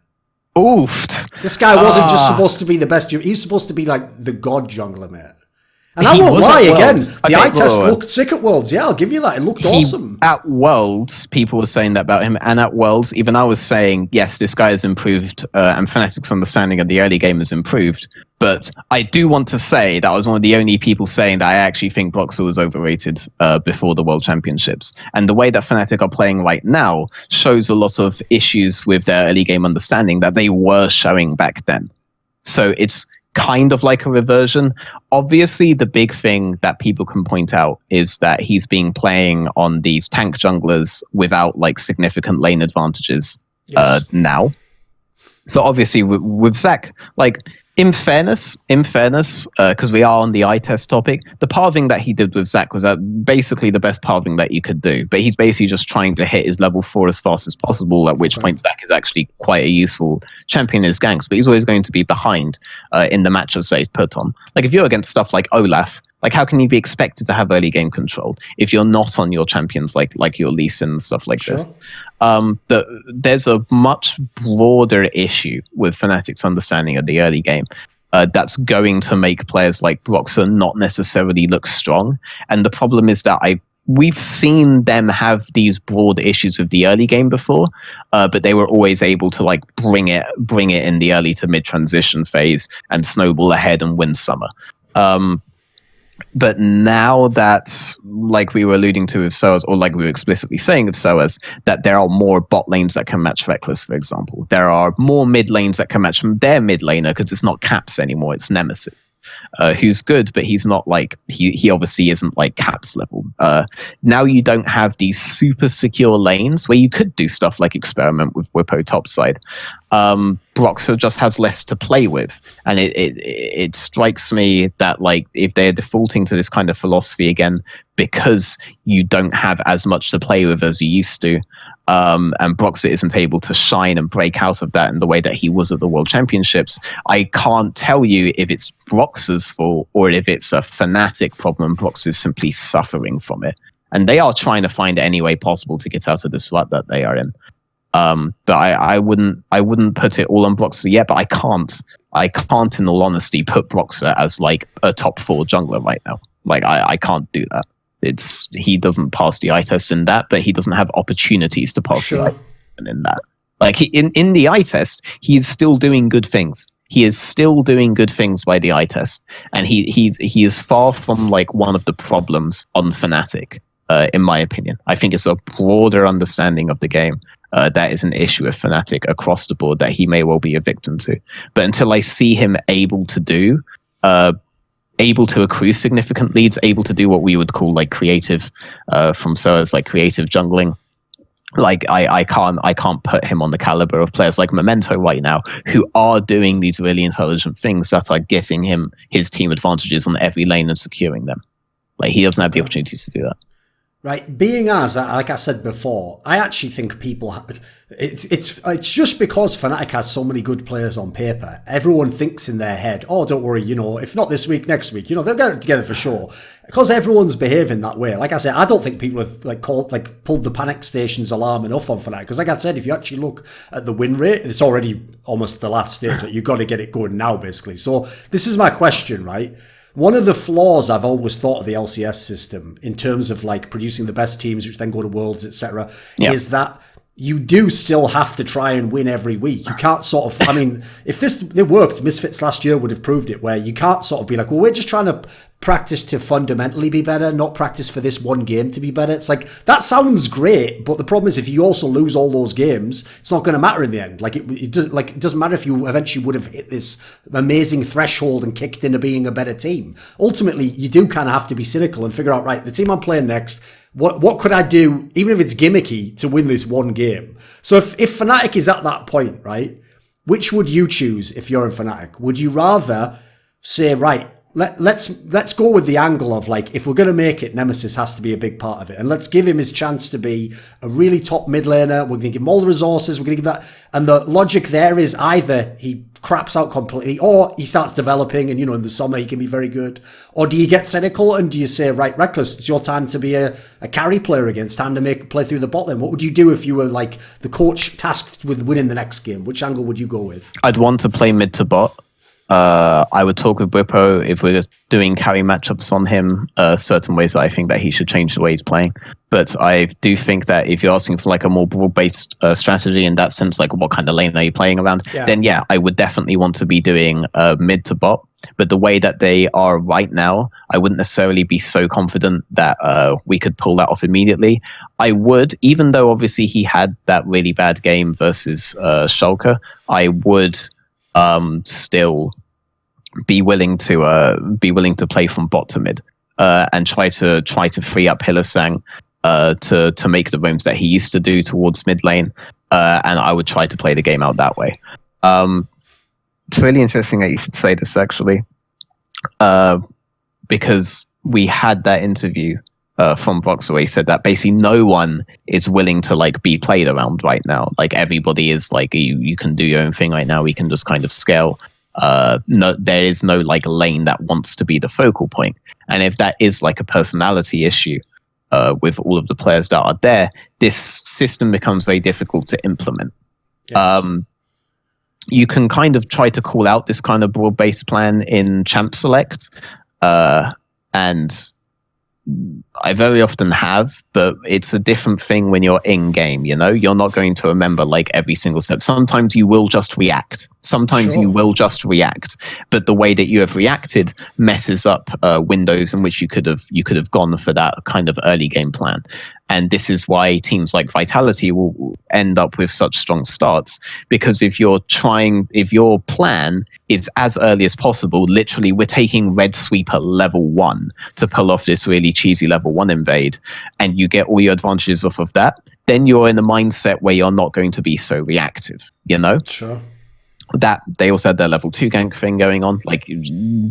Oofed. This guy wasn't just supposed to be the best, he was supposed to be like the god jungler, mate. And I won't lie again. The eye test looked sick at Worlds. Yeah, I'll give you that. It looked awesome. At Worlds, people were saying that about him. And at Worlds, even I was saying, yes, this guy has improved and Fnatic's understanding of the early game has improved. But I do want to say that I was one of the only people saying that I actually think Broxah was overrated before the World Championships. And the way that Fnatic are playing right now shows a lot of issues with their early game understanding that they were showing back then. So it's kind of like a reversion. Obviously, the big thing that people can point out is that he's been playing on these tank junglers without like significant lane advantages now. So obviously with Zach, like in fairness, because we are on the eye test topic, the pathing that he did with Zach was basically the best pathing that you could do. But he's basically just trying to hit his level 4 as fast as possible, at which point Zach is actually quite a useful champion in his ganks. But he's always going to be behind in the matchups that he's put on. Like if you're against stuff like Olaf, like how can you be expected to have early game control if you're not on your champions like your Lee Sin and stuff like this? There's a much broader issue with Fnatic's understanding of the early game that's going to make players like Broxah not necessarily look strong. And the problem is that we've seen them have these broad issues with the early game before, but they were always able to like bring it in the early to mid transition phase and snowball ahead and win summer. But now that, like we were alluding to with sOAZ, or like we were explicitly saying of sOAZ, that there are more bot lanes that can match Reckless, for example. There are more mid lanes that can match their mid laner, because it's not Caps anymore, it's Nemesis. Who's good, but he's not like, he obviously isn't like Caps level. Now you don't have these super secure lanes where you could do stuff like experiment with Whippo topside. Broxah just has less to play with, and it strikes me that like if they're defaulting to this kind of philosophy again because you don't have as much to play with as you used to, and Broxah isn't able to shine and break out of that in the way that he was at the World Championships, I can't tell you if it's Broxah's fault or if it's a Fnatic problem. Broxah is simply suffering from it, and they are trying to find any way possible to get out of this rut that they are in. But I wouldn't put it all on Broxah yet, but I can't in all honesty put Broxah as like a top 4 jungler right now. Like I can't do that. He doesn't pass the eye test in that, but he doesn't have opportunities to pass the eye test in that. Like in the eye test, he is still doing good things. He is still doing good things by the eye test, and he is far from like one of the problems on Fnatic, in my opinion. I think it's a broader understanding of the game. That is an issue with Fnatic across the board that he may well be a victim to. But until I see him able to accrue significant leads, able to do what we would call like creative, from sOAZ, like creative jungling, like I can't put him on the caliber of players like Memento right now, who are doing these really intelligent things that are getting him his team advantages on every lane and securing them. Like he doesn't have the opportunity to do that. Right, being as like I said before, I actually think people. It's just because Fnatic has so many good players on paper. Everyone thinks in their head, "Oh, don't worry, if not this week, next week, they'll get it together for sure." Because everyone's behaving that way. Like I said, I don't think people have pulled the panic stations alarm enough on Fnatic. Because like I said, if you actually look at the win rate, it's already almost the last stage. You've got to get it going now, basically. So this is my question, right? One of the flaws I've always thought of the LCS system in terms of producing the best teams, which then go to Worlds, etc., is that you do still have to try and win every week. You can't sort of, if it worked, Misfits last year would have proved it, where you can't sort of be like, well, we're just trying to practice to fundamentally be better, not practice for this one game to be better. It's like, that sounds great, but the problem is if you also lose all those games, it's not going to matter in the end. It doesn't matter if you eventually would have hit this amazing threshold and kicked into being a better team. Ultimately, you do kind of have to be cynical and figure out, right, the team I'm playing next, what could I do, even if it's gimmicky, to win this one game? So if Fnatic is at that point, right, which would you choose if you're in Fnatic? Would you rather say, right, let's go with the angle of if we're going to make it, Nemesis has to be a big part of it, and let's give him his chance to be a really top mid laner. We're going to give him all the resources. We're going to give that, and the logic there is either he craps out completely, or he starts developing, and in the summer he can be very good. Or do you get cynical and do you say, right, Reckless, it's your time to be a carry player again. It's time to play through the bot lane. What would you do if you were the coach tasked with winning the next game? Which angle would you go with? I'd want to play mid to bot. I would talk with Bwipo if we're doing carry matchups on him, certain ways that I think that he should change the way he's playing. But I do think that if you're asking for a more broad-based strategy in that sense, what kind of lane are you playing around, then I would definitely want to be doing mid to bot. But the way that they are right now, I wouldn't necessarily be so confident that we could pull that off immediately. I would, even though obviously he had that really bad game versus Schalke, I would still be willing to play from bot to mid and try to free up Hylissang to make the roams that he used to do towards mid lane, and I would try to play the game out that way. It's really interesting that you should say this, actually, because we had that interview from Broxah where he said that basically no one is willing to be played around right now. Everybody is you can do your own thing right now. We can just kind of scale. No, there is no lane that wants to be the focal point. And if that is a personality issue with all of the players that are there, this system becomes very difficult to implement. Yes. You can kind of try to call out this kind of broad-based plan in Champ Select, and I very often have, but it's a different thing when you're in game, You're not going to remember every single step. Sometimes you will just react. But the way that you have reacted messes up windows in which you could have gone for that kind of early game plan. And this is why teams like Vitality will end up with such strong starts, because if your plan is as early as possible, literally we're taking Red Sweeper level 1 to pull off this really cheesy level 1 invade, and you get all your advantages off of that, then you're in a mindset where you're not going to be so reactive, Sure. That they also had their level 2 gank thing going on.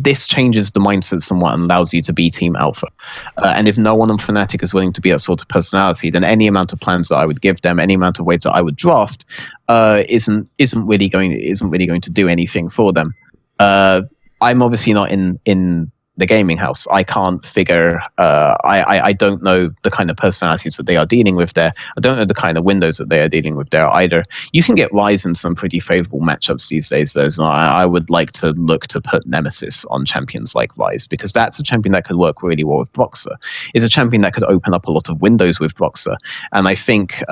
This changes the mindset somewhat and allows you to be team alpha. And if no one on Fnatic is willing to be that sort of personality, then any amount of plans that I would give them, any amount of ways that I would draft, isn't really going to do anything for them. I'm obviously not in the gaming house. I can't figure. I don't know the kind of personalities that they are dealing with there. I don't know the kind of windows that they are dealing with there either. You can get Ryze in some pretty favorable matchups these days, though. So I would like to look to put Nemesis on champions like Ryze, because that's a champion that could work really well with Broxah. It's a champion that could open up a lot of windows with Broxah, and I think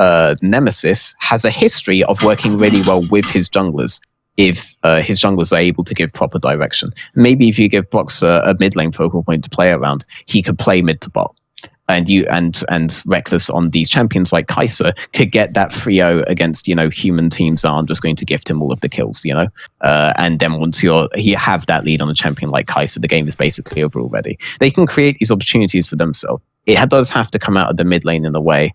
Nemesis has a history of working really well with his junglers. If his junglers are able to give proper direction. Maybe if you give Broxah a mid lane focal point to play around, he could play mid to bot. And you and Reckless on these champions like Kai'Sa could get that 3-0 against human teams that aren't just going to gift him all of the kills, and then once you have that lead on a champion like Kai'Sa, the game is basically over already. They can create these opportunities for themselves. It does have to come out of the mid lane in a way,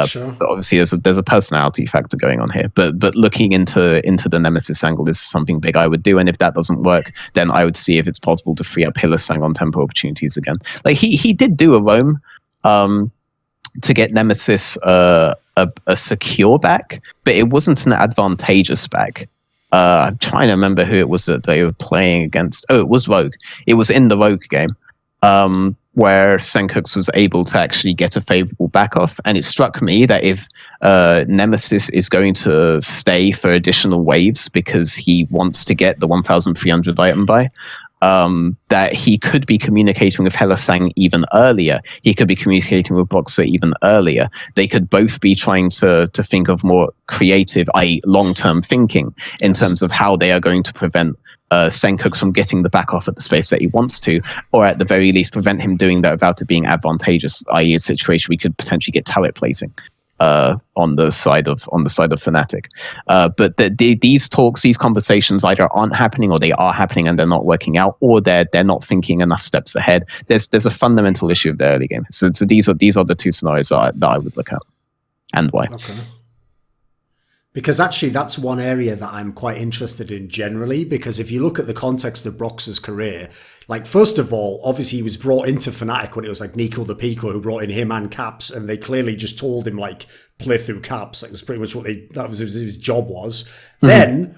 sure. But obviously there's a personality factor going on here. But looking into the Nemesis angle is something big I would do, and if that doesn't work, then I would see if it's possible to free up Hylissang on tempo opportunities again. He did do a roam to get Nemesis a secure back, but it wasn't an advantageous back. I'm trying to remember who it was that they were playing against. Oh, it was Rogue. It was in the Rogue game where Senkux was able to actually get a favorable back off. And it struck me that if Nemesis is going to stay for additional waves because he wants to get the 1,300 item buy, that he could be communicating with Helasang even earlier. He could be communicating with Broxah even earlier. They could both be trying to think of more creative, i.e. long-term thinking in terms of how they are going to prevent Senkux from getting the back off at the space that he wants to, or at the very least prevent him doing that without it being advantageous, i.e. a situation we could potentially get turret placing on the side of Fnatic. But these talks, these conversations either aren't happening, or they are happening and they're not working out, or they're not thinking enough steps ahead. There's a fundamental issue of the early game. So these are the two scenarios that I would look at, and why. Okay. Because actually that's one area that I'm quite interested in generally, because if you look at the context of Broxah's career, like, first of all, obviously he was brought into Fnatic when it was like Nico the Pico who brought in him and Caps, and they clearly just told him, like, play through Caps. That was pretty much that was his job was. Mm-hmm. Then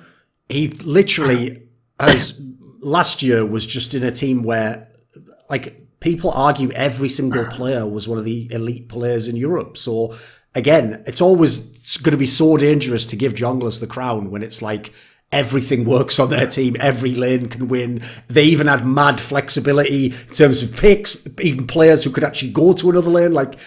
he literally last year was just in a team where, like, people argue every single player was one of the elite players in Europe. So again, it's always going to be so dangerous to give junglers the crown when it's like everything works on their team, every lane can win. They even had mad flexibility in terms of picks, even players who could actually go to another lane. Like,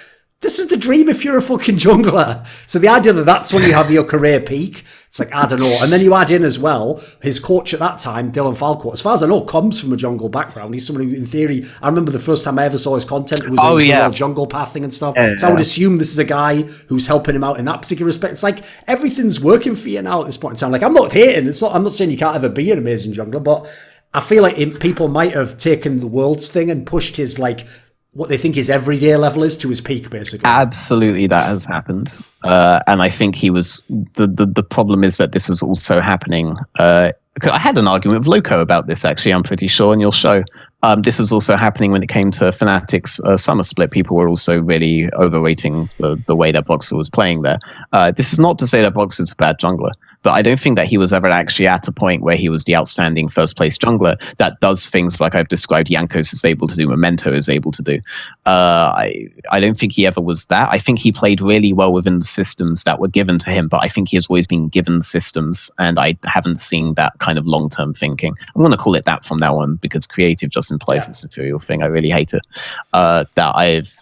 this is the dream if you're a fucking jungler. So the idea that that's when you have your career peak, it's like, I don't know. And then you add in as well, his coach at that time, Dylan Falco, as far as I know, comes from a jungle background. He's someone who, in theory, I remember the first time I ever saw his content, it was all jungle pathing and stuff. So I would assume this is a guy who's helping him out in that particular respect. It's like, everything's working for you now at this point in time. Like, I'm not hating. I'm not saying you can't ever be an amazing jungler, but I feel like people might have taken the Worlds thing and pushed his, like, what they think his everyday level is to his peak, basically. Absolutely, that has happened. And I think he was... The problem is that this was also happening... I had an argument with Loco about this, actually, I'm pretty sure, on your show. This was also happening when it came to Fnatic's summer split. People were also really overrating the way that Broxah was playing there. This is not to say that Broxah is a bad jungler, but I don't think that he was ever actually at a point where he was the outstanding first-place jungler that does things like I've described Jankos is able to do, Memento is able to do. I don't think he ever was that. I think he played really well within the systems that were given to him, but I think he has always been given systems, and I haven't seen that kind of long-term thinking. I'm going to call it that from now on, because creative just implies it's a trivial thing. I really hate it. I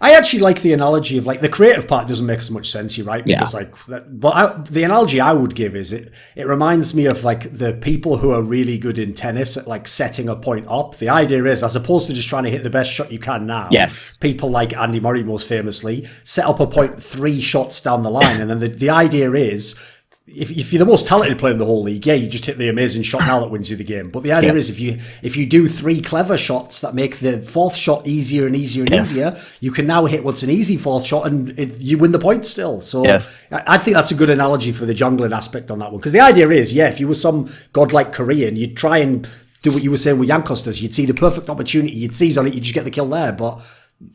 actually like the analogy of, like, the creative part doesn't make so much sense, you're right? Because, the analogy I would give is it reminds me of, like, the people who are really good in tennis at, like, setting a point up. The idea is, as opposed to just trying to hit the best shot you can now, people like Andy Murray most famously set up a point 3 shots down the line, and then the idea is, if you're the most talented player in the whole league, you just hit the amazing shot now that wins you the game. But the idea is, if you do 3 clever shots that make the 4th shot easier and easier and easier, you can now hit what's an easy 4th shot and you win the point still. So I think that's a good analogy for the jungling aspect on that one. Because the idea is, if you were some godlike Korean, you'd try and do what you were saying with Jankos does. You'd see the perfect opportunity, you'd seize on it, you'd just get the kill there. But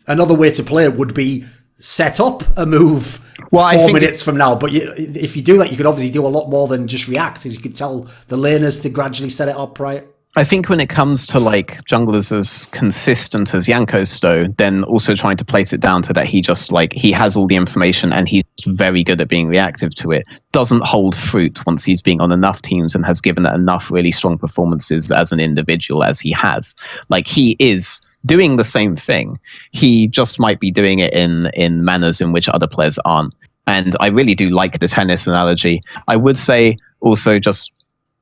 another way to play would be set up a move 4 minutes from now. But if you do that, you could obviously do a lot more than just react, because you could tell the laners to gradually set it up, right? I think when it comes to, like, junglers as consistent as Jankos, though, then also trying to place it down to that he just, like, he has all the information and he's very good at being reactive to it, doesn't hold fruit once he's being on enough teams and has given it enough really strong performances as an individual as he has. Like, he is doing the same thing. He just might be doing it in manners in which other players aren't. And I really do like the tennis analogy. I would say also, just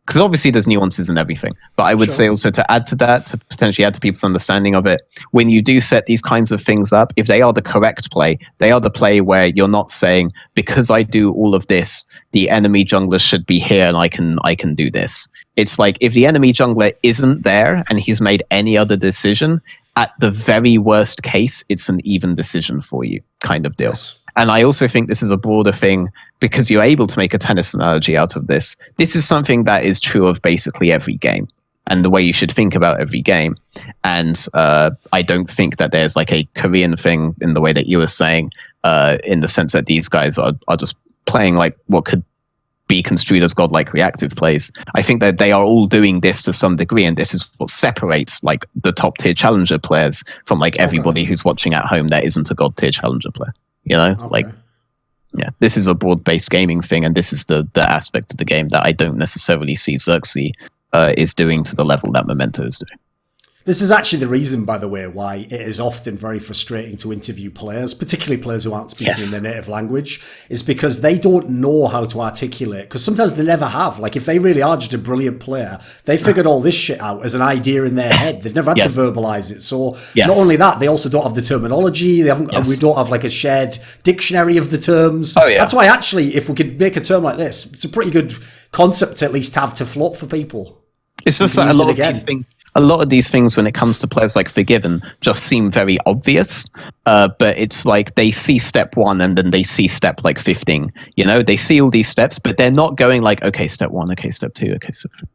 because obviously there's nuances in everything, but I would say also to add to that, to potentially add to people's understanding of it, when you do set these kinds of things up, if they are the correct play, they are the play where you're not saying, because I do all of this, the enemy jungler should be here and I can do this. It's like, if the enemy jungler isn't there and he's made any other decision, at the very worst case, it's an even decision for you, kind of deal. Yes. And I also think this is a broader thing, because you're able to make a tennis analogy out of this. This is something that is true of basically every game. and the way you should think about every game. And I don't think that there's like a Korean thing in the way that you were saying, in the sense that these guys are just playing like what could be construed as godlike reactive plays. I think that they are all doing this to some degree, and this is what separates like the top tier challenger players from like everybody who's watching at home that isn't a god tier challenger player. You know, like, yeah, this is a broad-based gaming thing, and this is the aspect of the game that I don't necessarily see Xerxes is doing to the level that Memento is doing. This is actually the reason, by the way, why it is often very frustrating to interview players, particularly players who aren't speaking in their native language, is because they don't know how to articulate, because sometimes they never have. Like, if they really are just a brilliant player, they figured all this shit out as an idea in their head. They've never had to verbalize it. So not only that, they also don't have the terminology. They haven't. We don't have like a shared dictionary of the terms. Oh, yeah. That's why actually, if we could make a term like this, it's a pretty good concept to at least have to float for people. It's just that a lot of these things, when it comes to players like Forgiven, just seem very obvious. But it's like they see step 1 and then they see step like 15. You know, they see all these steps, but they're not going like, okay, step 1, okay, step 2, okay, step 3.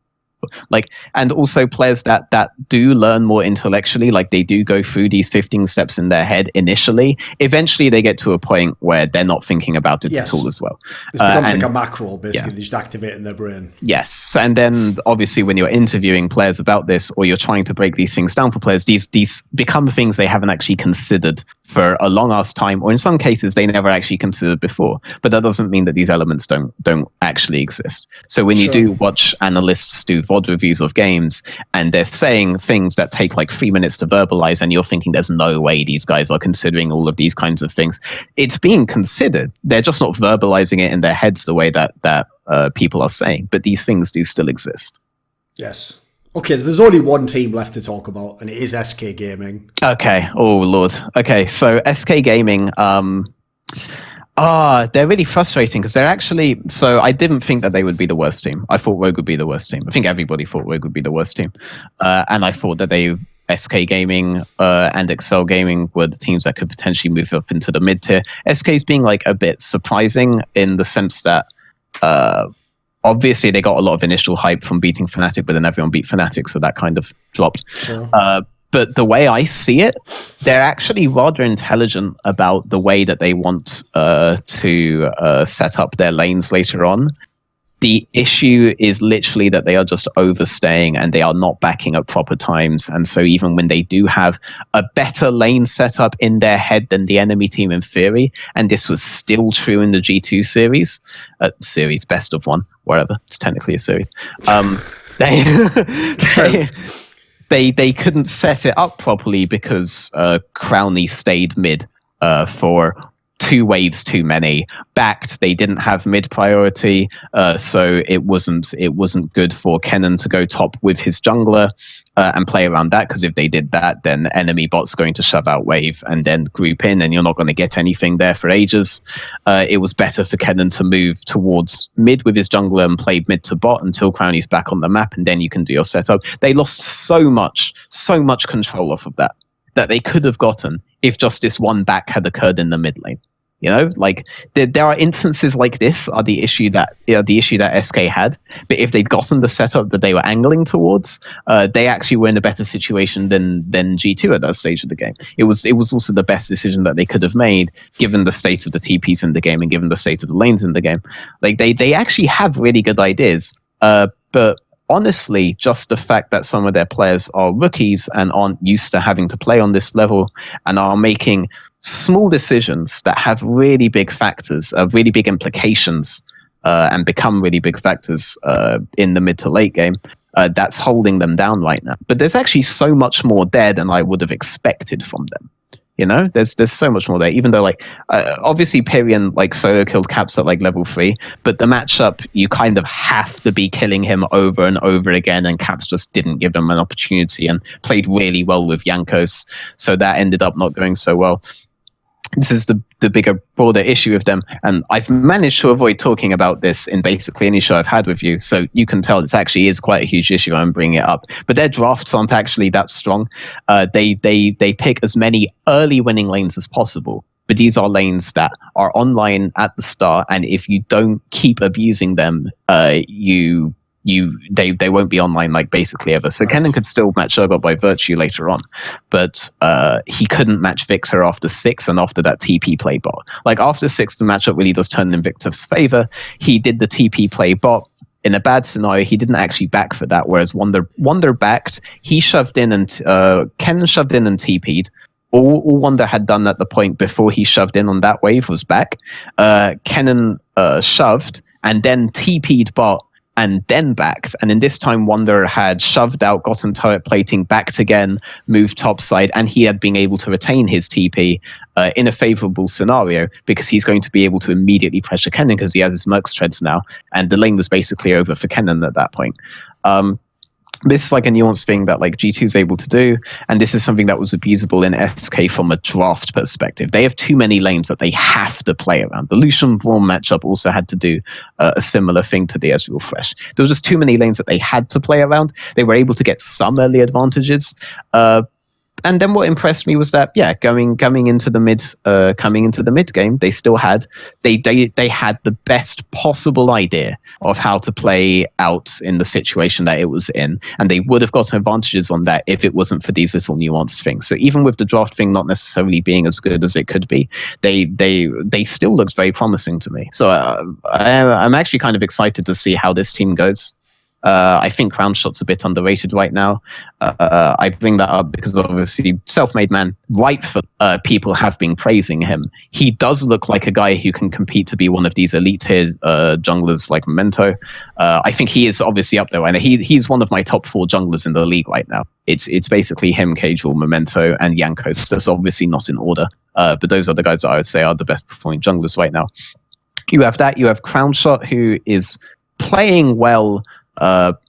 Like, and also players that do learn more intellectually, like they do go through these 15 steps in their head initially. Eventually, they get to a point where they're not thinking about it at all as well. It becomes like a macro, basically. They just activate in their brain. Yes, and then obviously when you're interviewing players about this, or you're trying to break these things down for players, these become things they haven't actually considered for a long ass time, or in some cases they never actually considered before. But that doesn't mean that these elements don't actually exist. So when you do watch analysts do VOD reviews of games and they're saying things that take like 3 minutes to verbalize, and you're thinking there's no way these guys are considering all of these kinds of things, it's being considered. They're just not verbalizing it in their heads the way that people are saying. But these things do still exist. Yes. Okay, so there's only one team left to talk about, and it is SK Gaming. Okay. Oh, Lord. Okay, so SK Gaming, they're really frustrating because they're actually... So I didn't think that they would be the worst team. I thought Rogue would be the worst team. I think everybody thought Rogue would be the worst team. And I thought that SK Gaming and Excel Gaming were the teams that could potentially move up into the mid-tier. SK's being like a bit surprising in the sense that... obviously, they got a lot of initial hype from beating Fnatic, but then everyone beat Fnatic, so that kind of dropped. Sure. But the way I see it, they're actually rather intelligent about the way that they want to set up their lanes later on. The issue is literally that they are just overstaying and they are not backing up proper times. And so even when they do have a better lane setup in their head than the enemy team in theory, and this was still true in the G2 series, best of one, whatever, it's technically a series, they couldn't set it up properly because Crowley stayed mid for 2 waves too many. Backed, they didn't have mid priority, so it wasn't good for Kennen to go top with his jungler and play around that, because if they did that, then the enemy bot's going to shove out wave and then group in, and you're not going to get anything there for ages. It was better for Kennen to move towards mid with his jungler and play mid to bot until Crowley's back on the map, and then you can do your setup. They lost so much control off of that they could have gotten if just this one back had occurred in the mid lane. You know, like there are instances like this are the issue that SK had. But if they'd gotten the setup that they were angling towards, they actually were in a better situation than G2 at that stage of the game. It was also the best decision that they could have made, given the state of the TPs in the game and given the state of the lanes in the game. Like they actually have really good ideas, but honestly, just the fact that some of their players are rookies and aren't used to having to play on this level and are making small decisions that have really big factors, really big implications, and become really big factors in the mid to late game, that's holding them down right now. But there's actually so much more there than I would have expected from them. You know, there's so much more there, even though like obviously Pyrion like solo killed Caps at like level 3, but the matchup, you kind of have to be killing him over and over again, and Caps just didn't give him an opportunity and played really well with Jankos, so that ended up not going so well. This is the bigger, broader issue of them, and I've managed to avoid talking about this in basically any show I've had with you, so you can tell this actually is quite a huge issue. I'm bringing it up, but their drafts aren't actually that strong. They pick as many early winning lanes as possible, but these are lanes that are online at the start, and if you don't keep abusing them, you they won't be online like basically ever. So Kennen could still match Urgot by virtue later on, but he couldn't match Victor after 6 and after that TP play bot. Like after 6, the matchup really does turn in Victor's favor. He did the TP play bot. In a bad scenario, he didn't actually back for that, whereas Wonder backed. He shoved in and Kennen shoved in and TP'd. All Wonder had done at the point before he shoved in on that wave was back. Kennen shoved and then TP'd bot and then backed. And in this time, Wonder had shoved out, gotten turret plating, backed again, moved topside, and he had been able to retain his TP in a favorable scenario because he's going to be able to immediately pressure Kennen because he has his Mercs treads now. And the lane was basically over for Kennen at that point. This is like a nuanced thing that like G2 is able to do, and this is something that was abusable in SK from a draft perspective. They have too many lanes that they have to play around. The Lucian Braum matchup also had to do a similar thing to the Ezreal Thresh. There were just too many lanes that they had to play around. They were able to get some early advantages. And then what impressed me was that coming into the mid game, they still had they had the best possible idea of how to play out in the situation that it was in, and they would have gotten advantages on that if it wasn't for these little nuanced things. So even with the draft thing not necessarily being as good as it could be, they still looked very promising to me. So I'm actually kind of excited to see how this team goes. I think Crownshot's a bit underrated right now. I bring that up because obviously self-made man, rightfully, people have been praising him. He does look like a guy who can compete to be one of these elite tier junglers like Memento. I think he is obviously up there right now. He's one of my top 4 junglers in the league right now. It's basically him, Cagewell, Memento, and Jankos. That's obviously not in order, but those are the guys that I would say are the best performing junglers right now. You have that. You have Crownshot, who is playing well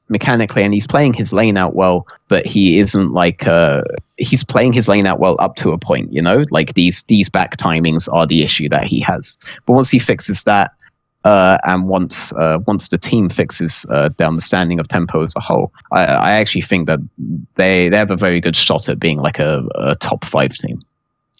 mechanically, and he's playing his lane out well, but he isn't like he's playing his lane out well up to a point, you know, like these back timings are the issue that he has. But once he fixes that, and once the team fixes down the standing of tempo as a whole, I actually think that they have a very good shot at being like a top 5 team.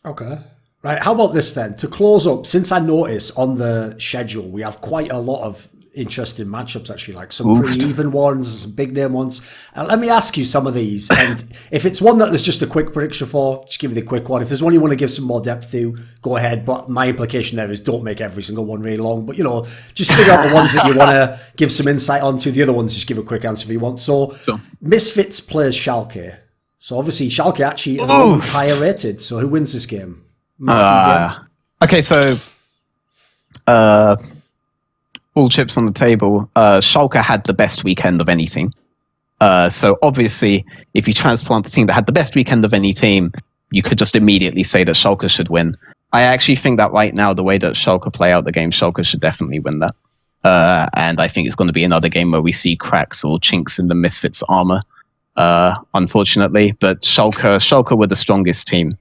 Okay. Right, how about this then? To close up, since I noticed on the schedule, we have quite a lot of interesting matchups, actually, like some pretty even ones, some big name ones. Let me ask you some of these, and if it's one that there's just a quick prediction for, just give me the quick one. If there's one you want to give some more depth to, go ahead, but my implication there is don't make every single one really long, but, you know, just figure out the ones that you want to give some insight onto. The other ones, just give a quick answer if you want. So, Misfits plays Schalke. So, obviously, Schalke actually at the moment higher rated. So, who wins this game? Okay, so all chips on the table. Schalke had the best weekend of any team. So obviously, if you transplant the team that had the best weekend of any team, you could just immediately say that Schalke should win. I actually think that right now, the way that Schalke play out the game, Schalke should definitely win that. And I think it's going to be another game where we see cracks or chinks in the Misfits armor, unfortunately. But Schalke were the strongest team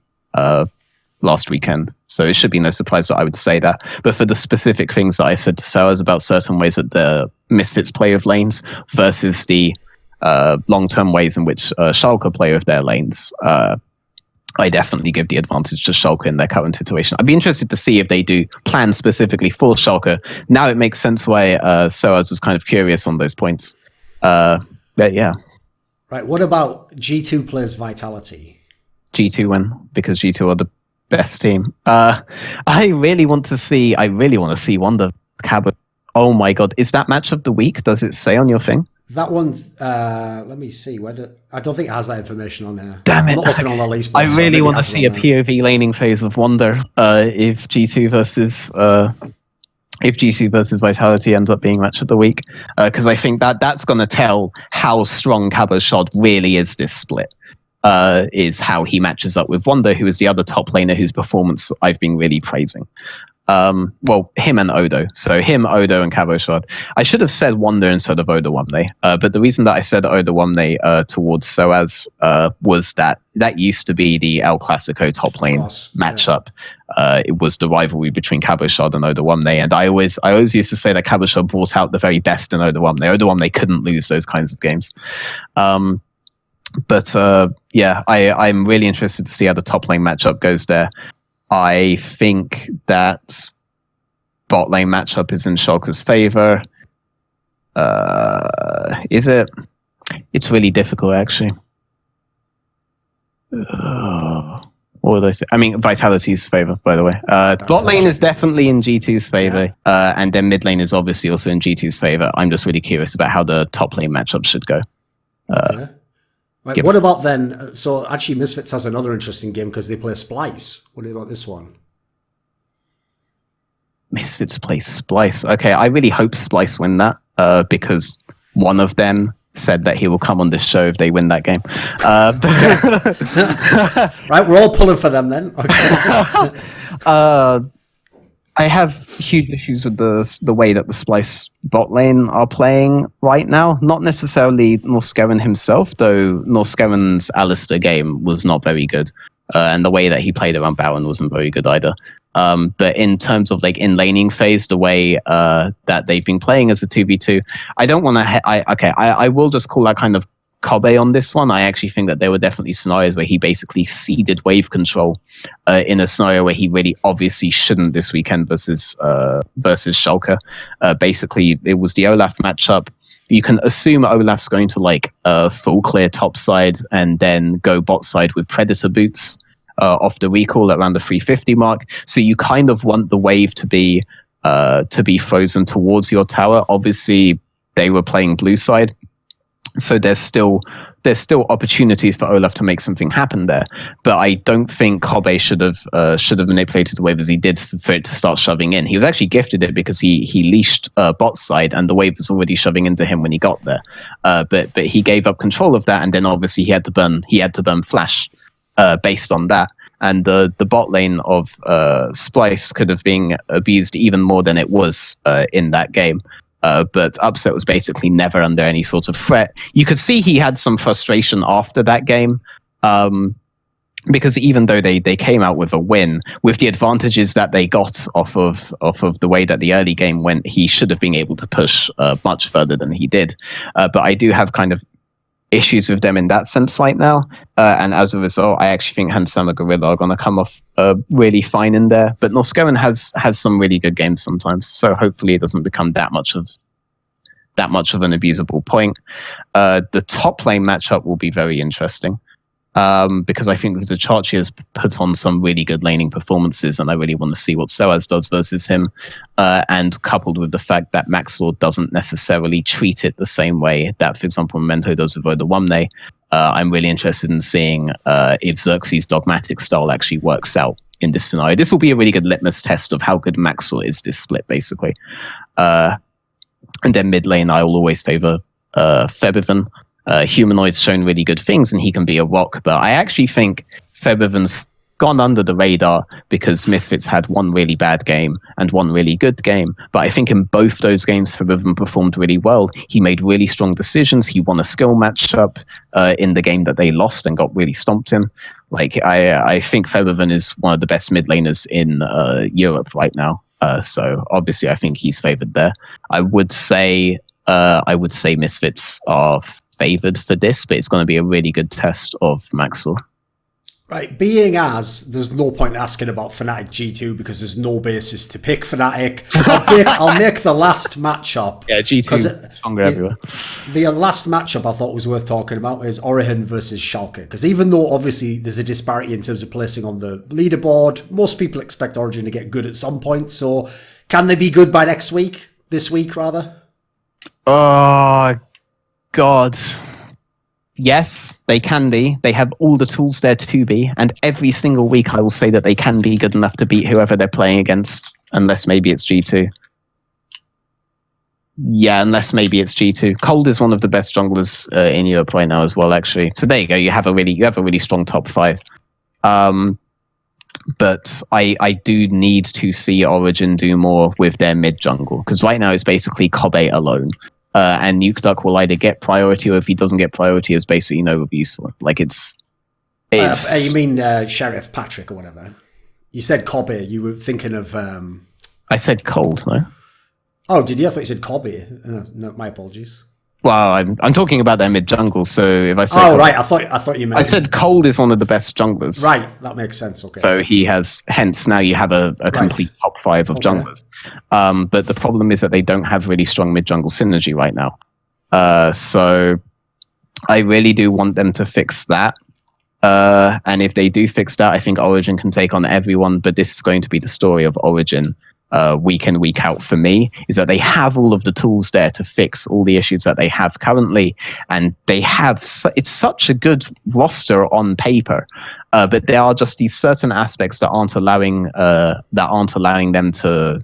last weekend, so it should be no surprise that I would say that. But for the specific things that I said to sOAZ about certain ways that the Misfits play of lanes versus the long-term ways in which Schalke play of their lanes, I definitely give the advantage to Schalke in their current situation. I'd be interested to see if they do plan specifically for Schalke. Now it makes sense why sOAZ was kind of curious on those points. But yeah. Right, what about G2 plays Vitality? G2 win, because G2 are the best team. I really want to see Wonder Cabot. Oh my god, is that match of the week? Does it say on your thing? That one's let me see. I don't think it has that information on there. Damn it! I'm not looking on the Esports, I really want to see a POV laning phase of Wonder if G2 versus Vitality ends up being match of the week, because I think that's going to tell how strong Cabo Shot really is this split. Is how he matches up with Wonder, who is the other top laner whose performance I've been really praising. Well, him and Odo. So him, Odo, and Cabochard. I should have said Wonder instead of Odo Wamne. But the reason that I said Odo Wamne towards sOAZ was that used to be the El Clasico top lane matchup. Yeah. It was the rivalry between Cabochard and Odo Wamne. And I always used to say that Cabochard brought out the very best in Odo Wamne. Odo Wamne couldn't lose those kinds of games. But yeah, I'm really interested to see how the top lane matchup goes there. I think that bot lane matchup is in Schalke's favor. Is it? It's really difficult, actually. What would I say? I mean, Vitality's favor, by the way. Bot lane is definitely in G2's favor, and then mid lane is obviously also in G2's favor. I'm just really curious about how the top lane matchup should go. Okay. Right, what about then? So actually, Misfits has another interesting game because they play Splyce. What about this one? Misfits play Splyce. Okay, I really hope Splyce win that because one of them said that he will come on this show if they win that game. Right, we're all pulling for them then. Okay. I have huge issues with the way that the Splyce bot lane are playing right now. Not necessarily Norskerin himself, though Norskerin's Alistair game was not very good. And the way that he played around Baron wasn't very good either. But in terms of like in laning phase, the way that they've been playing as a 2v2, I don't want to. I will just call that kind of Kobe on this one. I actually think that there were definitely scenarios where he basically ceded wave control in a scenario where he really obviously shouldn't this weekend versus Schalke. Basically, it was the Olaf matchup. You can assume Olaf's going to like full clear top side and then go bot side with Predator boots off the recall around the 350 mark. So you kind of want the wave to be frozen towards your tower. Obviously, they were playing blue side, so there's still opportunities for Olaf to make something happen there. But I don't think Kobe should have manipulated the wave as he did for it to start shoving in. He was actually gifted it because he leashed bot side and the wave was already shoving into him when he got there. But he gave up control of that, and then obviously he had to burn flash based on that. And the bot lane of Splyce could have been abused even more than it was in that game. But Upset was basically never under any sort of threat. You could see he had some frustration after that game, because even though they came out with a win, with the advantages that they got off of the way that the early game went, he should have been able to push much further than he did. But I do have kind of issues with them in that sense right now, and as a result, I actually think Hansama Gorilla are going to come off really fine in there. But Norskerin has some really good games sometimes, so hopefully it doesn't become that much of an abusable point. The top lane matchup will be very interesting. Because I think Vizachachi has put on some really good laning performances, and I really want to see what sOAZ does versus him. And coupled with the fact that Maxlord doesn't necessarily treat it the same way that, for example, Memento does with Odawamne, I'm really interested in seeing if Xerxes' dogmatic style actually works out in this scenario. This will be a really good litmus test of how good Maxlord is this split, basically. And then mid lane, I will always favor Febiven. Humanoid's shown really good things and he can be a rock, but I actually think Febiven's gone under the radar because Misfits had one really bad game and one really good game. But I think in both those games, Febiven performed really well. He made really strong decisions. He won a skill matchup in the game that they lost and got really stomped in. Like I think Febiven is one of the best mid laners in Europe right now. So obviously I think he's favored there. I would say Misfits are favored for this, but it's going to be a really good test of Maxwell. Right, being as there's no point asking about Fnatic G2 because there's no basis to pick Fnatic. I'll make the last matchup. Yeah, G2 stronger everywhere. The last matchup I thought was worth talking about is Origen versus Schalke, because even though obviously there's a disparity in terms of placing on the leaderboard, most people expect Origen to get good at some point. So can they be good by next week? This week, rather? Oh, God. Yes, they can be. They have all the tools there to be. And every single week I will say that they can be good enough to beat whoever they're playing against. Unless maybe it's G2. Yeah, unless maybe it's G2. Cold is one of the best junglers in Europe right now as well, actually. So there you go. You have a really strong top 5. But I do need to see Origen do more with their mid jungle. Because right now it's basically Kobe alone. And NateDOhDoubleG will either get priority, or if he doesn't get priority, it's basically no abuse for. Like it's you mean Sheriff Patrick or whatever? You said Kobe. You were thinking of. I said Cold, no? Oh, did you? I thought you said Kobe. No, my apologies. Well, I'm talking about their mid jungle. So if I say, right, I thought you meant. I said Cold is one of the best junglers. Right, that makes sense. Okay. So he has, hence now you have a complete top 5 of junglers. But the problem is that they don't have really strong mid jungle synergy right now. So I really do want them to fix that. And if they do fix that, I think Origen can take on everyone. But this is going to be the story of Origen. Week in, week out for me, is that they have all of the tools there to fix all the issues that they have currently, and they have it's such a good roster on paper, but there are just these certain aspects that aren't allowing them to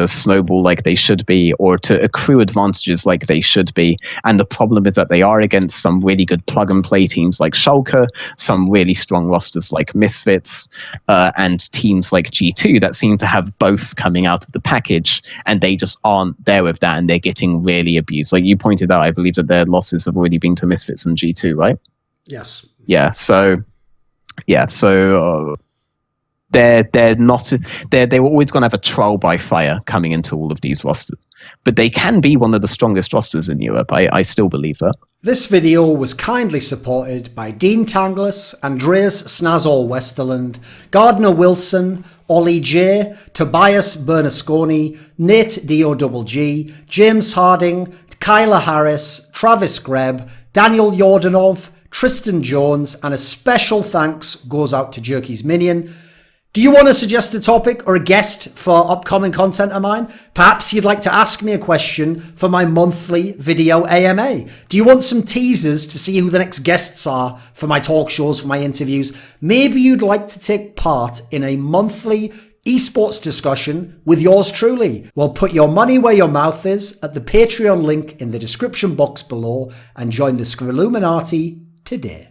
snowball like they should be, or to accrue advantages like they should be. And the problem is that they are against some really good plug and play teams like Schalke, some really strong rosters like Misfits, and teams like G2 that seem to have both coming out of the package, and they just aren't there with that, and they're getting really abused. Like you pointed out, I believe that their losses have already been to Misfits and G2, right? Yes. Yeah. So they're always going to have a trial by fire coming into all of these rosters, but they can be one of the strongest rosters in Europe. I still believe that. This video was kindly supported by Dean Tanglis, Andreas Snazore Westerlund, Gardner Wilson, OllieJ, Tobias Bernasconi, NateDOhDoubleG, James Harding, Kyla Harris, Travis Greb, Daniel Yordanov, Tristan Jones, and a special thanks goes out to Jerky's Minion. Do you want to suggest a topic or a guest for upcoming content of mine? Perhaps you'd like to ask me a question for my monthly video AMA. Do you want some teasers to see who the next guests are for my talk shows, for my interviews? Maybe you'd like to take part in a monthly esports discussion with yours truly. Well, put your money where your mouth is at the Patreon link in the description box below and join the Scrilluminati today.